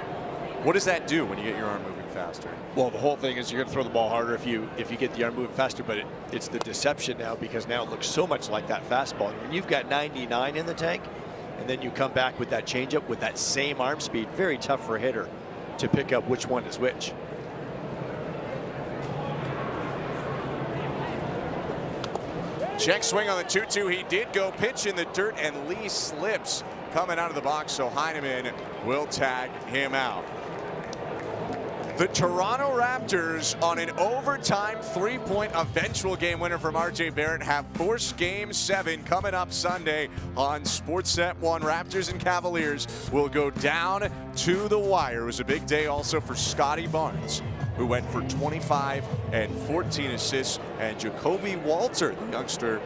What does that do when you get your arm moving faster? Well, the whole thing is you're going to throw the ball harder if you get the arm moving faster, but it's the deception now, because now it looks so much like that fastball. When you've got 99 in the tank, and then you come back with that changeup with that same arm speed, very tough for a hitter to pick up which one is which. Check swing on the 2-2. He did go pitch in the dirt, and Lee slips coming out of the box, so Heineman will tag him out. The Toronto Raptors, on an overtime 3-point eventual game winner from RJ Barrett, have forced Game 7 coming up Sunday on Sportsnet 1. Raptors and Cavaliers will go down to the wire. It was a big day also for Scotty Barnes, who went for 25 and 14 assists, and Jacoby Walter, the youngster,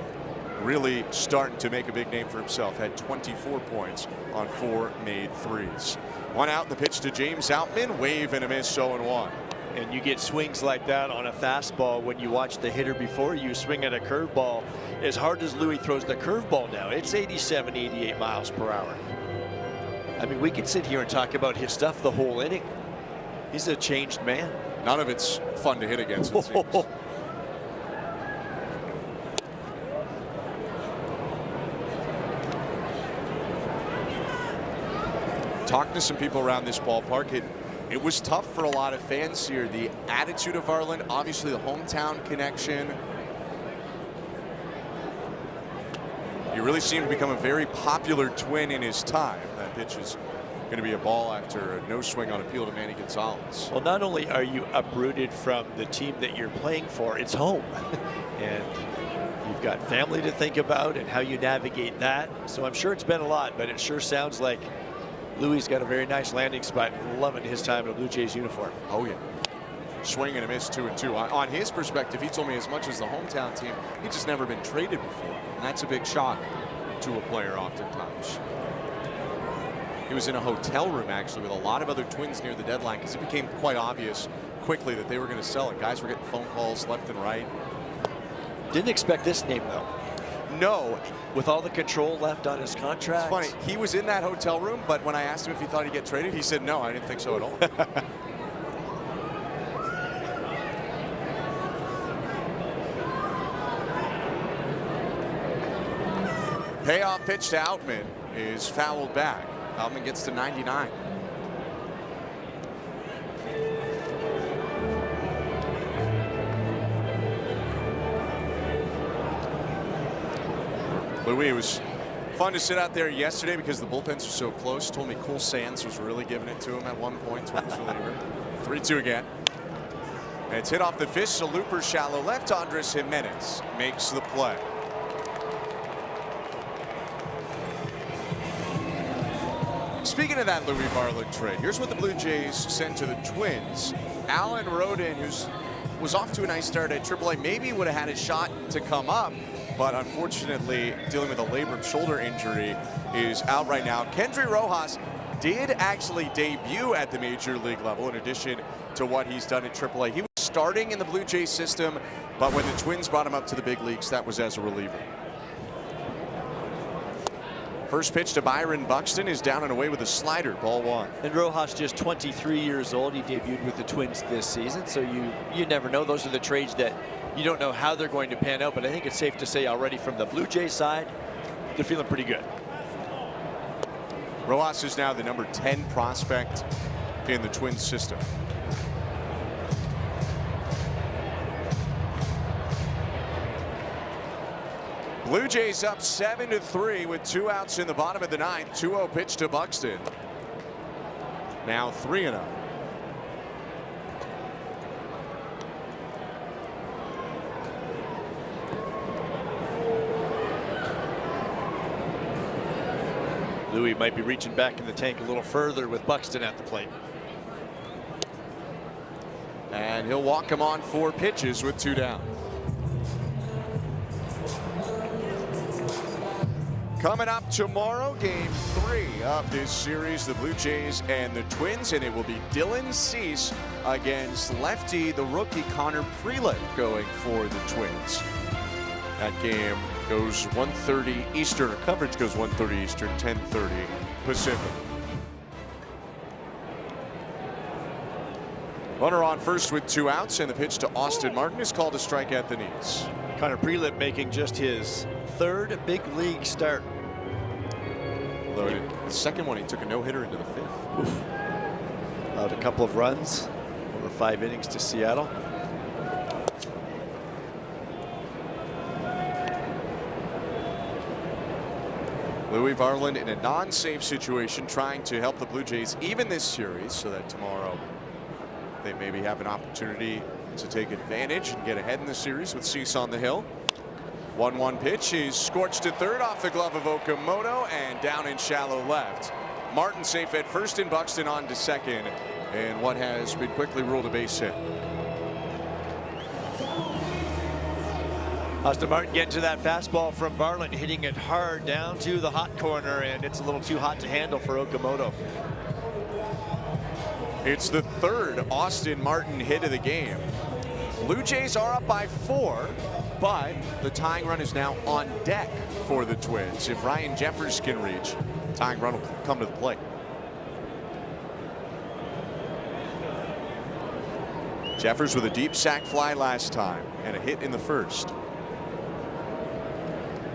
really starting to make a big name for himself, had 24 points on 4 made threes. One out, the pitch to James Outman, wave and a miss, 0-1. And you get swings like that on a fastball when you watch the hitter before you swing at a curveball. As hard as Louis throws the curveball now, it's 87, 88 miles per hour. I mean, we could sit here and talk about his stuff the whole inning. He's a changed man. None of it's fun to hit against, it seems. Talking to some people around this ballpark, it was tough for a lot of fans here. The attitude of Varland, obviously the hometown connection. He really seemed to become a very popular Twin in his time. That pitch is going to be a ball after a no swing on appeal to Manny Gonzalez. Well, not only are you uprooted from the team that you're playing for, it's home. And you've got family to think about and how you navigate that. So I'm sure it's been a lot, but it sure sounds like Louis got a very nice landing spot. Loving his time in a Blue Jays uniform. Oh, yeah. Swing and a miss, 2-2. On his perspective, he told me as much as the hometown team, he'd just never been traded before. And that's a big shock to a player oftentimes. He was in a hotel room, actually, with a lot of other Twins near the deadline because it became quite obvious quickly that they were going to sell it. Guys were getting phone calls left and right. Didn't expect this name, though. No. With all the control left on his contract. It's funny. He was in that hotel room, but when I asked him if he thought he'd get traded, he said no, I didn't think so at all. Payoff pitch to Outman is fouled back. Outman gets to 99. Louis, it was fun to sit out there yesterday because the bullpens are so close. Told me Cole Sands was really giving it to him at one point. 3-2 again. And it's hit off the fist. A looper shallow left. Andres Jimenez makes the play. Speaking of that Louis Varland trade, here's what the Blue Jays sent to the Twins. Alan Rodin, who was off to a nice start at AAA, maybe would have had a shot to come up, but unfortunately dealing with a labrum shoulder injury is out right now. Kendry Rojas did actually debut at the major league level in addition to what he's done at AAA. He was starting in the Blue Jays system, but when the Twins brought him up to the big leagues, that was as a reliever. First pitch to Byron Buxton is down and away with a slider, ball one. And Rojas just 23 years old. He debuted with the Twins this season, so you never know. Those are the trades that you don't know how they're going to pan out, but I think it's safe to say already from the Blue Jays side, they're feeling pretty good. Rojas is now the number 10 prospect in the Twins system. Blue Jays up 7-3 with 2 outs in the bottom of the ninth. 2-0 pitch to Buxton. Now 3-0. Louis might be reaching back in the tank a little further with Buxton at the plate. And he'll walk him on 4 pitches with 2 down. Coming up tomorrow, game 3 of this series, the Blue Jays and the Twins, and it will be Dylan Cease against lefty, the rookie Connor Prelet, going for the Twins. That game goes 1:30 Eastern, or coverage goes 1:30 Eastern, 10:30 Pacific. Runner on first with 2 outs, and the pitch to Austin Martin is called a strike at the knees. Connor Prelet making just his 3rd big league start. Loaded. The second one, he took a no-hitter into the 5th. Oof. Allowed a couple of runs over 5 innings to Seattle. Louis Varland in a non-save situation, trying to help the Blue Jays even this series so that tomorrow they maybe have an opportunity to take advantage and get ahead in the series with Cease on the hill. 1-1 pitch is scorched to third off the glove of Okamoto and down in shallow left. Martin safe at first and Buxton on to second, and what has been quickly ruled a base hit. Austin Martin getting to that fastball from Varland, hitting it hard down to the hot corner, and it's a little too hot to handle for Okamoto. It's the 3rd Austin Martin hit of the game. Blue Jays are up by 4, but the tying run is now on deck for the Twins. If Ryan Jeffers can reach, tying run will come to the plate. Jeffers with a deep sac fly last time and a hit in the first.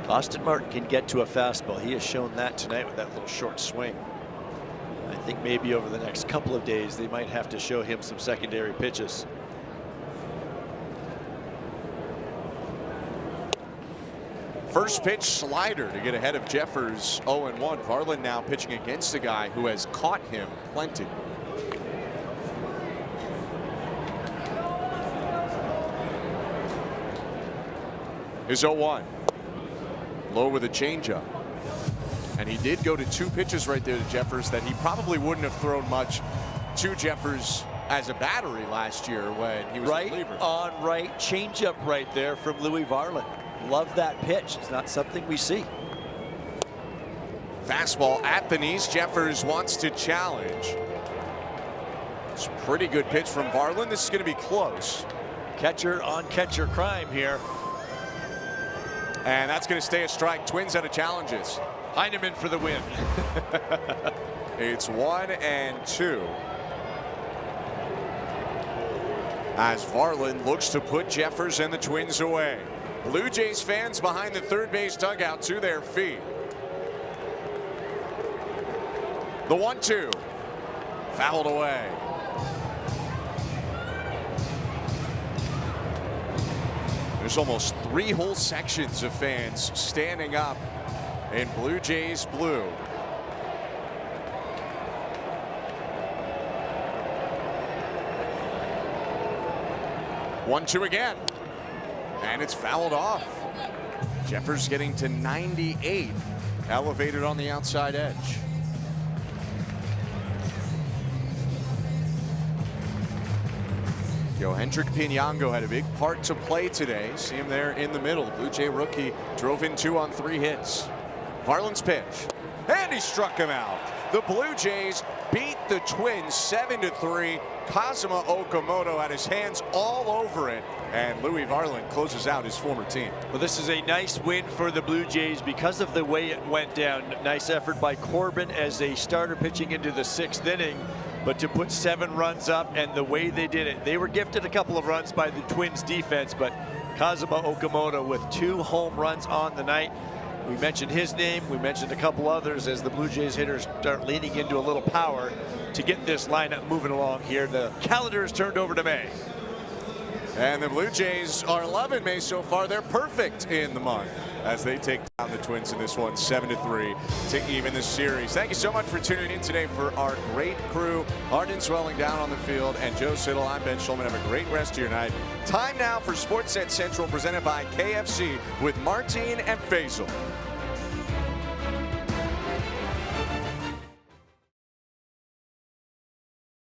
Austin Martin can get to a fastball. He has shown that tonight with that little short swing. I think maybe over the next couple of days they might have to show him some secondary pitches. First pitch slider to get ahead of Jeffers. 0-1. Varland now pitching against a guy who has caught him plenty. Here's 0-1. Low with a changeup. And he did go to 2 pitches right there to Jeffers that he probably wouldn't have thrown much to Jeffers as a battery last year when he was right in Cleveland. on right, changeup right there from Louis Varland. Love that pitch. It's not something we see. Fastball at the knees. Jeffers wants to challenge. It's a pretty good pitch from Varland. This is going to be close. Catcher on catcher crime here. And that's going to stay a strike. Twins out of challenges. Heineman for the win. It's 1-2. As Varland looks to put Jeffers and the Twins away. Blue Jays fans behind the third base dugout to their feet. The 1-2. Fouled away. There's almost 3 whole sections of fans standing up in Blue Jays blue. One-two again. And it's fouled off. Jeffers getting to 98. Elevated on the outside edge. Hendrik Pinango had a big part to play today. See him there in the middle. Blue Jay rookie drove in 2 on 3 hits. Varland's pitch. And he struck him out. The Blue Jays beat the Twins 7-3. Kazuma Okamoto had his hands all over it. And Louis Varland closes out his former team. Well, this is a nice win for the Blue Jays because of the way it went down. Nice effort by Corbin as a starter pitching into the 6th inning. But to put 7 runs up and the way they did it, they were gifted a couple of runs by the Twins defense, but Kazuma Okamoto with 2 home runs on the night. We mentioned his name, we mentioned a couple others as the Blue Jays hitters start leaning into a little power to get this lineup moving along here. The calendar is turned over to May. And the Blue Jays are 11 May so far. They're perfect in the month as they take down the Twins in this one 7-3 to even the series. Thank you so much for tuning in today for our great crew. Arden Swelling down on the field and Joe Siddle. I'm Ben Schulman. Have a great rest of your night. Time now for Sportsnet Central presented by KFC with Martine and Faisal.